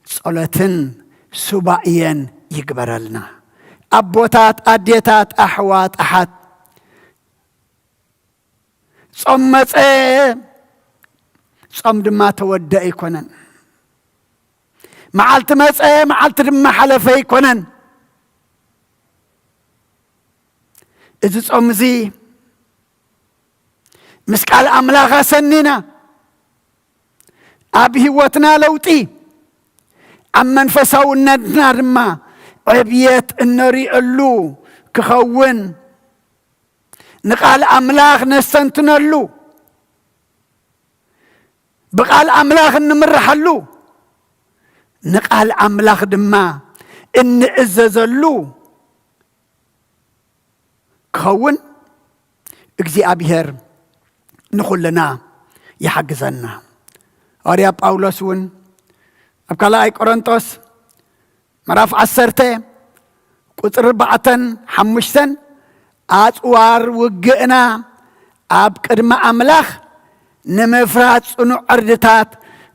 صلتن سبائيا يقبر لنا أبوتات أديتات أحوات أحد صمت صمد ما تودأ يكونن معالت مسأ معالت دما حلفة يكونن إذا صمزي مسكال أملاغا سننا أبي وتنا لوتي أما انفساو الندنا رما عبيت النري اللو كخون نقال أملاغ نستنتنا اللو بقال أملاغ نمرح اللو نقال أملاغ دما إن إزاز اللو كخون اكزي أبيهر نقول لنا يحقزنا أريا باولوسون أبكالاي كورنثوس مراف 10 قطر 4 أطوار وجئنا أب قدم أملاخ نمفرات صنوع أردتات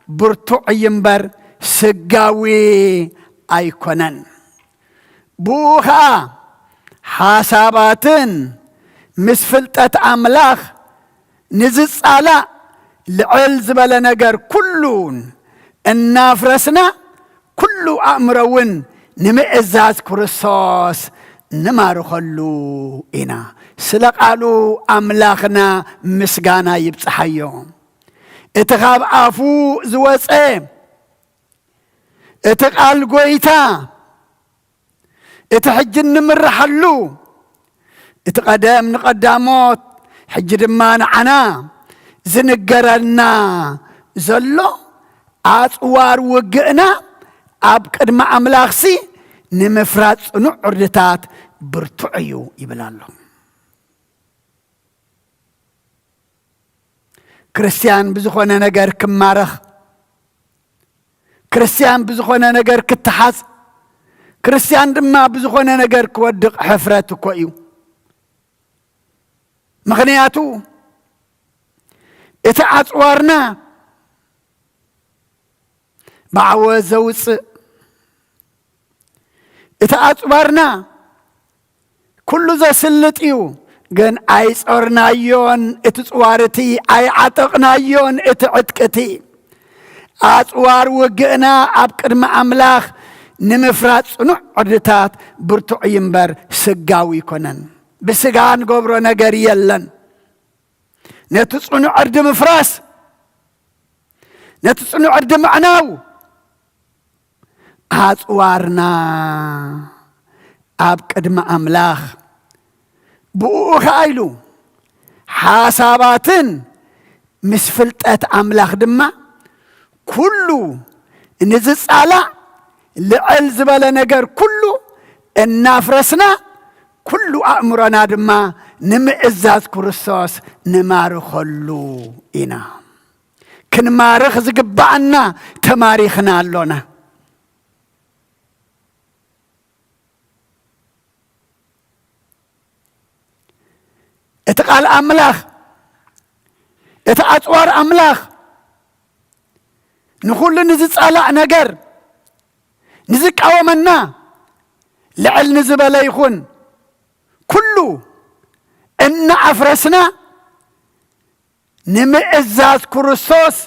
برتوع ينبر سقاوي أيكونن بوها حساباتن مسفلتة أملاخ نزس على لعل زبالة نجر كلون النافرسنا كل أمرون نمئزاز كرسوس نمارخلو إنا سلقالو أملاخنا مسقانا يبتحيهم اتخاب عفو زوسئ اتقال قويتا اتحجن نمرحلو اتقدام نقداموت حجد ما نعنا زنقرنا زلو أطوار وجئنا أب قدم أملاخسي نمفرات صنوع عردتات برتعيو يبلالهم كريستيان بزخونا نجار كمارخ كريستيان بزخونا نجار كتحاس كريستيان دما بزخونا نجار كودق حفرات كويو مغنياتو إتعاطوارنا بعوز زوص إتعاطوارنا كل ذا سلطيو جن أيس أرنايون إتصوارتي أي عتقنايون إتعتقتي أتصوار وجئنا أبكر مع أملاخ نمفرات صنوع عدتات برتو ينبر سقاوي كونن بسقان قبرو نجر يلن نتصنو عرد مفراس نتصنو عرد معناو أتصوارنا أبكر مع أملاخ بوخ أيلو حساباتن مسفلتات أملاخ دما كله نزصالا لعل زبل نجر كله النافرسنا كله أمرنا دما نمئزاز كرسوس نمارخلو إنا كن مارخ زقبعنا تماريخنا اللونا اتقال أملاخ اتأطوار أملاخ نقول نزيد على نجر نزك أومنا لعل نزبلا يخون كله إن أفرسنا نمئزاز كرسوس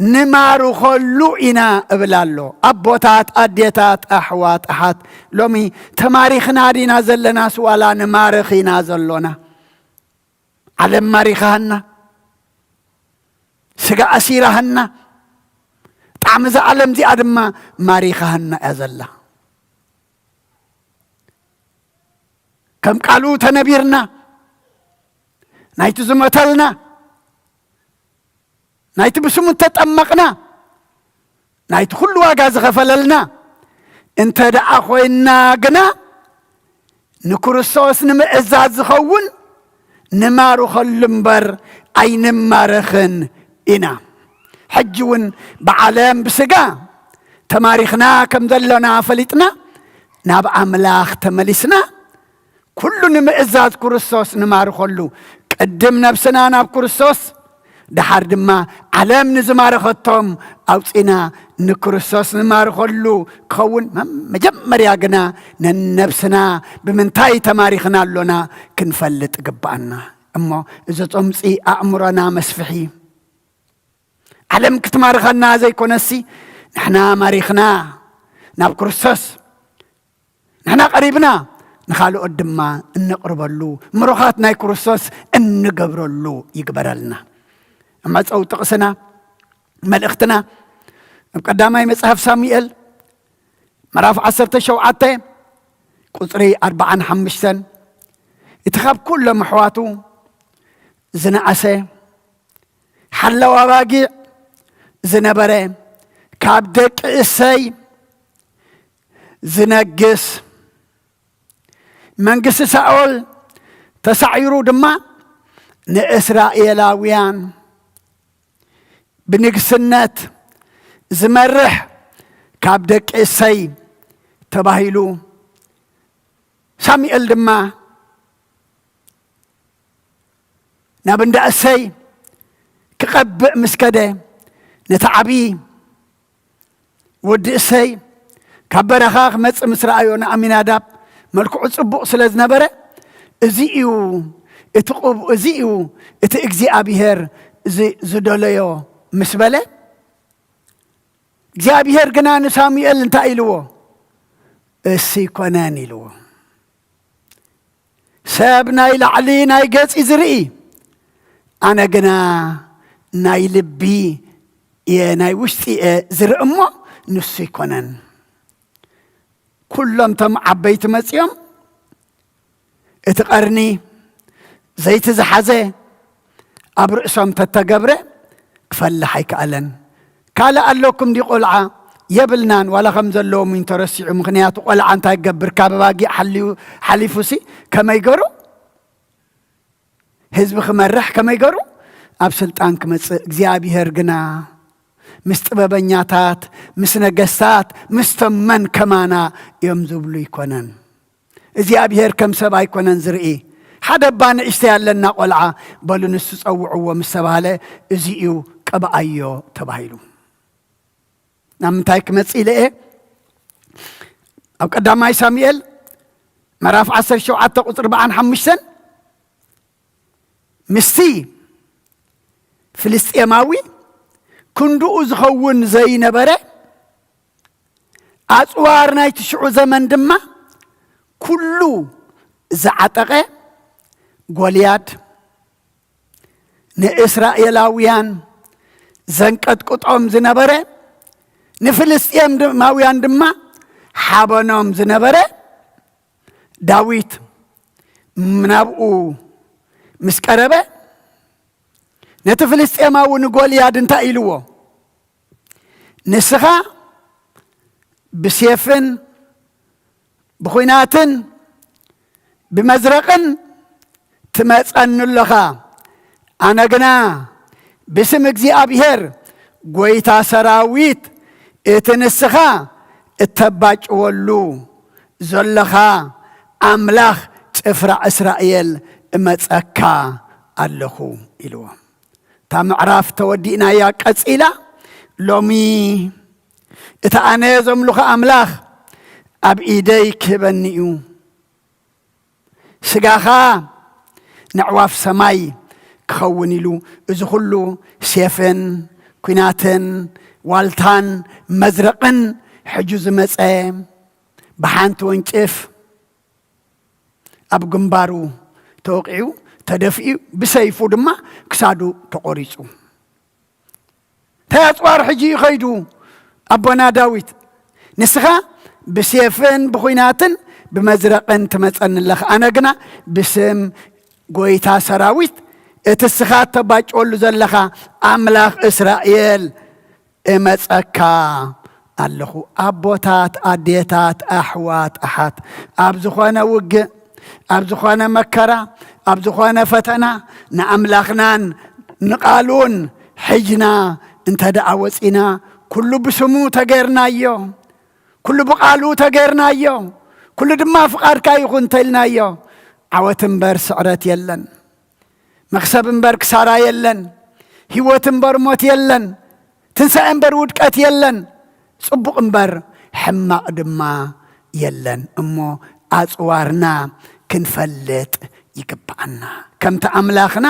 نمارو خلو إنا أبلالو أبوتات أديتات أحوات أحات لومي تماريخنا دينا زلنا سوالا نمارخينا زلونا علم ماريخهنا سقا أسيرهنا تعمز علم دي أدما ماريخهنا أزلا كم قالوا تنبيرنا نايت زمتلنا نايت بسمو تتأمقنا نايت كل واقاز غفللنا انت دعا خوينا قنا نكرسوس نمئزاز خون نمارو خلنبر أي نمارخن إنا حجون بعالم بسقا تماريخنا كم ذلنا فلتنا ناب أملاخ تملسنا كل نمئزاز كرسوس نمارو خلو قدم نفسنا ناب كرسوس دحار دما علم نزمارختهم أوصينا نكرسوس نمارخلو كون مجمر ياقنا ننفسنا بمنتاي تماريخنا لنا كنفلت قبعنا أما إذا تمسي أأمرنا مسفحي علم كتمارخنا زي كونسي نحنا ماريخنا ناب كرسوس نحنا قريبنا نخالو قدما نقرب له مروخاتنا كرسوس نقبر له يقبر لنا أما تسأو تقسنا ملأختنا قدامي مصحف ساميئيل مراف 10 شوعته قصري 45 يتخاب كل محواته زنعسه حلو باقي زنبره كابدك إسي زنقس منقس ساول تسعيرو دما نإسرائيلاويان بنقسنات زمرح كابدك إسي تباهيلو سامي الدما نابن دا إسي كقبق مسكده نتعبي ود إسي كبرخاخ مص مسرائيون أميناداب ملكو صبق سلاز نبره ازيو اتقب ازيو اتاكزي ابيهر زدوليو مسبله اكزي ابيهر جنان ساميئيل انت ايلو اسي كوناني لو سابنا الى علينا يقص ازري انا جنا ناي لبي يا ناي وشتي زر امه نسي كونان كلهم تم عبيت مسيم اتقرني زيت زحزه ابرئسهم تتقبره كفلحيك ألن كالا قالوكم دي قلعة يبلنان ولا خمزلو من ترسيع مغنيات قلعة انتا يقبر كاباقي حليفوسي كما يقروا حزب خمرح كما يقروا ابسلطان كمص እግዚአብሔር هرقنا مستبابنياتات مسنقسات مستمن كمانا يمزبلو يكونن እግዚአብሔር كم سبا يكونن زرئي حدا بان اشتيال لنا قلعة بلو نسو صوعوا ومستبالة ازيئو قبعيو تبايلو نامتايك مصيله ايه او قداماي ساميئيل مراف 10 شوعة قطر بعن حمشتن مسي فلسطيماوي كندو زخون زي نبره اصوار ناي تشعو زمن دما كله زعتقه غولياد نإسرائيلاويان زنقت قطعم زنبره نفلسطيم ماويان دما حابنهم زنبره داويت منابقو مسكربه نتفلسطيماو نغولياد انتا إلوه نسخة بسيفن بخويناتن بمزرقن تمسأن اللخا أنا قنا باسم እግዚአብሔር ጎይታ ሰራዊት እትንስኻ እተባጭ ወሉ ዘለኻ አምላኽ ጭፍራ እስራኤል እመጸካ ኣለኹ ኢልዎ ታ ምዕራፍ ተወዲእና ያ ቀጺላ ሎሚ እታ ኣነ ዘምልኹ አምላኽ ኣብ ኢደይ ክህበኒ እዩ ስጋኻ ንዕዋፍ ሰማይ ክኸውን ኢሉ እዚ ኩሉ ሴፍን ኩናትን ዋልታን መዝረቕን ሕጁ ዝመፀ ብሓንቲ ወንጭፍ ኣብ ግንባሩ ተወቂዑ ተደፊኡ ብሰይፉ ድማ ክሳዱ ተቆሪጹ ተያጽዋር ሕጂ ይኸይዱ ኣቦና ዳዊት ንስኻ ብሴፍን ብኩናትን ብመዝረቕን ትመፀንለኽ ኣነ ግና ብስም ጎይታ ሰራዊት እትስኻ ተባጭወሉ ዘለኻ አምላኽ እስራኤል እመጸካ ኣለኹ ኣቦታት ኣዴታት ኣሕዋት ኣሓት ኣብ ዝኾነ ውግእ ኣብ ዝኾነ መከራ ኣብ ዝኾነ ፈተና ንኣምላኽናን ንቓሉን ሕጅና እንተደኣ ወፂና ኩሉ ብስሙ ተገይርናዮ ኩሉ ብቓሉ ተገይርናዮ ኩሉ ድማ ፍቓድካ ይኹን ተኢልናዮ ዓወት እምበር ስዕረት የለን መክሰብ እምበር ክሳራ የለን ህይወት እምበር ሞት የለን ትንሣኤ እምበር ውድቀት የለን ጽቡቕ እምበር ሕማቕ ድማ የለን እሞ ኣጽዋርና ክንፈልጥ ይግባአና ከምቲ ኣምላኽና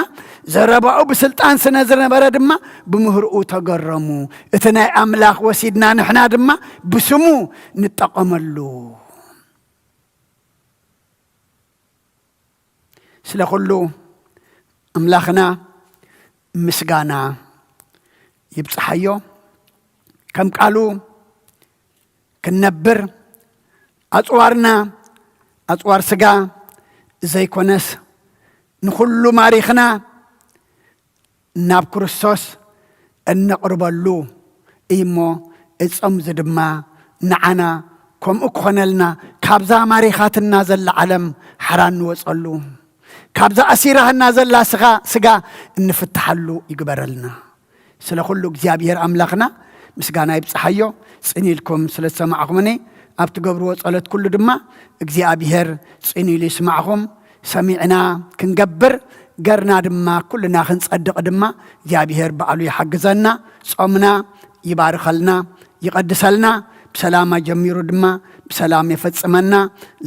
ዘረባኡ ብስልጣን ስነ ዝነበረ ድማ ብምህርኡ ተገረሙ እቲ ናይ ኣምላኽ ወሲድና ንሕና ድማ ብስሙ ንጠቐመሉ ስለኩሉ أملاخنا مسجانا يبصحيو كم قالوا كنبر أطوارنا أطوار سجا زي كونس نخلو ماريخنا ناب كرسوس النقرب له إيمو إتصم زدما نعنا كم أكخنلنا كابزا ماريخاتنا زل العالم حران وصلو كابزا أسيرها النازل لا سغا نفتحلو يقبرلنا سلا كله እግዚአብሔር አምላኽና ምስጋና ይብጽሐዮ ጽኒልኩም ስለሰማዕኹምኒ ኣብቲ ገብርዎ ጸሎት ኩሉ ድማ እግዚአብሔር ጽኒሉ ይስማዕኹም ሰሚዕና ክንገብር ገርና ድማ ኩልና ክንጸድቕ ድማ እግዚአብሔር በዓሉ ይሐግዘና ጾምና ይባርከልና ይቀድሰልና بسلام جميرو دما بسلام يفصمنا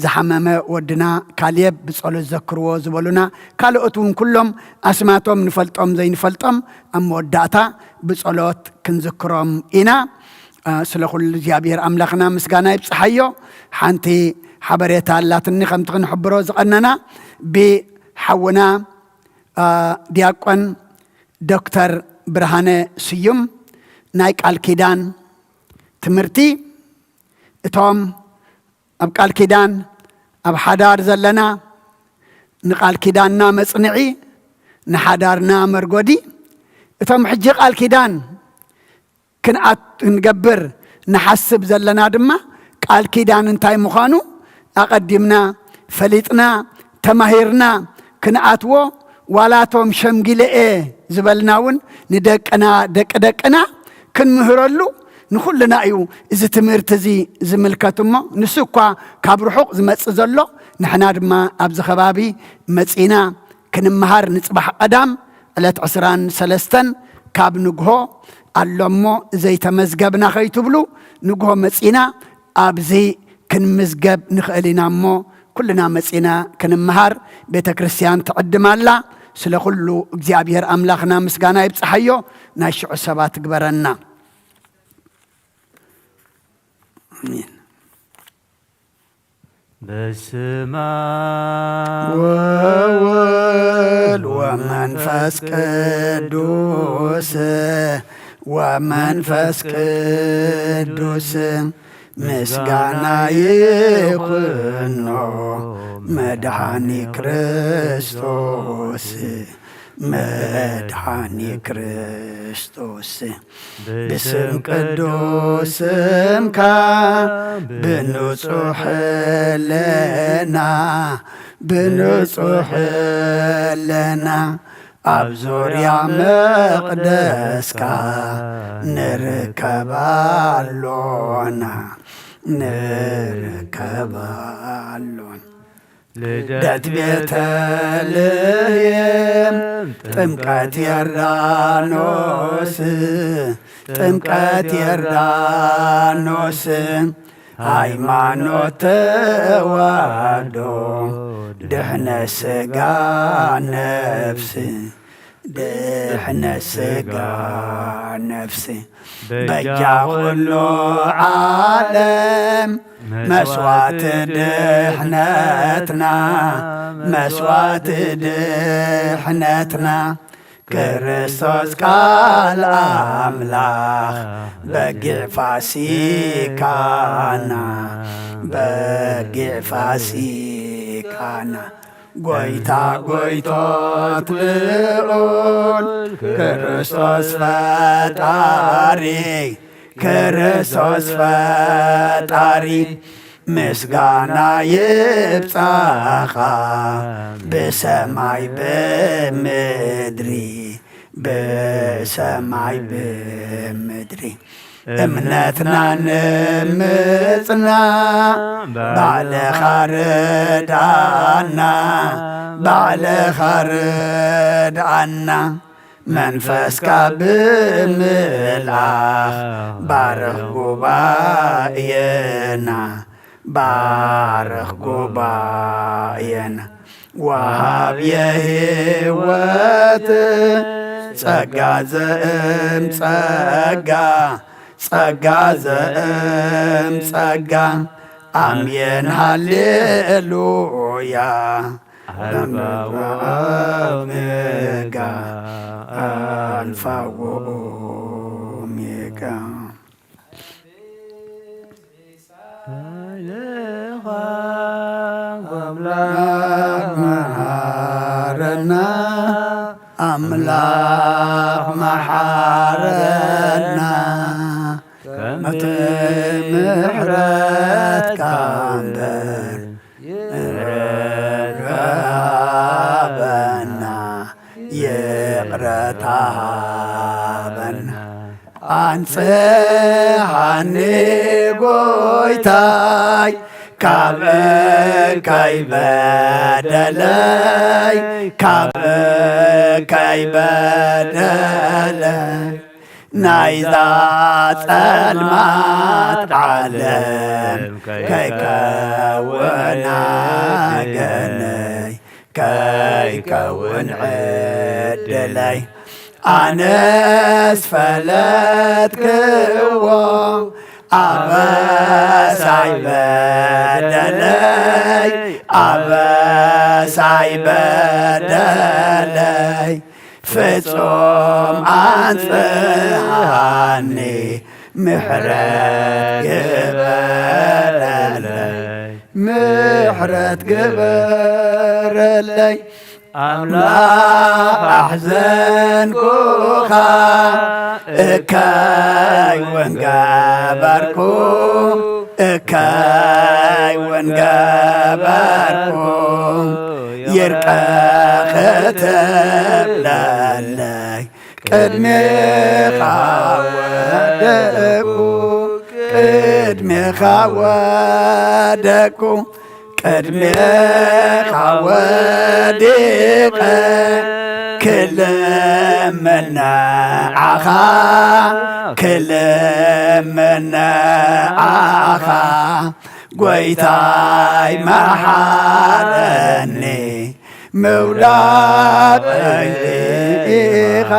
زحمم ودنا كاليب بصلوت ذكروا زبلونا كالوتون كلهم اسماتهم نفلطم زي نفلطم ام وداتا بصلوت كنذكرهم انا سلخل እግዚአብሔር አምላኽና ምስጋና ይብጽሐዮ ሓንቲ ሓበሬታ አላትኒ ከምት ክንሕብሮ ዝቀነና ብሓውና ዲያቆን ዶክተር ብርሃነ ስዩም ናይ ቃል ኪዳን ትምህርቲ እቶም ኣብ ቃል ኪዳን ኣብ ሓዳር ዘለና ንቃል ኪዳንና መጽንዒ ንሓዳርና መርጎዲ እቶም ሕጂ ቃል ኪዳን ክንገብር ንሓስብ ዘለና ድማ ቃል ኪዳን እንታይ ምዃኑ ኣቀዲምና ፈሊጥና ተማሂርና ክንኣትዎ ዋላቶም ሸምጊለኤ ዝበልናውን ንደቅና ደቅና ክንምህረሉ ንኹልና እዩ እዚ ትምህርቲ እዚ ዝምልከትሞ ንሱ እኳ ካብ ርሑቕ ዝመጽእ ዘሎ ንሕና ድማ ኣብዚ ከባቢ መጺና ክንመሃር ንጽባሕ ቀዳም ዕለት 23 ካብ ንግሆ ኣሎሞ ዘይተመዝገብና ኸይትብሉ ንግሆ መጺና ኣብዚ ክንምዝገብ ንኽእል ኢና እሞ ኩልና መጺና ክንመሃር ቤተ ክርስቲያን ትዕድማላ ስለ ኩሉ እግዚአብሔር ኣምላኽና ምስጋና ይብጽሐዮ ናይ ሽዑ ሰባት ግበረና آمين بسماء وول ومنفس قدوس ومنفس قدوس مسغانا يكونو مدحاني كريستوس مدحاني كريستوس باسم قدوسمك بنصح لنا بنصح لنا أبزور يا مقدسك نركب اللونا نركب اللون لدت بيتلهم ጥምቀት የርዳኖስ ጥምቀት የርዳኖስ ሃይማኖት ተዋህዶ ድሕነ ስጋ ነፍስ ድሕነ ስጋ ነፍስ በጃ ኩሉ ዓለም መስዋዕት ድሕነትና መስዋዕት ድሕነትና ክርስቶስ ቃል አምላኽ በጊዕ ፋሲካና በጊዕ ፋሲካና ጎይታ ጎይቶት ልዑል ክርስቶስ ፈጣሪ ክርስቶስ ፈጣሪ ምስጋና ይብጻኻ በሰማይ በምድሪ በሰማይ በምድሪ እምነትና ንምጽና ባዕልኻ ርድኣና ባዕልኻ ርድኣና መንፈስካ ብምልኣኽ ባርኽ ጉባኤና ባርኽ ጉባኤና ወሃብ የህይወት ጸጋ ዘእም ጸጋ ጸጋ ዘእም ጸጋ አሜን ሃሌሉያ አልፋ ወኦሜጋ አልፋ ወኦሜጋ አምላክ መሐረና አምላክ መሐረና ከምቲ ምሕረት ካንበር ረጋበና ይቕረታበና አንጽሐኒ ጎይታይ ካብ ከይበደለይ ካብ ከይበደለይ ናይዛ ጸልማት ዓለም ከይከውን ገነይ ከይከውን ዕድለይ ኣነስ ፈለጥክዎ አበሳይ በደለይ አበሳይ በደለይ ፍጹም አንጽሐኒ ምሕረት ግበረለይ ምሕረት ግበረለይ አምላክ አሕዘንኩኻ እከይ ወንገበርኩ እከይ ወንገበርኩ ይርቀ ክትብለለይ ቅድሜኻ ወደቁ ቅድሜኻ ወደቁ ቅድሜኻ ወዲቀ ክልምነዓኻ ክልምነዓኻ ጐይታይ መሓረኒ ምውዳቐይ ርኢኻ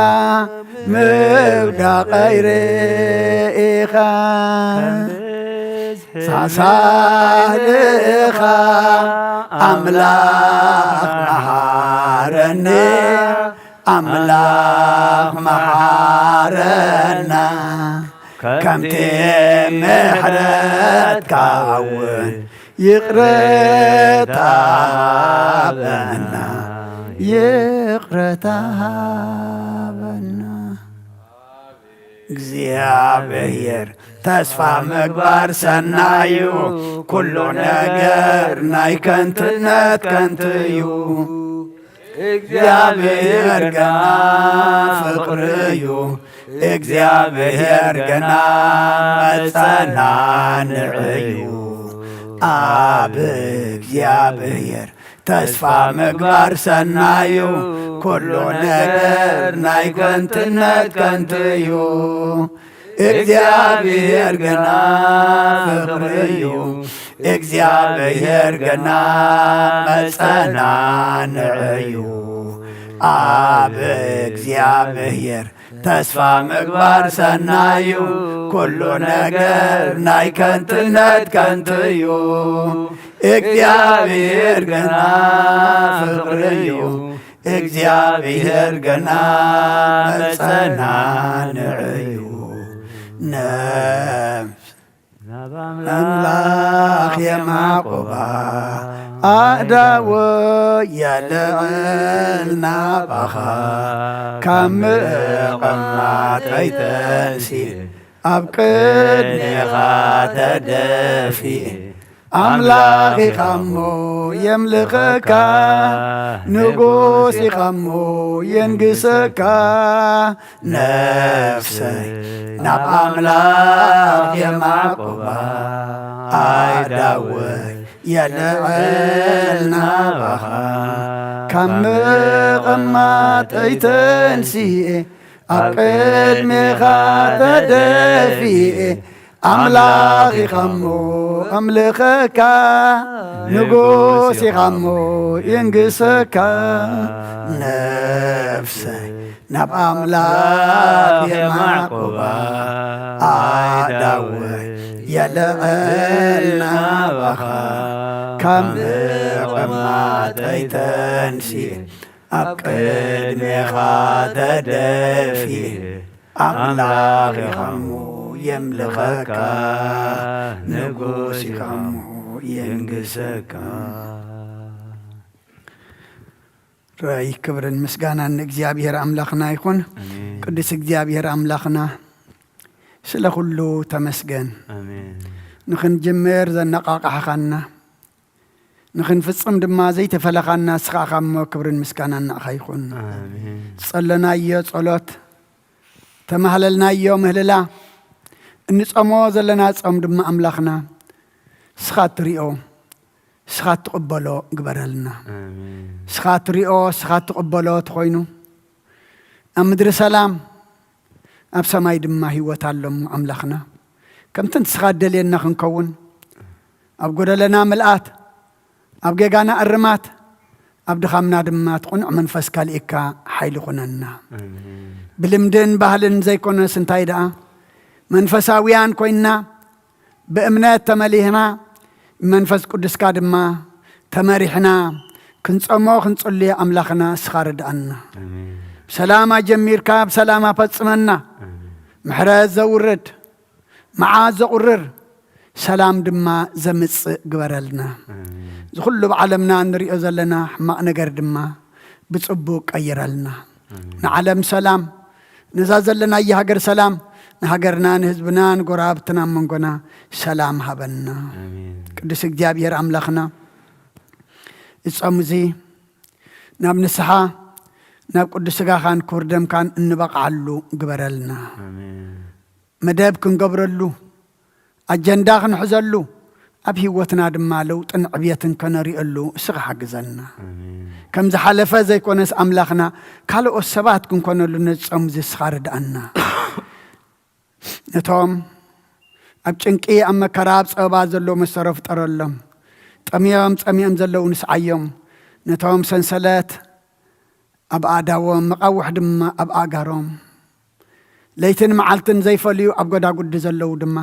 ምውዳቐይ ርኢኻ ሳሳልኻ አምላክ መሐረኒ አምላክ መሐረና ከምቲ ምሕረትካ እውን ይቕረታበና يقرتهابنا እግዚአብሔር ተስፋ ምግባር ሰናዩ ኩሉ ነገር ናይ ከንትነት ከንትዩ እግዚአብሔር ገና ፍቅርዩ እግዚአብሔር ገና መጸናንዕዩ አብ እግዚአብሔር ተስፋ ምግባር ሰናዩ ኩሉ ነገር ናይ ከንትነት ከንትዩ እግዚአብሔር ገና ፍቅርዩ እግዚአብሔር ገና መጸናንዕዩ አብ እግዚአብሔር ተስፋ ምግባር ሰናዩ ኩሉ ነገር ናይ ከንትነት ከንትዩ እግዚአብሔር ገና ፍቅርዩ እግዚአብሔር ገና መጸናንዕዩ ነፍስ አምላክ የማቆባ አዳወ የልዕልና ባኻ ካብ ምቕማጥ ኣይተንሲ ኣብ ቅድሜኻ ተደፊእ አምላክ ኢኻሞ የምልኸካ ንጉስ ኢኻሞ የንግሰካ ነፍሰይ ናብ አምላክ የማቆባ አይዳወይ የልዕልና ባኻ ካብ ምቕማጥ ኣይተንሲኤ ኣብ ቅድሜኻ ተደፊኤ አምላክ ኢኻሞ አምልኸካ ንጉስ ኢኻሞ የንግሰካ ነፍሰይ ናብ አምላክ የማቆባ አዳወይ የልዕልና ባኻ ካብ ምቕማጥ ኣይተንሲእ ኣብ ቅድሜኻ ተደፊእ አምላክ ኢኻሞ የምልኸካ ንጉስ ኢኻሞ የንግሰካ ራይ ክብርን ምስጋናን እግዚአብሔር አምላኽና ይኹን። ቅዱስ እግዚአብሔር አምላኽና ስለ ሁሉ ተመስገን። ንኽንጅምር ዘነቃቕሐኻና ንኽንፍጽም ድማ ዘይተፈለኻና ስኻኻሞ ክብርን ምስጋናን ናእኻ ይኹን። ጸለናዮ ጸሎት ተማህለልናዮ ምህልላ እንጾሞ ዘለና ጾም ድማ ኣምላኽና ስኻ ትሪኦ ስኻ ትቕበሎ ግበረልና። ስኻ ትሪኦ ስኻ ትቕበሎ ተኾይኑ ኣብ ምድሪ ሰላም ኣብ ሰማይ ድማ ህይወት ኣሎሞ ኣምላኽና ከምቲ ንስኻ ደልየና ክንከውን ኣብ ጎደለና ምልኣት ኣብ ጌጋና እርማት ኣብ ድኻምና ድማ ትቁኑዕ መንፈስ ካልኢካ ሓይሊ ኹነና። ብልምድን ባህልን ዘይኮነስ እንታይ ደኣ መንፈሳውያን ኮይና በእምነት ተመሊህና መንፈስ ቅዱስካ ድማ ተመሪሕና ክንጾሞ ክንጽልዮ ኣምላኽና ስኻ ርድኣና። ሰላማ ጀሚርካ ብሰላማ ፈጽመና። ምሕረት ዘውርድ መዓዝ ዘቁርር ሰላም ድማ ዘምጽእ ግበረልና። ዝኩሉ ብዓለምና እንሪኦ ዘለና ሕማቕ ነገር ድማ ብጽቡቅ ቀይረልና። ንዓለም ሰላም ነዛ ዘለና የሃገር ሰላም ንሃገርና ንህዝብና ንጎራብትና መንጎና ሰላም ሃበና። ቅዱስ እግዚአብሔር አምላኽና እጾም እዚ ናብ ንስሓ ናብ ቅዱስ ስጋኻን ክቡር ደምካን እንበቕዓሉ ግበረልና። መደብ ክንገብረሉ ኣጀንዳ ክንሕዘሉ ኣብ ህይወትና ድማ ለውጥን ዕብየትን ከነሪአሉ እስኻ ሓግዘና። ከም ዝሓለፈ ዘይኮነስ ኣምላኽና ካልኦት ሰባት ክንኮነሉ ነጾም እዚ እስኻ ርድኣና። ነቶም ኣብ ጭንቂ ኣብ መከራ ኣብ ፀበባ ዘለዉ መሰረ ፍጠረሎም ጠሚዮም ፀሚኦም ዘለዉ ንስዓዮም ነቶም ሰንሰለት ኣብ ኣእዳዎም መቃውሕ ድማ ኣብ ኣጋሮም ለይትን መዓልትን ዘይፈልዩ ኣብ ጎዳጉዲ ዘለዉ ድማ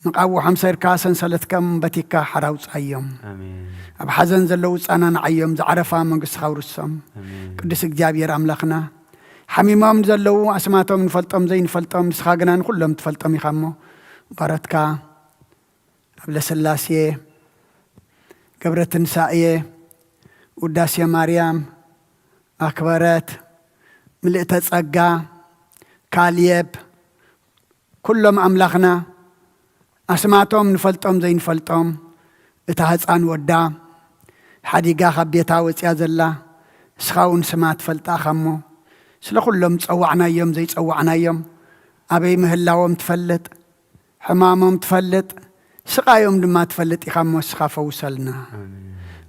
መቃውሖም ሰይርካ ሰንሰለትከም በቲካ ሓራውፃዮም ኣብ ሓዘን ዘለዉ ፃናንዓዮም ዝዓረፋ መንግስትኻ ውርሶም። ቅዱስ እግዚአብሔር ኣምላኽና ሓሚሞም ዘለዉ ኣስማቶም ንፈልጦም ዘይንፈልጦም ንስኻ ግና ንኩሎም ትፈልጦም ኢኻ እሞ ባረትካ ኣብ ለስላሴ ገብረ ትንሳኤ ውዳሴ ማርያም أكبرت ملئت ጸጋ كاليب كلهم أملاخنا أسمعتهم نفلتهم زي نفلتهم اتهزان ودا حديقا خبيتا وصيا زلا سخاون سمات فلتا خمو سلا كلهم تصوعنا يوم زي تصوعنا يوم أبي مهلاهم تفلت حمامهم تفلت سقايهم دما تفلت يخمو سخا فوسلنا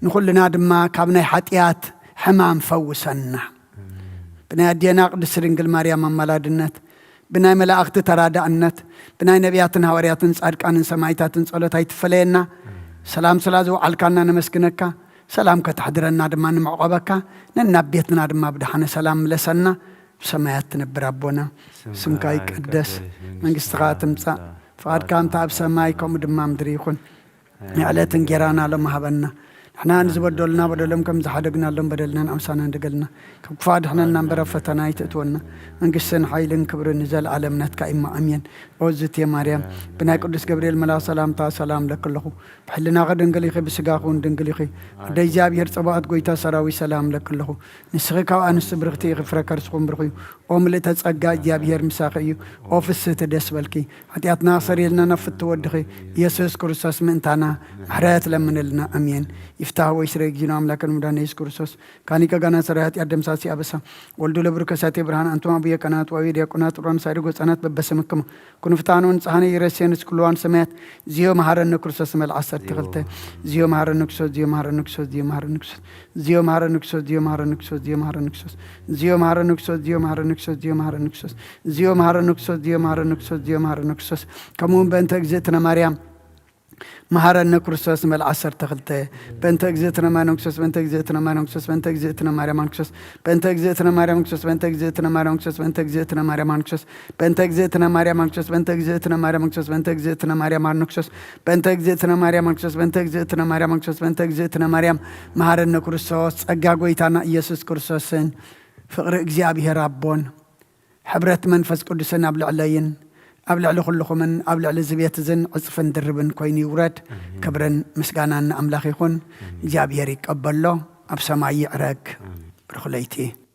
نقولنا دما كابنا حطيات حمام فوسلنا بنا دينا قدس رنجل مريم ملادنت بنا ملائكة ترادعنت بنا نبياتنا هورياتن صادقانن سمايتاتن ጸሎታይ ትፈለየና ሰላም ስላዙ አልካና ነመስግነካ ሰላም ከተحضرنا ድማ ንመዕቆበካ ነናቤትና ድማ ብድሓነ ሰላም ለሰና ሰማያት ትነብር አቦና ስምካ ይቅደስ መንግስትኻ ትምጻእ ፈቃድካ እንተ ኣብ ሰማይ ከምኡ ድማ ምድሪ ይኹን ንዕለት እንጀራና ለማህበና احنا نزبدلنا بدلهم كم زحدقنا لهم بدلنا امسانا ندقلنا كم كفاد احنا نمبر فتنا يتتونا انقسن حيلن كبر نزل عالمنا كايما امين اوزت يا مريم بنا قدس جبريل ملا سلام تا سلام لك له بحلنا غد انقليخي بسقاخون دنقليخي دي جابير صباحت قويتا سراوي سلام لك له نسخك وانس برختي غفرك رسقم برخي اوملت تصقا جابير مساخيو اوفس تدس بلكي حتيات ناصر لنا نفت ودخي يسوع كريستوس منتنا حرات لمن لنا امين يفتح ويسرق جنا أملاك المدان يسوع كريستوس كاني كجانا سرعات يقدم ساسي أبسا ولدو لبركة برهان أنتم أبويا كنات وأبويا كنات وران سايرو أنات ببسمكم كن فتانون صحني يرسين سكولوان سمات زيو مهارن كريستوس مل عصر تغلته زيو مهارن كريستوس زيو مهارن كريستوس زيو مهارن كريستوس زيو مهارن كريستوس زيو مهارن كريستوس زيو مهارن كريستوس زيو مهارن كريستوس زيو مهارن كريستوس زيو مهارن كريستوس زيو مهارن كريستوس زيو مهارن كريستوس زيو مهارن كريستوس كمون بنت أجزتنا مريم مهارنا كريستوس مل عصر تغلته بنت أجزتنا ما نكسس بنت أجزتنا ما نكسس بنت أجزتنا مريم نكسس بنت أجزتنا مريم نكسس بنت أجزتنا مريم نكسس بنت أجزتنا مريم نكسس بنت أجزتنا مريم نكسس بنت أجزتنا مريم نكسس بنت أجزتنا مريم نكسس بنت أجزتنا مريم نكسس بنت أجزتنا مريم نكسس بنت أجزتنا مريم مهارنا كريستوس أجاقويتنا يسوع كريستوسن فقر إجزابه ربون حبرت منفس قدسنا بلعلين أبلع لكلكم من أبلع لزبيت زن عصفن دربن كويني ورد كبرن مسجانا أملاخ يكون جاب يريك أبلو أبسماعي عراق برخليتي